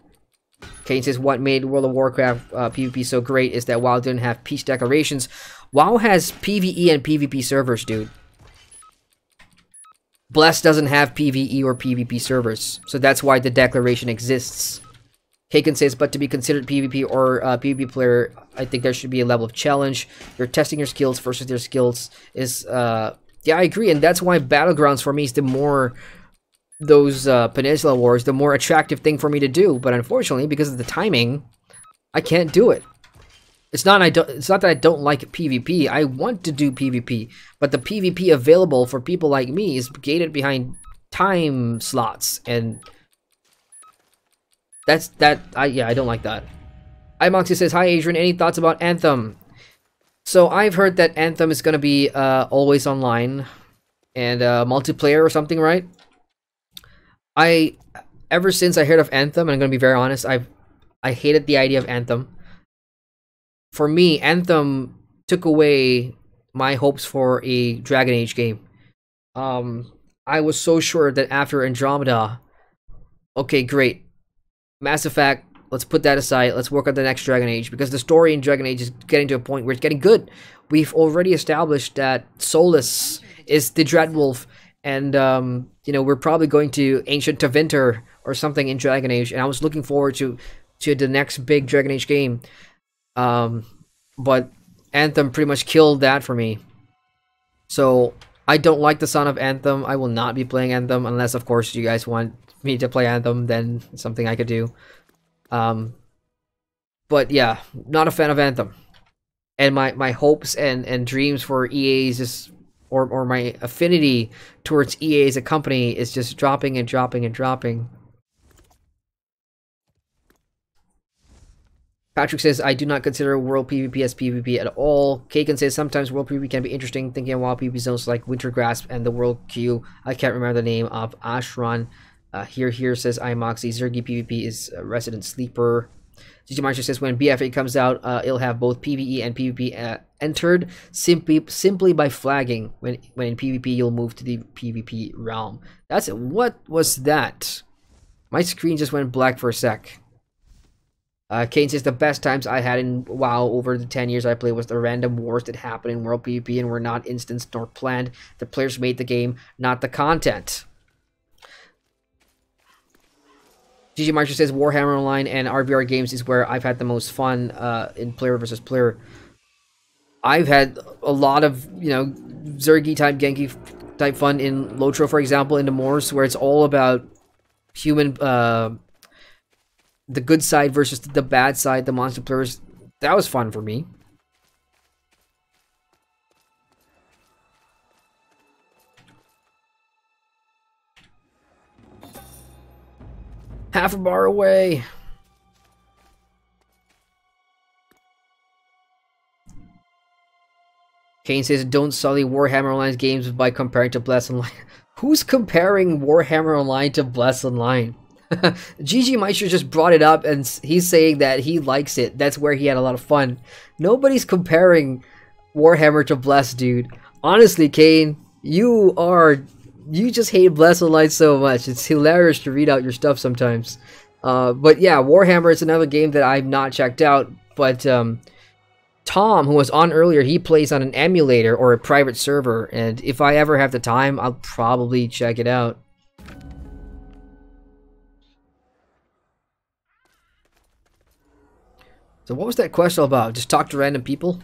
Speaker 1: Kane says, what made World of Warcraft PvP so great is that WoW didn't have peace declarations. WoW has PvE and PvP servers, dude. Bless doesn't have PvE or PvP servers, so that's why the declaration exists. Kaken says, but to be considered PvP or PvP player, I think there should be a level of challenge. You're testing your skills versus their skills is, yeah, I agree, and that's why Battlegrounds for me is the more those Peninsula Wars, the more attractive thing for me to do. But unfortunately, because of the timing, I can't do it. It's not that I don't like PvP. I want to do PvP, but the PvP available for people like me is gated behind time slots, and I don't like that. iMoxie says, hi Adrian, any thoughts about Anthem? So I've heard that Anthem is gonna be always online and multiplayer or something, right? Ever since I heard of Anthem, and I'm gonna be very honest, I hated the idea of Anthem. For me, Anthem took away my hopes for a Dragon Age game. I was so sure that after Andromeda, okay, great, Mass Effect, let's put that aside, let's work on the next Dragon Age, because the story in Dragon Age is getting to a point where it's getting good. We've already established that Solus is the Dreadwolf, and you know, we're probably going to Ancient Tevinter or something in Dragon Age, and I was looking forward to the next big Dragon Age game. But Anthem pretty much killed that for me. So I don't like the sound of Anthem. I will not be playing Anthem unless, of course, you guys want me to play Anthem. Then it's something I could do. But yeah, not a fan of Anthem. And my hopes and dreams for EA's just, or my affinity towards EA as a company is just dropping and dropping and dropping. Patrick says, I do not consider World PvP as PvP at all. Kaken says, sometimes World PvP can be interesting, thinking of wild PvP zones like Winter Grasp and the World Queue. I can't remember the name of Ashran. Here says, iMoxie. Zergy PvP is a resident sleeper. ggmyster says, when BFA comes out, it'll have both PvE and PvP entered simply by flagging. When in PvP, you'll move to the PvP realm. That's it. What was that? My screen just went black for a sec. Kane says, the best times I had in WoW over the 10 years I played was the random wars that happened in World PvP and were not instanced nor planned. The players made the game, not the content. ggmyster says, Warhammer Online and RVR games is where I've had the most fun in player versus player. I've had a lot of, you know, Zergy type, Genki type fun in Lotro, for example, in the Moors, where it's all about human... the good side versus the bad side, the monster players. That was fun for me. Half a bar away. Kane says, don't sully Warhammer Online's games by comparing to Blast Online. Who's comparing Warhammer Online to Blast Online? ggmyster just brought it up and he's saying that he likes it. That's where he had a lot of fun. Nobody's comparing Warhammer to Blast, dude. Honestly, Kane, you just hate Blast Online so much. It's hilarious to read out your stuff sometimes. But yeah, Warhammer is another game that I've not checked out. But Tom, who was on earlier, he plays on an emulator or a private server. And if I ever have the time, I'll probably check it out. So what was that quest all about? Just talk to random people?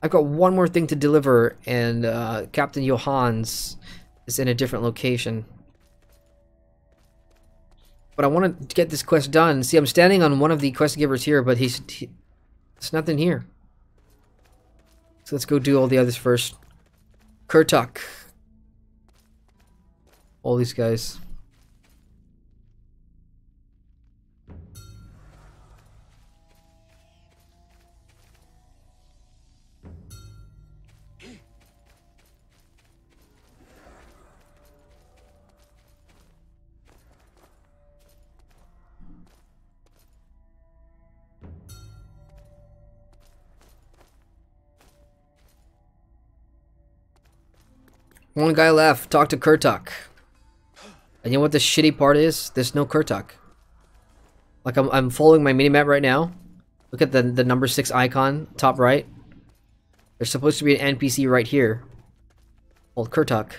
Speaker 1: I've got one more thing to deliver, and Captain Johans is in a different location. But I want to get this quest done. See, I'm standing on one of the quest givers here, but there's nothing here. So let's go do all the others first. Kurtuk. All these guys. One guy left. Talk to Kurtuk. And you know what the shitty part is? There's no Kurtuk. Like I'm following my minimap right now. Look at the number 6 icon, top right. There's supposed to be an NPC right here called Kurtuk.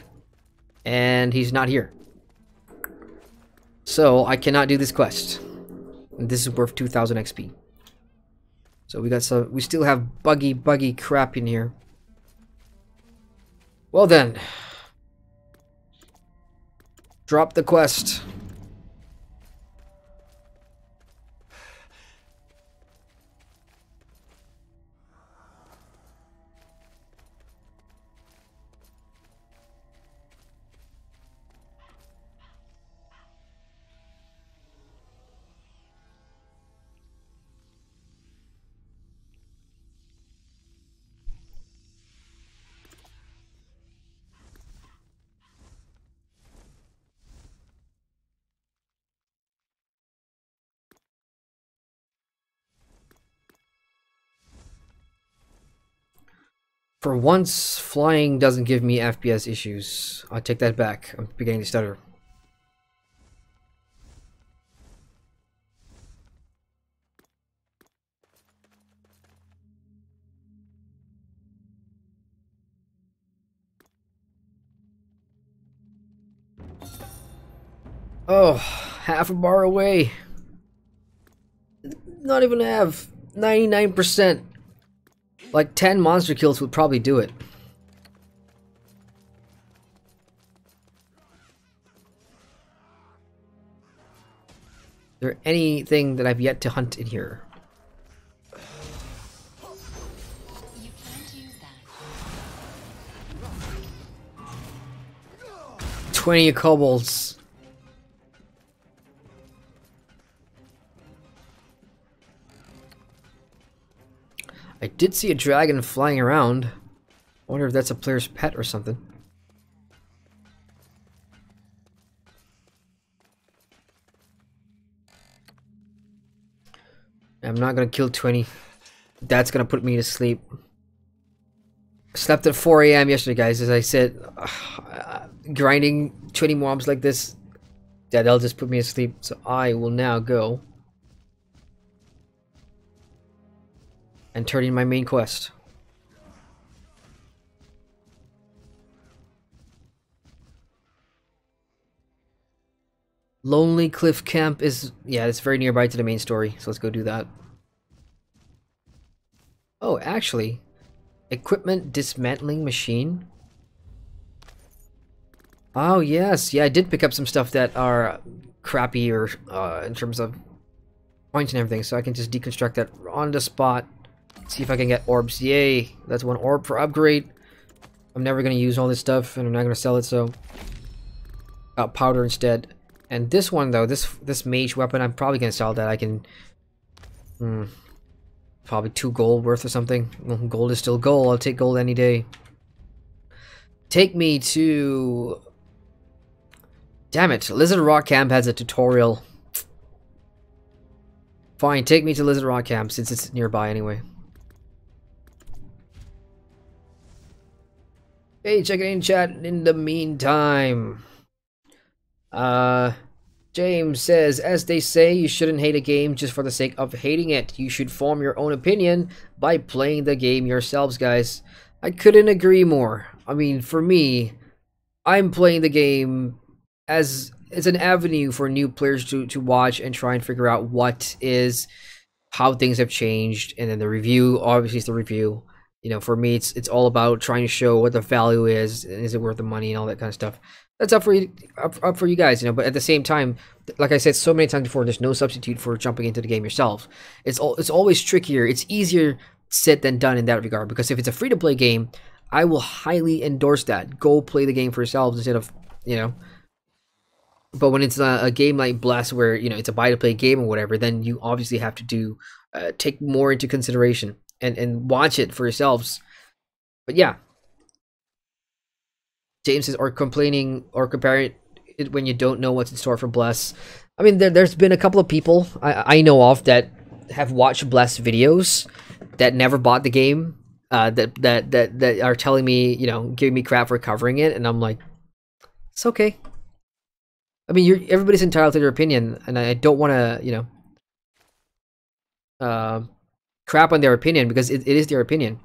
Speaker 1: And he's not here. So I cannot do this quest. And this is worth 2000 XP. So we still have buggy crap in here. Well then. Drop the quest. For once, flying doesn't give me FPS issues. I'll take that back. I'm beginning to stutter. Oh, half a bar away. Not even half. 99%. Like 10 monster kills would probably do it. Is there anything that I've yet to hunt in here?
Speaker 7: You can't use that.
Speaker 1: 20 kobolds. I did see a dragon flying around. I wonder if that's a player's pet or something. I'm not gonna kill 20. That's gonna put me to sleep. I slept at 4 AM yesterday, guys. As I said, grinding 20 mobs like this, yeah, that'll just put me to sleep. So I will now go and turn in my main quest. Lonely Cliff Camp is, yeah, it's very nearby to the main story, so let's go do that. Oh, actually, equipment dismantling machine. Oh yes, yeah, I did pick up some stuff that are crappy or in terms of points and everything, so I can just deconstruct that on the spot. See if I can get orbs. Yay, that's one orb for upgrade. I'm never gonna use all this stuff, and I'm not gonna sell it, so got powder instead. And this one though, this mage weapon, I'm probably gonna sell that. I can probably 2 gold worth or something. Well, gold is still gold. I'll take gold any day. Take me to... Damn it, Lizard Rock Camp has a tutorial. Fine, take me to Lizard Rock Camp since it's nearby anyway. Hey, check it in chat in the meantime. James says, as they say, you shouldn't hate a game just for the sake of hating it. You should form your own opinion by playing the game yourselves, guys. I couldn't agree more. I mean, for me, I'm playing the game as it's an avenue for new players to watch and try and figure out how things have changed, and then the review obviously is the review. You know, for me, it's all about trying to show what the value is it worth the money and all that kind of stuff. That's up for you guys, you know. But at the same time, like I said so many times before, there's no substitute for jumping into the game yourself. It's always trickier. It's easier said than done in that regard, because if it's a free-to-play game, I will highly endorse that. Go play the game for yourselves instead of, you know. But when it's a game like Bless, where, you know, it's a buy-to-play game or whatever, then you obviously have to take more into consideration and watch it for yourselves. But yeah, James says, or complaining or comparing it when you don't know what's in store for Bless. I mean, there's been a couple of people I know of that have watched Bless videos that never bought the game, that are telling me, you know, giving me crap for covering it, and I'm like, it's okay. I mean, everybody's entitled to their opinion, and I don't want to, you know, crap on their opinion, because it is their opinion.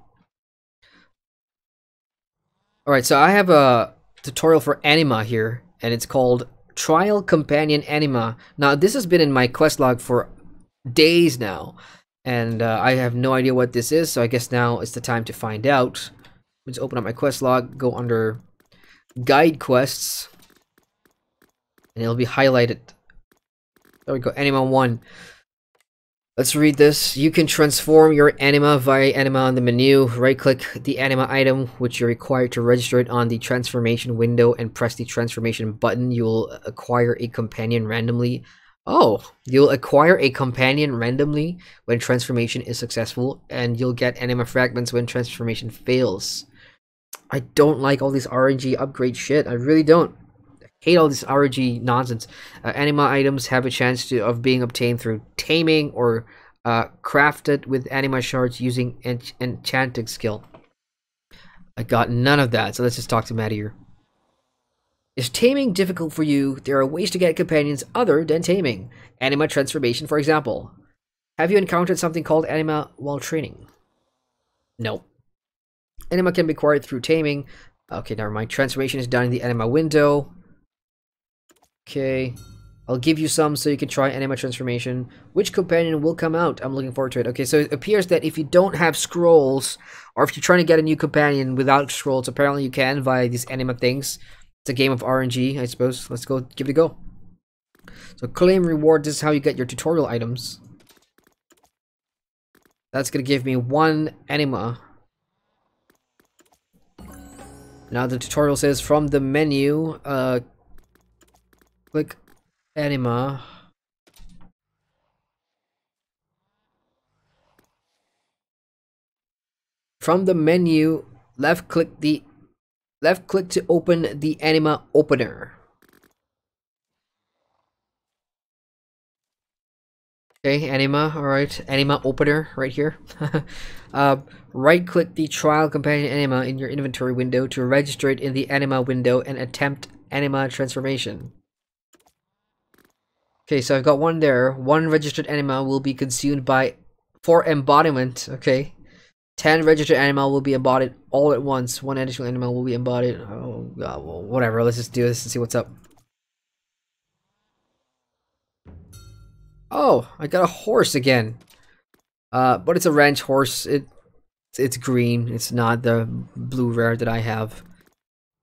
Speaker 1: Alright, so I have a tutorial for anima here, and it's called Trial Companion Anima. Now, this has been in my quest log for days now, and I have no idea what this is, so I guess now it's the time to find out. Let's open up my quest log, go under Guide Quests, and it'll be highlighted. There we go, Anima 1. Let's read this. You can transform your anima via anima on the menu. Right-click the anima item, which you're required to register it on the transformation window, and press the transformation button. You'll acquire a companion randomly. Oh, you'll acquire a companion randomly when transformation is successful, and you'll get anima fragments when transformation fails. I don't like all this RNG upgrade shit. I really don't. Hate all this RNG nonsense. Anima items have a chance of being obtained through taming or crafted with anima shards using enchanting skill. I got none of that, so let's just talk to Matt here. Is taming difficult for you? There are ways to get companions other than taming. Anima transformation, for example. Have you encountered something called anima while training? No. Anima can be acquired through taming. Okay, never mind. Transformation is done in the anima window. Okay, I'll give you some so you can try anima transformation. Which companion will come out? I'm looking forward to it. Okay, so it appears that if you don't have scrolls, or if you're trying to get a new companion without scrolls, apparently you can via these anima things. It's a game of RNG, I suppose. Let's go give it a go. So claim reward, this is how you get your tutorial items. That's gonna give me 1 anima. Now the tutorial says from the menu, click anima. From the menu, left click to open the anima opener. Okay, anima, alright. Anima opener right here. Right click the trial companion anima in your inventory window to register it in the anima window and attempt anima transformation. Okay, so I've got 1 there. 1 registered anima will be consumed for embodiment. Okay. 10 registered anima will be embodied all at once. 1 additional anima will be embodied. Oh god, well, whatever. Let's just do this and see what's up. Oh, I got a horse again. But it's a ranch horse. It's green. It's not the blue rare that I have.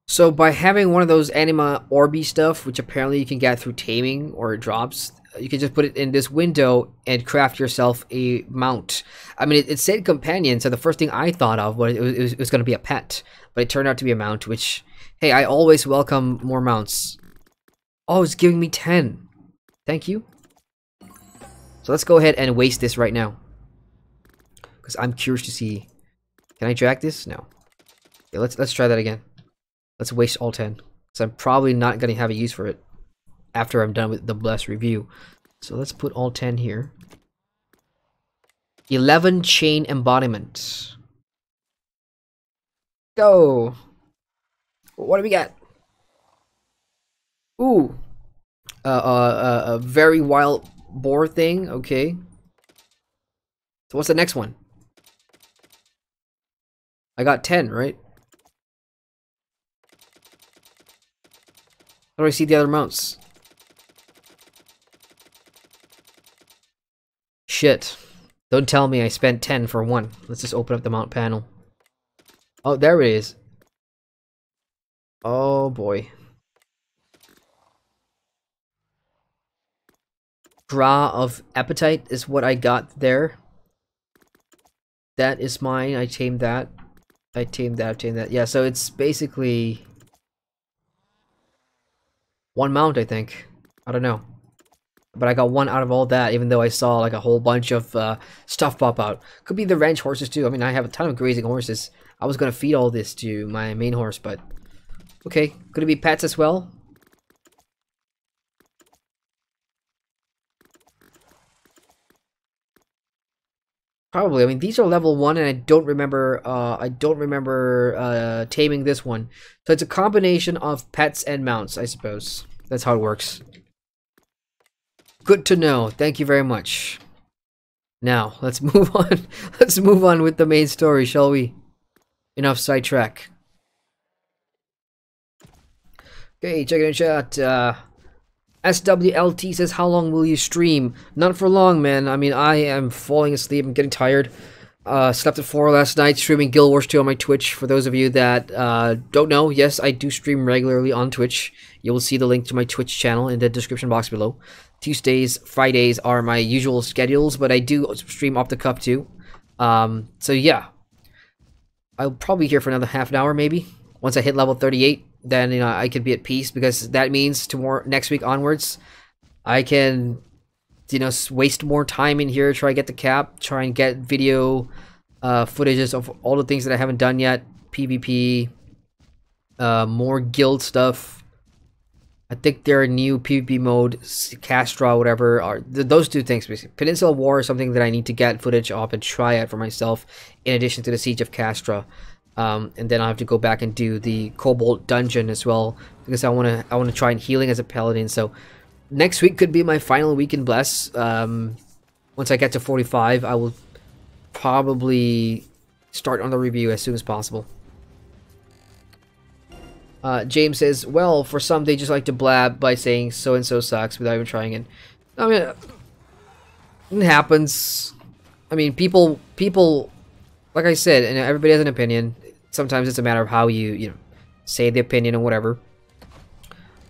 Speaker 1: So by having one of those anima orby stuff, which apparently you can get through taming or drops, you can just put it in this window and craft yourself a mount. I mean, it said companion, so the first thing I thought of was it was going to be a pet, but it turned out to be a mount, which, hey, I always welcome more mounts. Oh, it's giving me 10. Thank you. So let's go ahead and waste this right now. Because I'm curious to see. Can I drag this? No. Okay, let's try that again. Let's waste all 10. So I'm probably not going to have a use for it after I'm done with the blessed review. So let's put all 10 here. 11 chain embodiment. Go. What do we got? Ooh. A very wild boar thing. Okay. So what's the next one? I got 10, right? How do I see the other mounts? Shit. Don't tell me I spent 10 for one. Let's just open up the mount panel. Oh, there it is. Oh boy. Draw of Appetite is what I got there. That is mine. I tamed that. I tamed that. Yeah, so it's basically one mount, I think. I don't know. But I got one out of all that, even though I saw like a whole bunch of stuff pop out. Could be the ranch horses too. I mean, I have a ton of grazing horses. I was gonna feed all this to my main horse, but okay. Could it be pets as well? Probably. I mean, these are level 1, and I don't remember taming this one. So it's a combination of pets and mounts, I suppose. That's how it works. Good to know. Thank you very much. Now, let's move on. Let's move on with the main story, shall we? Enough sidetrack. Okay, check it in chat. SWLT says, how long will you stream? Not for long, man. I mean, I am falling asleep. I'm getting tired. Slept at 4 last night, streaming Guild Wars 2 on my Twitch. For those of you that don't know, yes, I do stream regularly on Twitch. You will see the link to my Twitch channel in the description box below. Tuesdays, Fridays are my usual schedules, but I do stream off the cuff too. So yeah, I'll probably be here for another half an hour maybe. Once I hit level 38, then I could be at peace, because that means next week onwards, I can waste more time in here, try to get the cap, try and get video footages of all the things that I haven't done yet, PvP, more guild stuff. I think there are new PvP mode, Castra, whatever, are those two things basically. Peninsula War is something that I need to get footage of and try out for myself, in addition to the Siege of Castra. And then I'll have to go back and do the Cobalt Dungeon as well, because I wanna try and healing as a paladin. So next week could be my final week in Bless. Once I get to 45, I will probably start on the review as soon as possible. James says, well, for some they just like to blab by saying so and so sucks without even trying it. I mean, it happens. I mean, people, like I said, and everybody has an opinion. Sometimes it's a matter of how you say the opinion or whatever.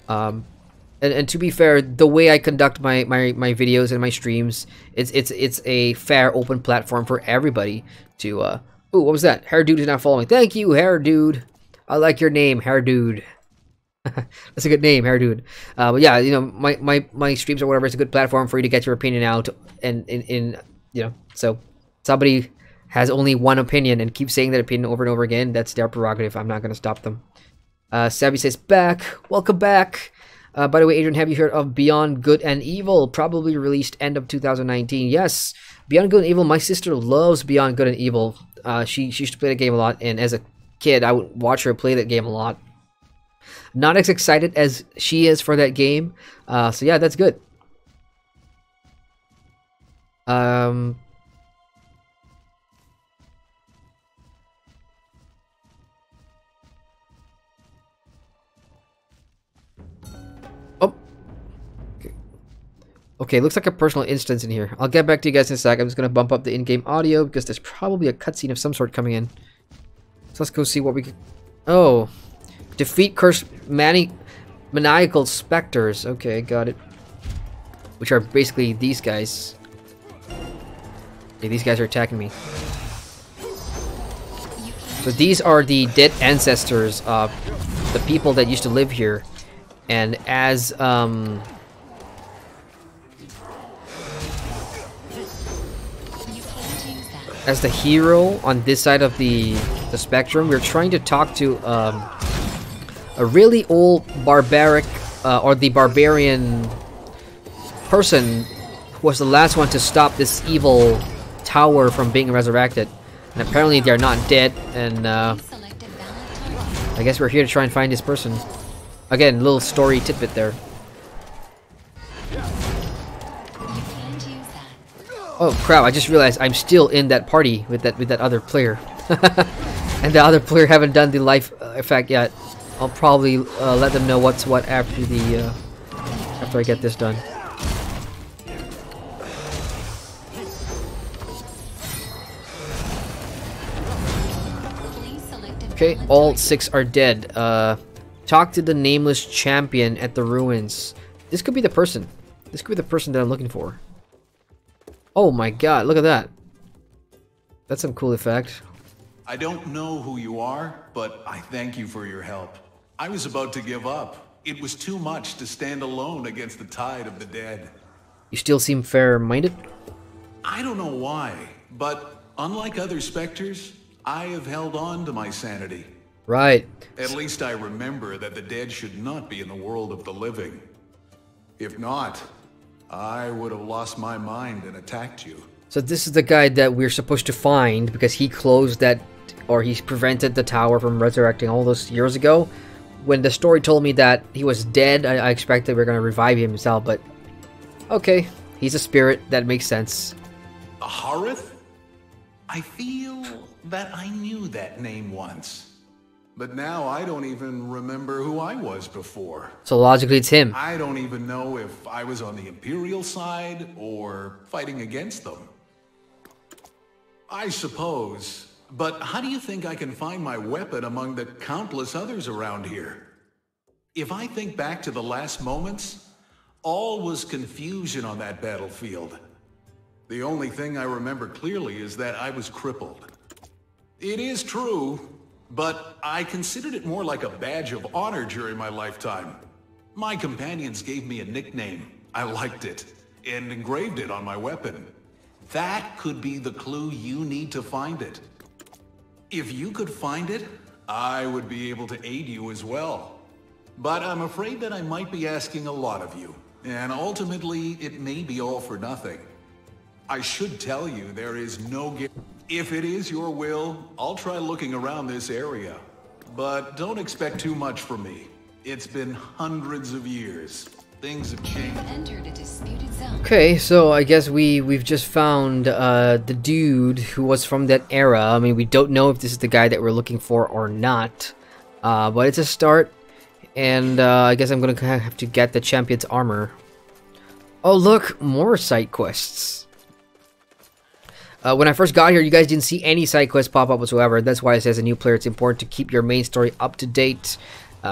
Speaker 1: And to be fair, the way I conduct my videos and my streams, it's a fair, open platform for everybody to. Ooh, what was that? Hair Dude is not following. Thank you, Hair Dude. I like your name, Hair Dude. That's a good name, Hair Dude. But yeah, my streams or whatever, it's a good platform for you to get your opinion out, and so somebody has only one opinion and keeps saying that opinion over and over again, that's their prerogative. I'm not going to stop them. Savvy says, back. Welcome back. By the way, Adrian, have you heard of Beyond Good and Evil? Probably released end of 2019. Yes, Beyond Good and Evil. My sister loves Beyond Good and Evil. She used to play the game a lot, and as a kid, I would watch her play that game a lot. Not as excited as she is for that game. So yeah, that's good. Okay, looks like a personal instance in here. I'll get back to you guys in a sec. I'm just going to bump up the in-game audio because there's probably a cutscene of some sort coming in. So let's go see what we can... Oh. Defeat cursed maniacal specters. Okay, got it. Which are basically these guys. Okay, these guys are attacking me. So these are the dead ancestors of the people that used to live here. And as... as the hero on this side of the spectrum, we're trying to talk to a really old barbaric or the barbarian person who was the last one to stop this evil tower from being resurrected. And apparently they're not dead, and
Speaker 7: Select a valid target.
Speaker 1: I guess we're here to try and find this person. Again, little story tidbit there.
Speaker 7: You can't use that.
Speaker 1: Oh crap, I just realized I'm still in that party with that other player. And the other player haven't done the life effect yet. I'll probably let them know what's what after the after I get this done.
Speaker 7: Please select a
Speaker 1: Okay,
Speaker 7: valid
Speaker 1: all
Speaker 7: target.
Speaker 1: 6 are dead. Talk to the nameless champion at the ruins. This could be the person. This could be the person that I'm looking for. Oh my god, look at that. That's some cool effect.
Speaker 8: I don't know who you are, but I thank you for your help. I was about to give up. It was too much to stand alone against the tide of the dead.
Speaker 1: You still seem fair-minded?
Speaker 8: I don't know why, but unlike other specters, I have held on to my sanity.
Speaker 1: Right.
Speaker 8: At least I remember that the dead should not be in the world of the living. If not, I would have lost my mind and attacked you.
Speaker 1: So this is the guy that we're supposed to find because he closed that, or he prevented the tower from resurrecting all those years ago. When the story told me that he was dead, I expected we were going to revive him himself, but okay, he's a spirit, that makes sense.
Speaker 8: A Harith? I feel that I knew that name once. But now I don't even remember who I was before.
Speaker 1: So logically it's him.
Speaker 8: I don't even know if I was on the Imperial side or fighting against them. I suppose. But how do you think I can find my weapon among the countless others around here? If I think back to the last moments, all was confusion on that battlefield. The only thing I remember clearly is that I was crippled. It is true, but I considered it more like a badge of honor during my lifetime. My companions gave me a nickname. I liked it, and engraved it on my weapon. That could be the clue you need to find it. If you could find it, I would be able to aid you as well. But I'm afraid that I might be asking a lot of you, and ultimately it may be all for nothing. I should tell you there is no guarantee. If it is your will, I'll try looking around this area. But don't expect too much from me. It's been hundreds of years. Things have changed.
Speaker 7: Entered a disputed zone.
Speaker 1: Okay, so I guess we've just found the dude who was from that era. I mean, we don't know if this is the guy that we're looking for or not. But it's a start. And I guess I'm gonna have to get the champion's armor. Oh look, more side quests. When I first got here, you guys didn't see any side quests pop up whatsoever. That's why it says a new player, it's important to keep your main story up to date.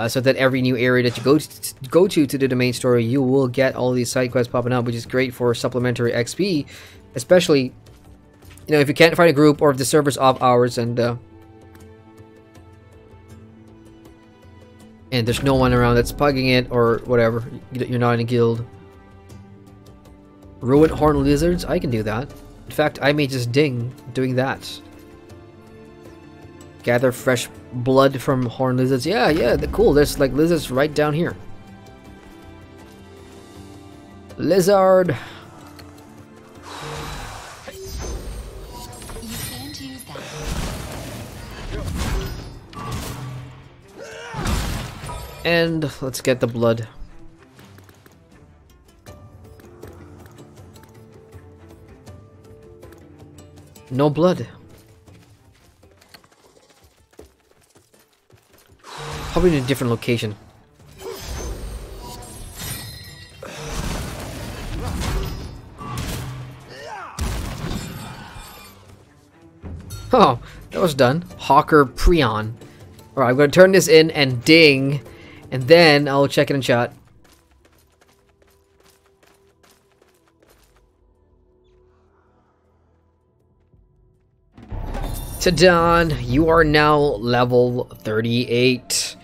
Speaker 1: So that every new area that you go to do the main story, you will get all these side quests popping up, which is great for supplementary XP. Especially, you know, if you can't find a group or if the server's off hours and there's no one around that's pugging it or whatever. You're not in a guild. Ruin horned lizards? I can do that. In fact, I may just ding doing that. Gather fresh blood from horned lizards. Yeah, cool. There's like lizards right down here. Lizard.
Speaker 7: You can't use that.
Speaker 1: And let's get the blood. No blood. Probably in a different location. Oh, that was done. Hawker Prion. Alright, I'm gonna turn this in and ding, and then I'll check it in chat. Tadon, you are now level 38.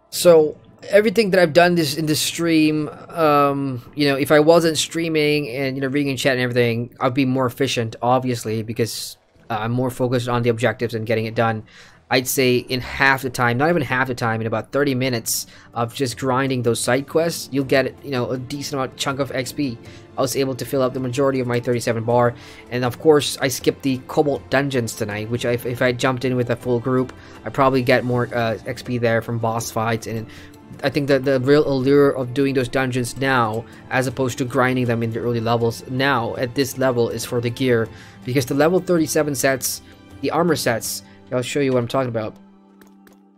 Speaker 1: So everything that I've done in this stream, you know, if I wasn't streaming and reading in chat and everything, I'd be more efficient, obviously, because I'm more focused on the objectives and getting it done. I'd say in half the time, not even half the time, in about 30 minutes of just grinding those side quests, you'll get, you know, a decent amount chunk of XP. I was able to fill up the majority of my 37 bar, and of course I skipped the Cobalt dungeons tonight, which if I jumped in with a full group, I'd probably get more XP there from boss fights. And I think that the real allure of doing those dungeons now, as opposed to grinding them in the early levels now at this level, is for the gear, because the level 37 sets, the armor sets, I'll show you what I'm talking about.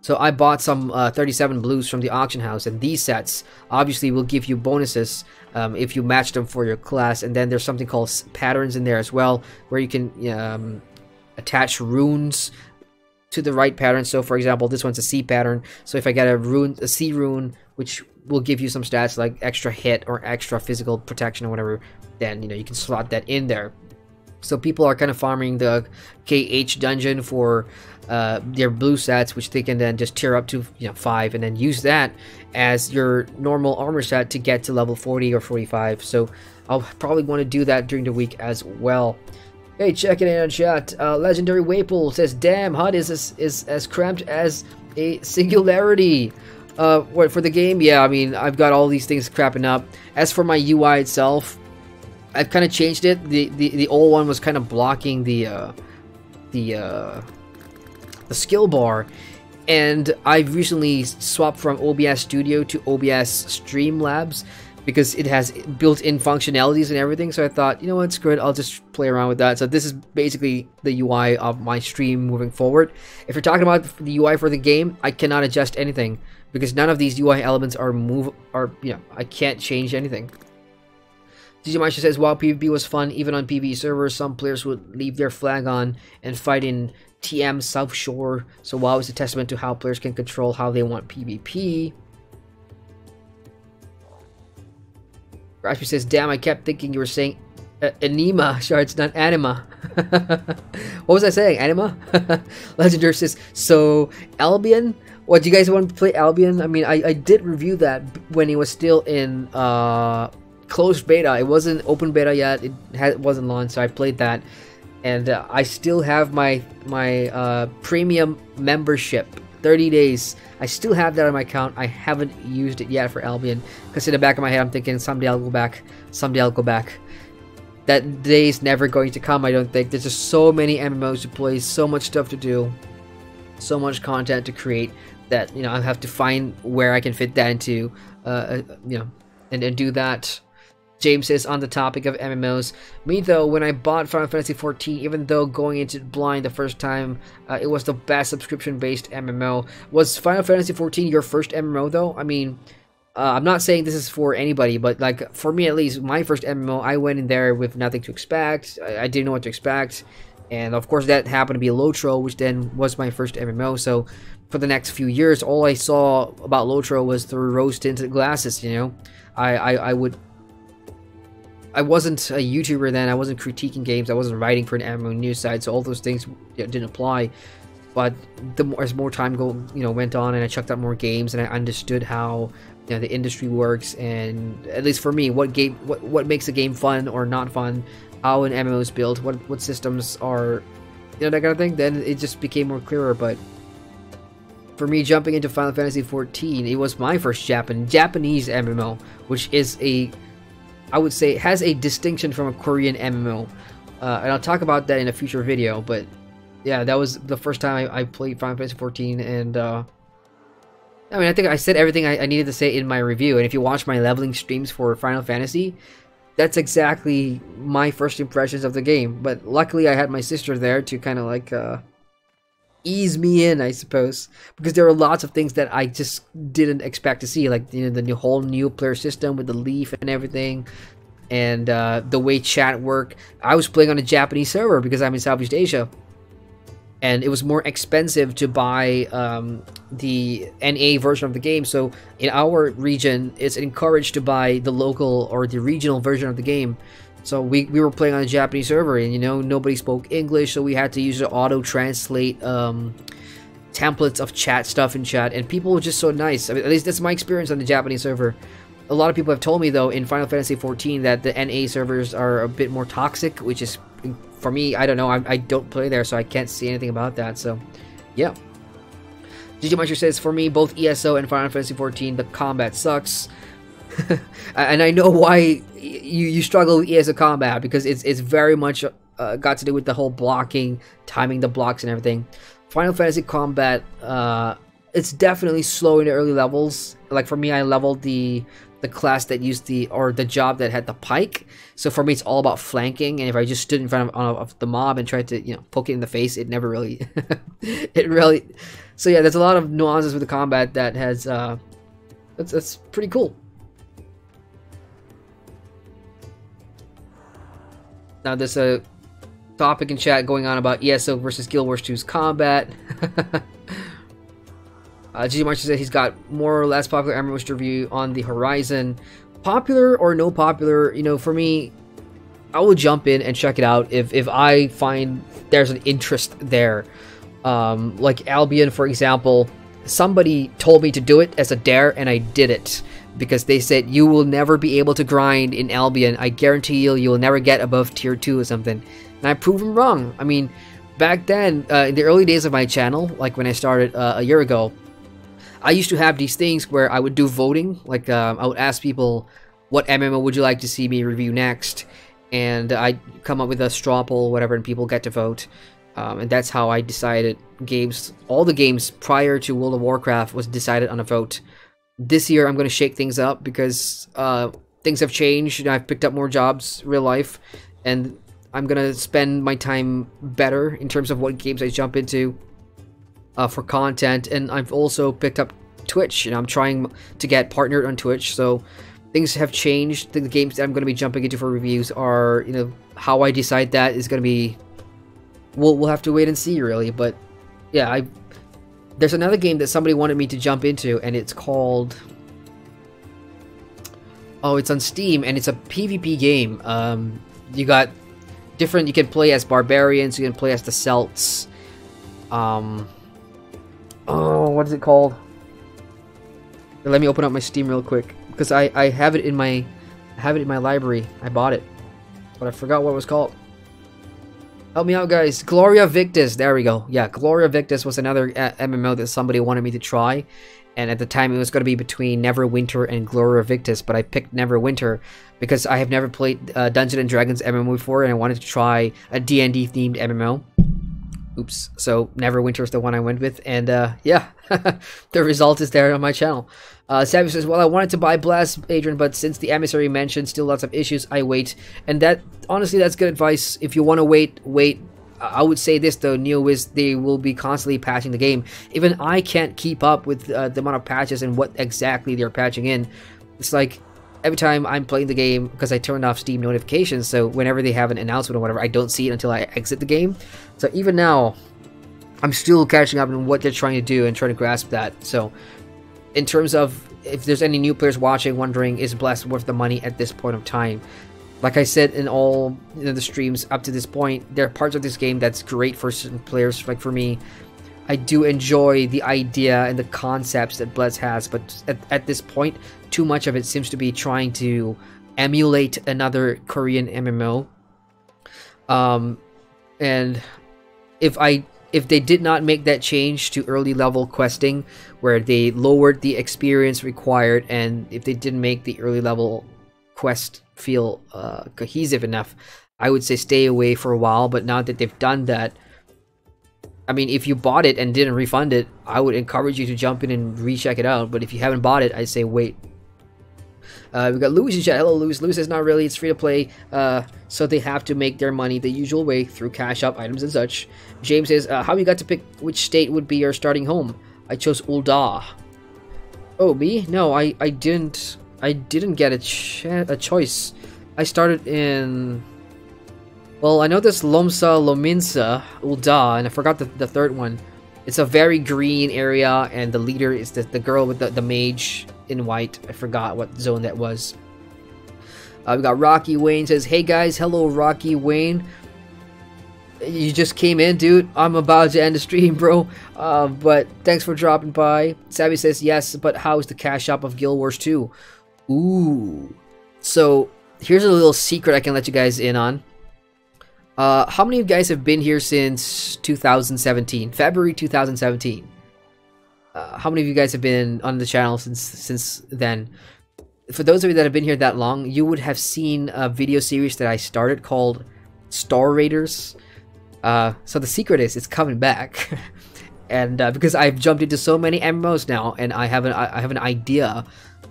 Speaker 1: So I bought some 37 blues from the auction house, and these sets obviously will give you bonuses if you match them for your class. And then there's something called patterns in there as well, where you can attach runes to the right pattern. So for example, this one's a C pattern, so if I get a C rune, which will give you some stats like extra hit or extra physical protection or whatever, then, you know, you can slot that in there. So people are kind of farming the KH dungeon for their blue sets, which they can then just tier up to, you know, 5, and then use that as your normal armor set to get to level 40 or 45. So I'll probably want to do that during the week as well. Hey, checking in on chat. Legendary Waypool says, "Damn, HUD is as cramped as a singularity." What, for the game? Yeah, I mean, I've got all these things crapping up. As for my UI itself, I've kind of changed it. The old one was kind of blocking the skill bar, and I've recently swapped from OBS Studio to OBS Streamlabs because it has built-in functionalities and everything. So I thought, you know what, screw it, I'll just play around with that. So this is basically the UI of my stream moving forward. If you're talking about the UI for the game, I cannot adjust anything because none of these UI elements are I can't change anything. ggmyster says, while PvP was fun, even on PvE servers, some players would leave their flag on and fight in TM South Shore. So WoW is a testament to how players can control how they want PvP. Raspy says, damn, I kept thinking you were saying anima. Sure, it's not anima. What was I saying? Anima? Legendary says, so Albion? What, do you guys want to play Albion? I mean, I did review that when it was still in closed beta. It wasn't open beta yet. It wasn't launched, so I played that. And I still have my premium membership, 30 days. I still have that on my account. I haven't used it yet for Albion because in the back of my head I'm thinking someday I'll go back. Someday I'll go back. That day is never going to come, I don't think. There's just so many MMOs to play, so much stuff to do, so much content to create that, you know, I have to find where I can fit that into, you know, and do that. James says, on the topic of MMOs, me though, when I bought Final Fantasy XIV, even though going into it blind the first time, it was the best subscription-based MMO. Was Final Fantasy XIV your first MMO though? I mean, I'm not saying this is for anybody, but like for me at least, my first MMO, I went in there with nothing to expect. I didn't know what to expect, and of course that happened to be Lotro, which then was my first MMO. So for the next few years, all I saw about Lotro was through rose-tinted glasses. You know, I wasn't a YouTuber then. I wasn't critiquing games. I wasn't writing for an MMO news site, so all those things didn't apply. But as more time went on, and I checked out more games, and I understood how, you know, the industry works, and at least for me, what makes a game fun or not fun, how an MMO is built, what systems are, you know, that kind of thing. Then it just became more clearer. But for me, jumping into Final Fantasy XIV, it was my first Japanese MMO, which is I would say has a distinction from a Korean MMO, and I'll talk about that in a future video. But yeah, that was the first time I played Final Fantasy XIV, and I mean, I think I said everything I needed to say in my review. And if you watch my leveling streams for Final Fantasy, that's exactly my first impressions of the game. But luckily, I had my sister there to kind of like ease me in, I suppose, because there were lots of things that I just didn't expect to see, like, you know, the whole new player system with the leaf and everything, and the way chat worked. I was playing on a Japanese server because I'm in Southeast Asia, and it was more expensive to buy the NA version of the game. So in our region, it's encouraged to buy the local or the regional version of the game. So we were playing on a Japanese server, and, you know, nobody spoke English, so we had to use the auto-translate templates of chat stuff in chat, and people were just so nice. I mean, at least that's my experience on the Japanese server. A lot of people have told me, though, in Final Fantasy XIV that the NA servers are a bit more toxic, which is for me, I don't know. I don't play there, so I can't see anything about that. So, yeah. ggmyster says, for me, both ESO and Final Fantasy XIV, the combat sucks. And I know why you struggle with ESO combat, because it's very much got to do with the whole blocking, timing the blocks and everything. Final Fantasy combat, it's definitely slow in the early levels. Like for me, I leveled the class that used the job that had the pike. So for me, it's all about flanking. And if I just stood in front of the mob and tried to poke it in the face, it never really, So yeah, there's a lot of nuances with the combat that has that's pretty cool. Now there's a topic in chat going on about ESO versus Guild Wars 2's combat. ggmyster said he's got more or less popular MMOs to review on the horizon. Popular or no popular, for me, I will jump in and check it out if I find there's an interest there. Like Albion, for example, somebody told me to do it as a dare, and I did it. Because they said, you will never be able to grind in Albion. I guarantee you will never get above tier 2 or something. And I proved them wrong. I mean, back then, in the early days of my channel, like when I started a year ago, I used to have these things where I would do voting. Like, I would ask people, what MMO would you like to see me review next? And I'd come up with a straw poll, whatever, and people get to vote. And that's how I decided games. All the games prior to World of Warcraft was decided on a vote. This year, I'm going to shake things up because things have changed. I've picked up more jobs, real life, and I'm going to spend my time better in terms of what games I jump into for content. And I've also picked up Twitch, and I'm trying to get partnered on Twitch. So things have changed. The games that I'm going to be jumping into for reviews are, how I decide that is going to be. We'll have to wait and see, really. But yeah, there's another game that somebody wanted me to jump into, and it's called... Oh, it's on Steam, and it's a PvP game. You got different... You can play as barbarians, you can play as the Celts. Oh, what is it called? Let me open up my Steam real quick, because I have it in my... library. I bought it, but I forgot what it was called. Help me out, guys. Gloria Victis. There we go. Yeah, Gloria Victis was another MMO that somebody wanted me to try. And at the time, it was going to be between Neverwinter and Gloria Victis. But I picked Neverwinter because I have never played Dungeons & Dragons MMO before. And I wanted to try a D&D themed MMO. Oops. So Neverwinter is the one I went with. And yeah, the result is there on my channel. Savvy says, well, I wanted to buy Blast, Adrian, but since the emissary mentioned still lots of issues, I wait. And that, honestly, that's good advice. If you want to wait. I would say this, though, NeoWiz, they will be constantly patching the game. Even I can't keep up with the amount of patches and what exactly they're patching in. It's like, every time I'm playing the game, because I turned off Steam notifications, so whenever they have an announcement or whatever, I don't see it until I exit the game. So even now, I'm still catching up on what they're trying to do and trying to grasp that. So in terms of if there's any new players watching, wondering, is Blast worth the money at this point of time? Like I said in all the streams up to this point, there are parts of this game that's great for certain players. Like for me, I do enjoy the idea and the concepts that Blast has, but at this point, too much of it seems to be trying to emulate another Korean MMO. And if they did not make that change to early level questing, where they lowered the experience required, and if they didn't make the early level quest feel cohesive enough, I would say stay away for a while. But now that they've done that, I mean, if you bought it and didn't refund it, I would encourage you to jump in and recheck it out. But if you haven't bought it, I'd say wait. We got Louis in chat. Hello, Louis. Louis says, not really. It's free to play, so they have to make their money the usual way through cash up items and such. James says, how you got to pick which state would be your starting home? I chose Ulda. Oh, me? No, I didn't. I didn't get a choice. I started in... Well, I know there's Lomsa, Lominsa, Ulda, and I forgot the third one. It's a very green area, and the leader is the girl with the mage in white. I forgot what zone that was. We got Rocky Wayne says, hey guys, hello Rocky Wayne. You just came in, dude. I'm about to end the stream, bro. But thanks for dropping by. Savvy says, yes, but how's the cash up of Guild Wars 2? Ooh. So, here's a little secret I can let you guys in on. How many of you guys have been here since 2017? February 2017. How many of you guys have been on the channel since then? For those of you that have been here that long, you would have seen a video series that I started called Star Raiders. So the secret is it's coming back. And because I've jumped into so many MMOs now, and I have an idea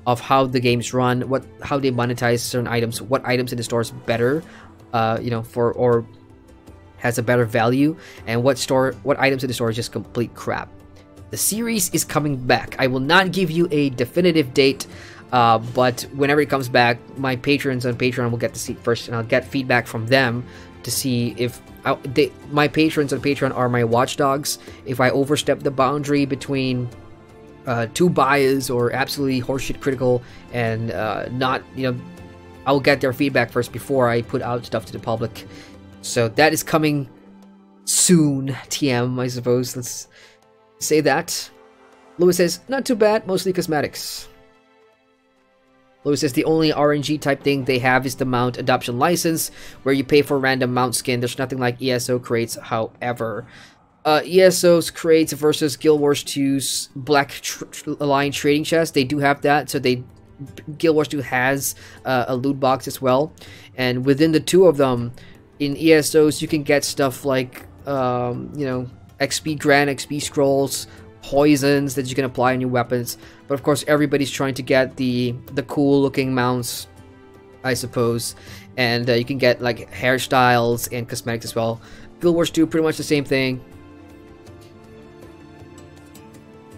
Speaker 1: of how the games run, how they monetize certain items, what items in the store is better, or has a better value, and what items in the store is just complete crap. The series is coming back. I will not give you a definitive date, but whenever it comes back, my patrons on Patreon will get to see it first, and I'll get feedback from them to see if my patrons on Patreon are my watchdogs. If I overstep the boundary between too biased or absolutely horseshit critical and not, I will get their feedback first before I put out stuff to the public. So that is coming soon, TM, I suppose. Let's say that. Louis says, not too bad, mostly cosmetics. Louis says the only RNG type thing they have is the mount adoption license, where you pay for random mount skin. There's nothing like ESO crates, however. ESO's crates versus Guild Wars 2's Black Line trading chest, they do have that. So Guild Wars 2 has a loot box as well. And within the two of them, in ESOs, you can get stuff like, XP Grand, XP Scrolls, poisons that you can apply on your weapons. But of course, everybody's trying to get the cool looking mounts, I suppose. And you can get like hairstyles and cosmetics as well. Guild Wars 2, pretty much the same thing.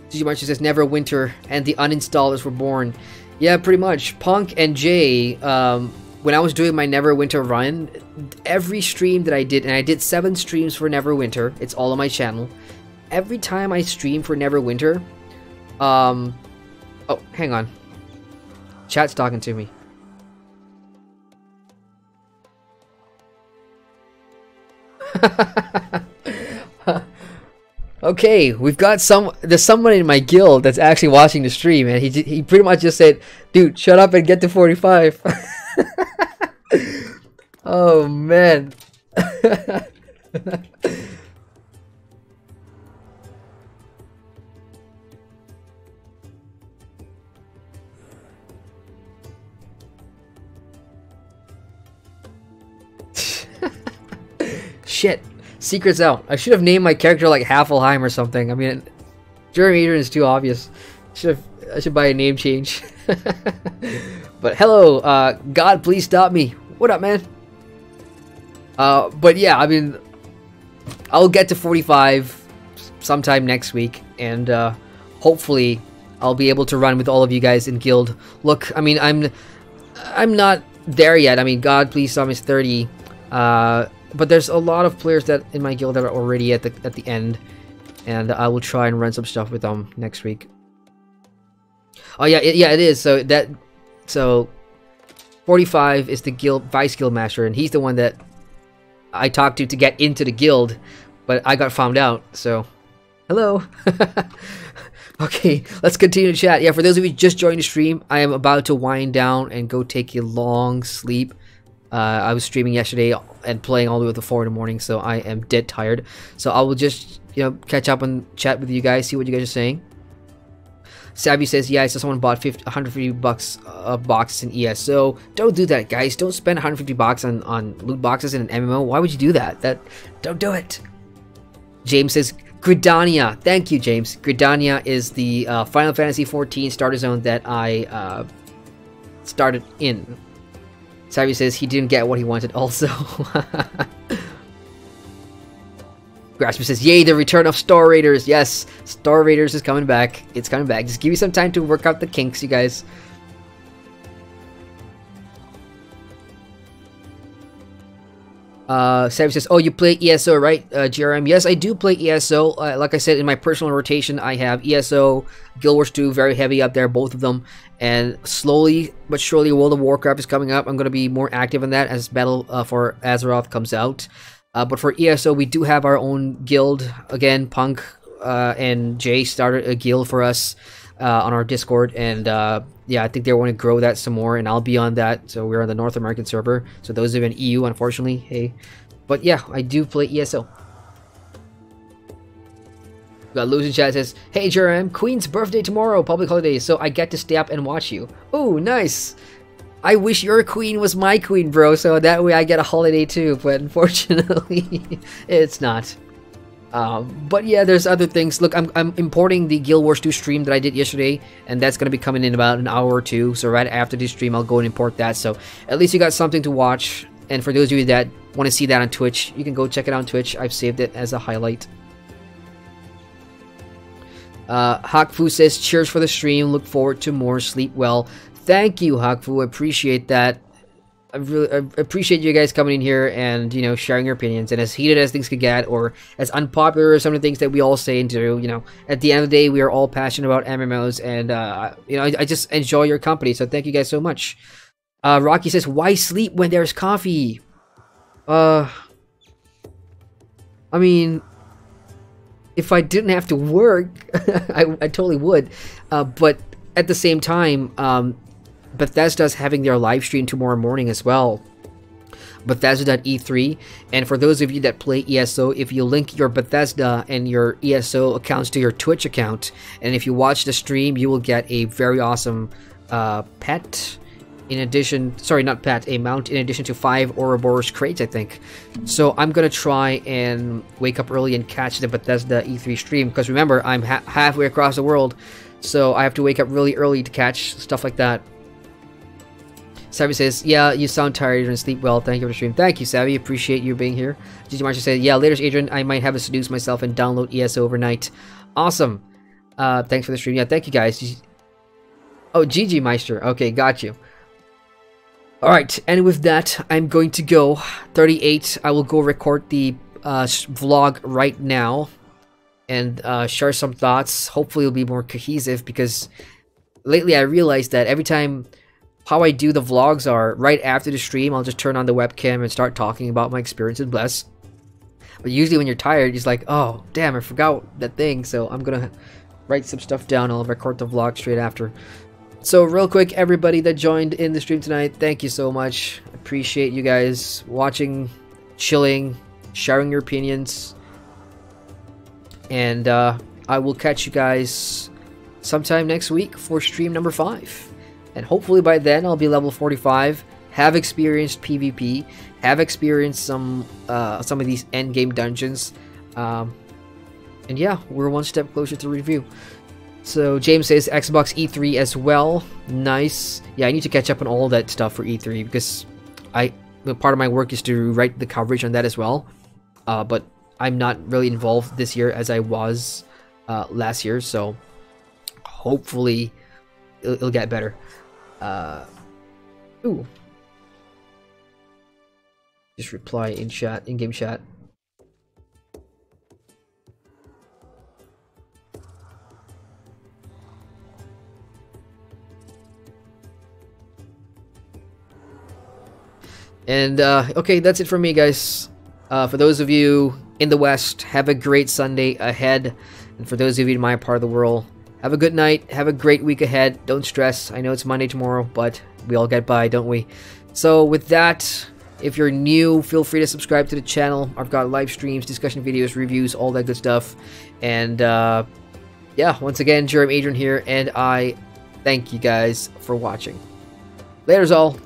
Speaker 1: ggmyster says Neverwinter and the uninstallers were born. Yeah, pretty much. Punk and Jay, when I was doing my Neverwinter run, every stream that I did, and I did 7 streams for Neverwinter, it's all on my channel. Every time I stream for Neverwinter, oh, hang on. Chat's talking to me. Okay, we've got there's someone in my guild that's actually watching the stream, and he pretty much just said, dude, shut up and get to 45. Oh, man. Shit. Secret's out. I should have named my character like Hafelheim or something. I mean, Jeremy Adrian is too obvious. I should buy a name change. But hello, God, please stop me. What up, man? But yeah, I mean, I'll get to 45 sometime next week, and hopefully I'll be able to run with all of you guys in guild. Look, I mean, I'm not there yet. I mean, God, please stop me is 30. But there's a lot of players that in my guild that are already at the end, and I will try and run some stuff with them next week. Oh yeah, it is. So 45 is the guild vice guild master, and he's the one that I talked to get into the guild, but I got found out. So hello. Okay, let's continue to chat. Yeah, for those of you who just joined the stream, I am about to wind down and go take a long sleep. I was streaming yesterday and playing all the way to 4 in the morning, so I am dead tired. So I will just, catch up and chat with you guys, see what you guys are saying. Savvy says, yeah, I saw someone bought $150 boxes in ESO. Don't do that, guys. Don't spend $150 on loot boxes in an MMO. Why would you do that? Don't do it. James says, Gridania. Thank you, James. Gridania is the Final Fantasy XIV starter zone that I started in. Savvy says he didn't get what he wanted also. Grasper says, yay, the return of Star Raiders. Yes, Star Raiders is coming back. It's coming back. Just give me some time to work out the kinks, you guys. Savvy says, oh, you play ESO, right, GRM? Yes, I do play ESO. Like I said, in my personal rotation, I have ESO, Guild Wars 2, very heavy up there, both of them. And slowly but surely, World of Warcraft is coming up. I'm going to be more active in that as Battle for Azeroth comes out. But for ESO, we do have our own guild. Again, Punk and Jay started a guild for us on our Discord. And yeah, I think they want to grow that some more, and I'll be on that. So we're on the North American server. So those of you in EU, unfortunately, hey, But yeah, I do play ESO. Got Losing Chat says, "Hey Jerem, Queen's birthday tomorrow, public holiday, so I get to stay up and watch you." Oh, nice. I wish your queen was my queen, bro, so that way I get a holiday too, but unfortunately, it's not. But yeah, there's other things. Look, I'm importing the Guild Wars 2 stream that I did yesterday, and that's going to be coming in about an hour or two, so right after this stream, I'll go and import that, so at least you got something to watch, and for those of you that want to see that on Twitch, you can go check it out on Twitch. I've saved it as a highlight. Hakfu says, "Cheers for the stream, look forward to more, sleep well." Thank you, Hakfu, I appreciate that. I appreciate you guys coming in here and, you know, sharing your opinions. And as heated as things could get, or as unpopular as some of the things that we all say and do, you know, at the end of the day, we are all passionate about MMOs, and, you know, I just enjoy your company, so thank you guys so much. Rocky says, "Why sleep when there's coffee?" I mean, if I didn't have to work, I totally would. But at the same time, Bethesda's having their live stream tomorrow morning as well. Bethesda.E3. And for those of you that play ESO, if you link your Bethesda and your ESO accounts to your Twitch account, and if you watch the stream, you will get a very awesome pet. In addition, sorry, not pet, a mount in addition to 5 Ouroboros crates, I think. So I'm gonna try and wake up early and catch the Bethesda E3 stream, because remember, I'm halfway across the world, so I have to wake up really early to catch stuff like that. Savvy says, "Yeah, you sound tired and sleep well. Thank you for the stream." Thank you, Savvy. Appreciate you being here. ggmyster said, "Yeah, later, Adrian. I might have to seduce myself and download ESO overnight." Awesome. Thanks for the stream. Yeah, thank you guys. Oh, ggmyster. Okay, got you. Alright, and with that, I'm going to go. 38, I will go record the vlog right now and share some thoughts. Hopefully it'll be more cohesive, because lately I realized that every time how I do the vlogs are right after the stream, I'll just turn on the webcam and start talking about my experience in Bless. But usually when you're tired, it's like, oh, damn, I forgot that thing, so I'm gonna write some stuff down. I'll record the vlog straight after. So real quick, everybody that joined in the stream tonight, thank you so much. Appreciate you guys watching, chilling, sharing your opinions. And I will catch you guys sometime next week for stream number 5. And hopefully by then I'll be level 45, have experienced PvP, have experienced some of these endgame dungeons. And yeah, we're one step closer to review. So James says Xbox E3 as well. Nice. Yeah, I need to catch up on all that stuff for E3, because part of my work is to write the coverage on that as well. But I'm not really involved this year as I was last year, so hopefully it'll get better. Ooh. Just reply in chat, in-game chat. And okay, that's it from me, guys. For those of you in the West, have a great Sunday ahead. And for those of you in my part of the world, have a good night, have a great week ahead. Don't stress, I know it's Monday tomorrow, but we all get by, don't we? So with that, if you're new, feel free to subscribe to the channel. I've got live streams, discussion videos, reviews, all that good stuff. And yeah, once again, Adrian here, and I thank you guys for watching. Laters all.